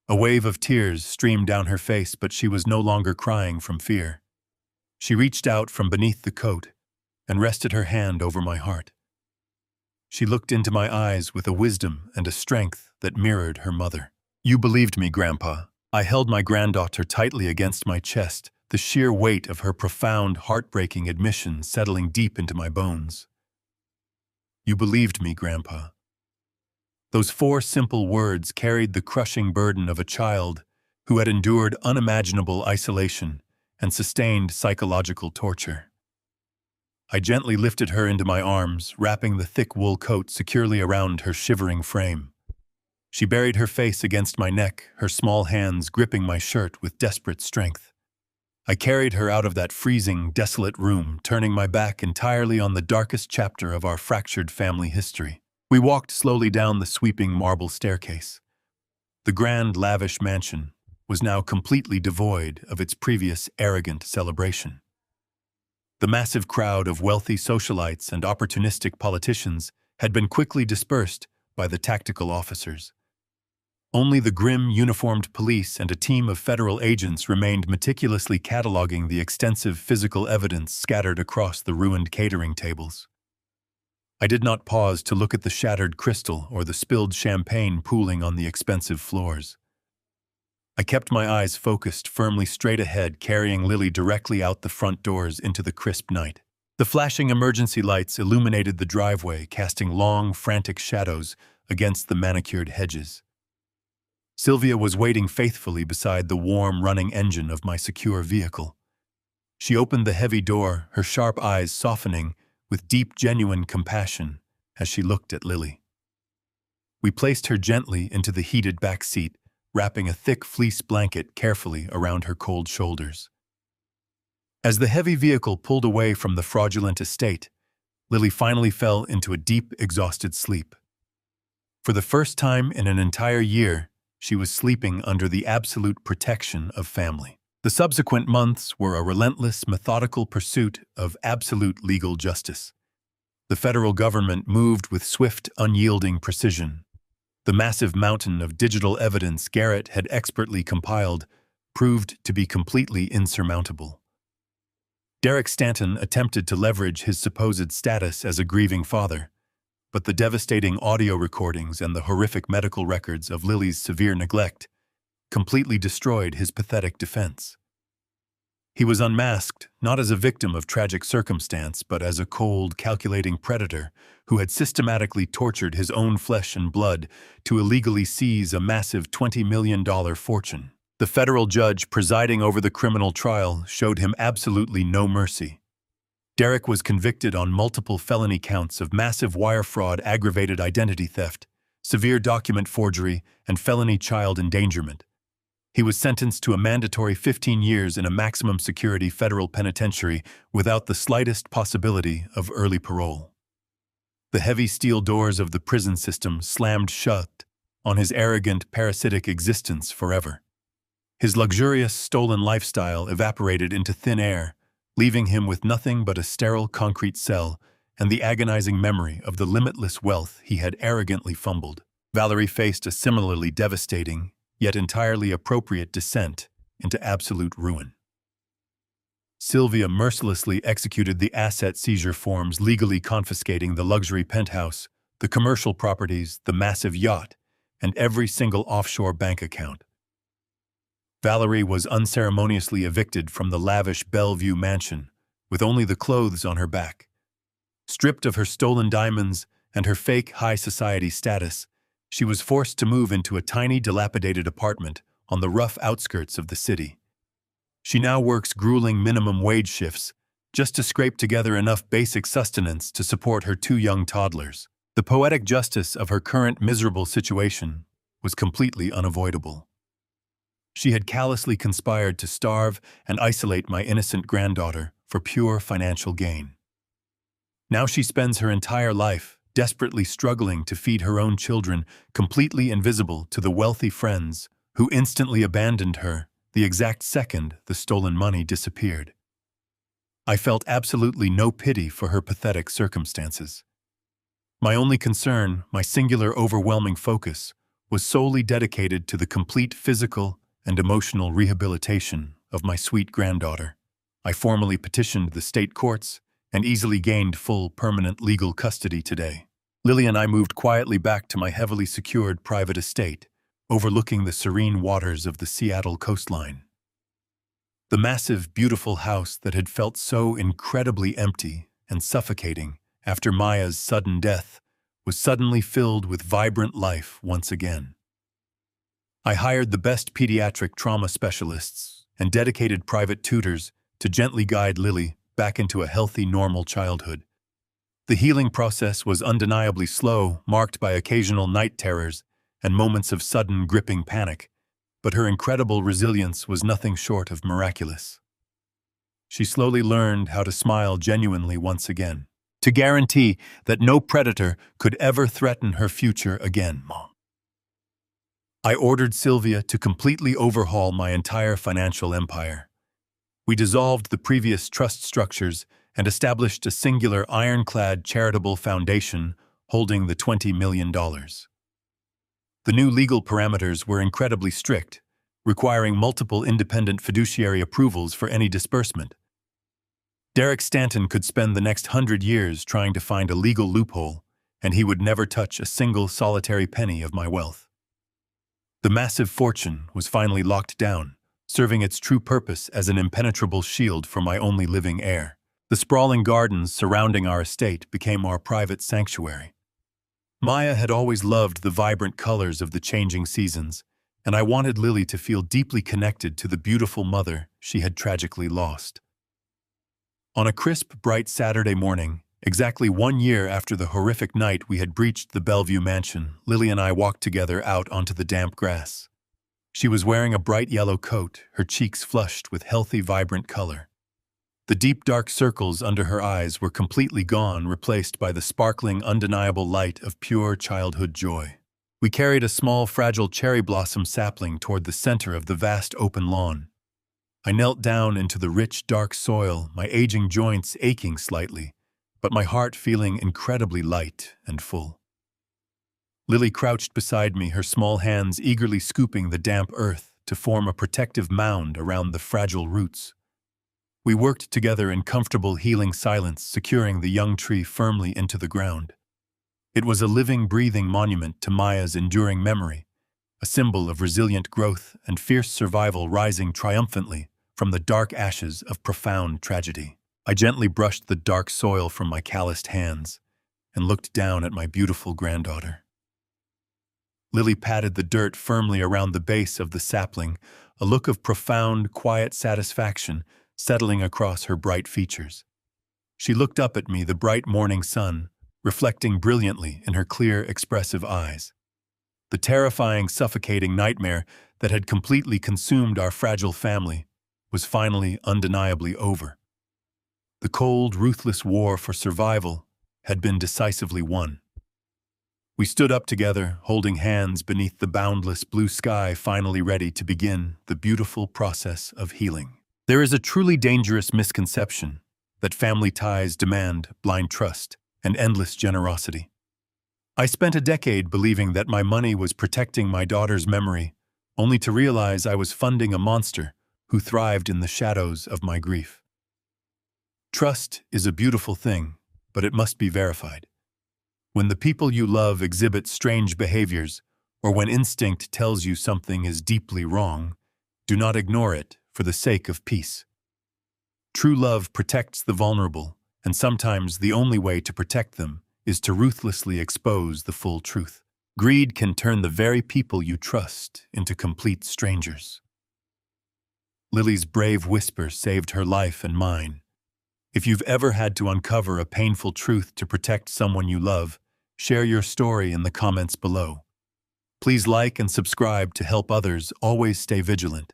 S1: A wave of tears streamed down her face, but she was no longer crying from fear. She reached out from beneath the coat and rested her hand over my heart. She looked into my eyes with a wisdom and a strength that mirrored her mother. "You believed me, Grandpa." I held my granddaughter tightly against my chest, the sheer weight of her profound, heartbreaking admission settling deep into my bones. "You believed me, Grandpa." Those 4 simple words carried the crushing burden of a child who had endured unimaginable isolation and sustained psychological torture. I gently lifted her into my arms, wrapping the thick wool coat securely around her shivering frame. She buried her face against my neck, her small hands gripping my shirt with desperate strength. I carried her out of that freezing, desolate room, turning my back entirely on the darkest chapter of our fractured family history. We walked slowly down the sweeping marble staircase. The grand, lavish mansion was now completely devoid of its previous arrogant celebration. The massive crowd of wealthy socialites and opportunistic politicians had been quickly dispersed by the tactical officers. Only the grim uniformed police and a team of federal agents remained meticulously cataloging the extensive physical evidence scattered across the ruined catering tables. I did not pause to look at the shattered crystal or the spilled champagne pooling on the expensive floors. I kept my eyes focused firmly straight ahead, carrying Lily directly out the front doors into the crisp night. The flashing emergency lights illuminated the driveway, casting long, frantic shadows against the manicured hedges. Sylvia was waiting faithfully beside the warm, running engine of my secure vehicle. She opened the heavy door, her sharp eyes softening with deep, genuine compassion as she looked at Lily. We placed her gently into the heated back seat, wrapping a thick fleece blanket carefully around her cold shoulders. As the heavy vehicle pulled away from the fraudulent estate, Lily finally fell into a deep, exhausted sleep. For the first time in an entire year, she was sleeping under the absolute protection of family. The subsequent months were a relentless, methodical pursuit of absolute legal justice. The federal government moved with swift, unyielding precision. The massive mountain of digital evidence Garrett had expertly compiled proved to be completely insurmountable. Derek Stanton attempted to leverage his supposed status as a grieving father, but the devastating audio recordings and the horrific medical records of Lily's severe neglect completely destroyed his pathetic defense. He was unmasked not as a victim of tragic circumstance, but as a cold, calculating predator who had systematically tortured his own flesh and blood to illegally seize a massive $20 million fortune. The federal judge presiding over the criminal trial showed him absolutely no mercy. Derek was convicted on multiple felony counts of massive wire fraud, aggravated identity theft, severe document forgery, and felony child endangerment. He was sentenced to a mandatory 15 years in a maximum security federal penitentiary without the slightest possibility of early parole. The heavy steel doors of the prison system slammed shut on his arrogant, parasitic existence forever. His luxurious, stolen lifestyle evaporated into thin air, leaving him with nothing but a sterile concrete cell and the agonizing memory of the limitless wealth he had arrogantly fumbled. Valerie faced a similarly devastating, yet entirely appropriate descent into absolute ruin. Sylvia mercilessly executed the asset seizure forms, legally confiscating the luxury penthouse, the commercial properties, the massive yacht, and every single offshore bank account. Valerie was unceremoniously evicted from the lavish Bellevue mansion, with only the clothes on her back. Stripped of her stolen diamonds and her fake high society status, she was forced to move into a tiny, dilapidated apartment on the rough outskirts of the city. She now works grueling minimum wage shifts just to scrape together enough basic sustenance to support her 2 young toddlers. The poetic justice of her current miserable situation was completely unavoidable. She had callously conspired to starve and isolate my innocent granddaughter for pure financial gain. Now she spends her entire life desperately struggling to feed her own children, completely invisible to the wealthy friends who instantly abandoned her the exact second the stolen money disappeared. I felt absolutely no pity for her pathetic circumstances. My only concern, my singular overwhelming focus, was solely dedicated to the complete physical and emotional rehabilitation of my sweet granddaughter. I formally petitioned the state courts and easily gained full permanent legal custody today. Lily and I moved quietly back to my heavily secured private estate, overlooking the serene waters of the Seattle coastline. The massive, beautiful house that had felt so incredibly empty and suffocating after Maya's sudden death was suddenly filled with vibrant life once again. I hired the best pediatric trauma specialists and dedicated private tutors to gently guide Lily back into a healthy, normal childhood. The healing process was undeniably slow, marked by occasional night terrors and moments of sudden, gripping panic, but her incredible resilience was nothing short of miraculous. She slowly learned how to smile genuinely once again, to guarantee that no predator could ever threaten her future again, Mom. I ordered Sylvia to completely overhaul my entire financial empire. We dissolved the previous trust structures and established a singular ironclad charitable foundation holding the $20 million. The new legal parameters were incredibly strict, requiring multiple independent fiduciary approvals for any disbursement. Derek Stanton could spend the next 100 years trying to find a legal loophole, and he would never touch a single solitary penny of my wealth. The massive fortune was finally locked down, serving its true purpose as an impenetrable shield for my only living heir. The sprawling gardens surrounding our estate became our private sanctuary. Maya had always loved the vibrant colors of the changing seasons, and I wanted Lily to feel deeply connected to the beautiful mother she had tragically lost. On a crisp, bright Saturday morning, exactly 1 year after the horrific night we had breached the Bellevue mansion, Lily and I walked together out onto the damp grass. She was wearing a bright yellow coat, her cheeks flushed with healthy, vibrant color. The deep, dark circles under her eyes were completely gone, replaced by the sparkling, undeniable light of pure childhood joy. We carried a small, fragile cherry blossom sapling toward the center of the vast open lawn. I knelt down into the rich, dark soil, my aging joints aching slightly, but my heart feeling incredibly light and full. Lily crouched beside me, her small hands eagerly scooping the damp earth to form a protective mound around the fragile roots. We worked together in comfortable, healing silence, securing the young tree firmly into the ground. It was a living, breathing monument to Maya's enduring memory, a symbol of resilient growth and fierce survival rising triumphantly from the dark ashes of profound tragedy. I gently brushed the dark soil from my calloused hands and looked down at my beautiful granddaughter. Lily patted the dirt firmly around the base of the sapling, a look of profound, quiet satisfaction settling across her bright features. She looked up at me, the bright morning sun, reflecting brilliantly in her clear, expressive eyes. The terrifying, suffocating nightmare that had completely consumed our fragile family was finally undeniably over. The cold, ruthless war for survival had been decisively won. We stood up together, holding hands beneath the boundless blue sky, finally ready to begin the beautiful process of healing. There is a truly dangerous misconception that family ties demand blind trust and endless generosity. I spent a decade believing that my money was protecting my daughter's memory, only to realize I was funding a monster who thrived in the shadows of my grief. Trust is a beautiful thing, but it must be verified. When the people you love exhibit strange behaviors, or when instinct tells you something is deeply wrong, do not ignore it for the sake of peace. True love protects the vulnerable, and sometimes the only way to protect them is to ruthlessly expose the full truth. Greed can turn the very people you trust into complete strangers. Lily's brave whisper saved her life and mine. If you've ever had to uncover a painful truth to protect someone you love, share your story in the comments below. Please like and subscribe to help others always stay vigilant.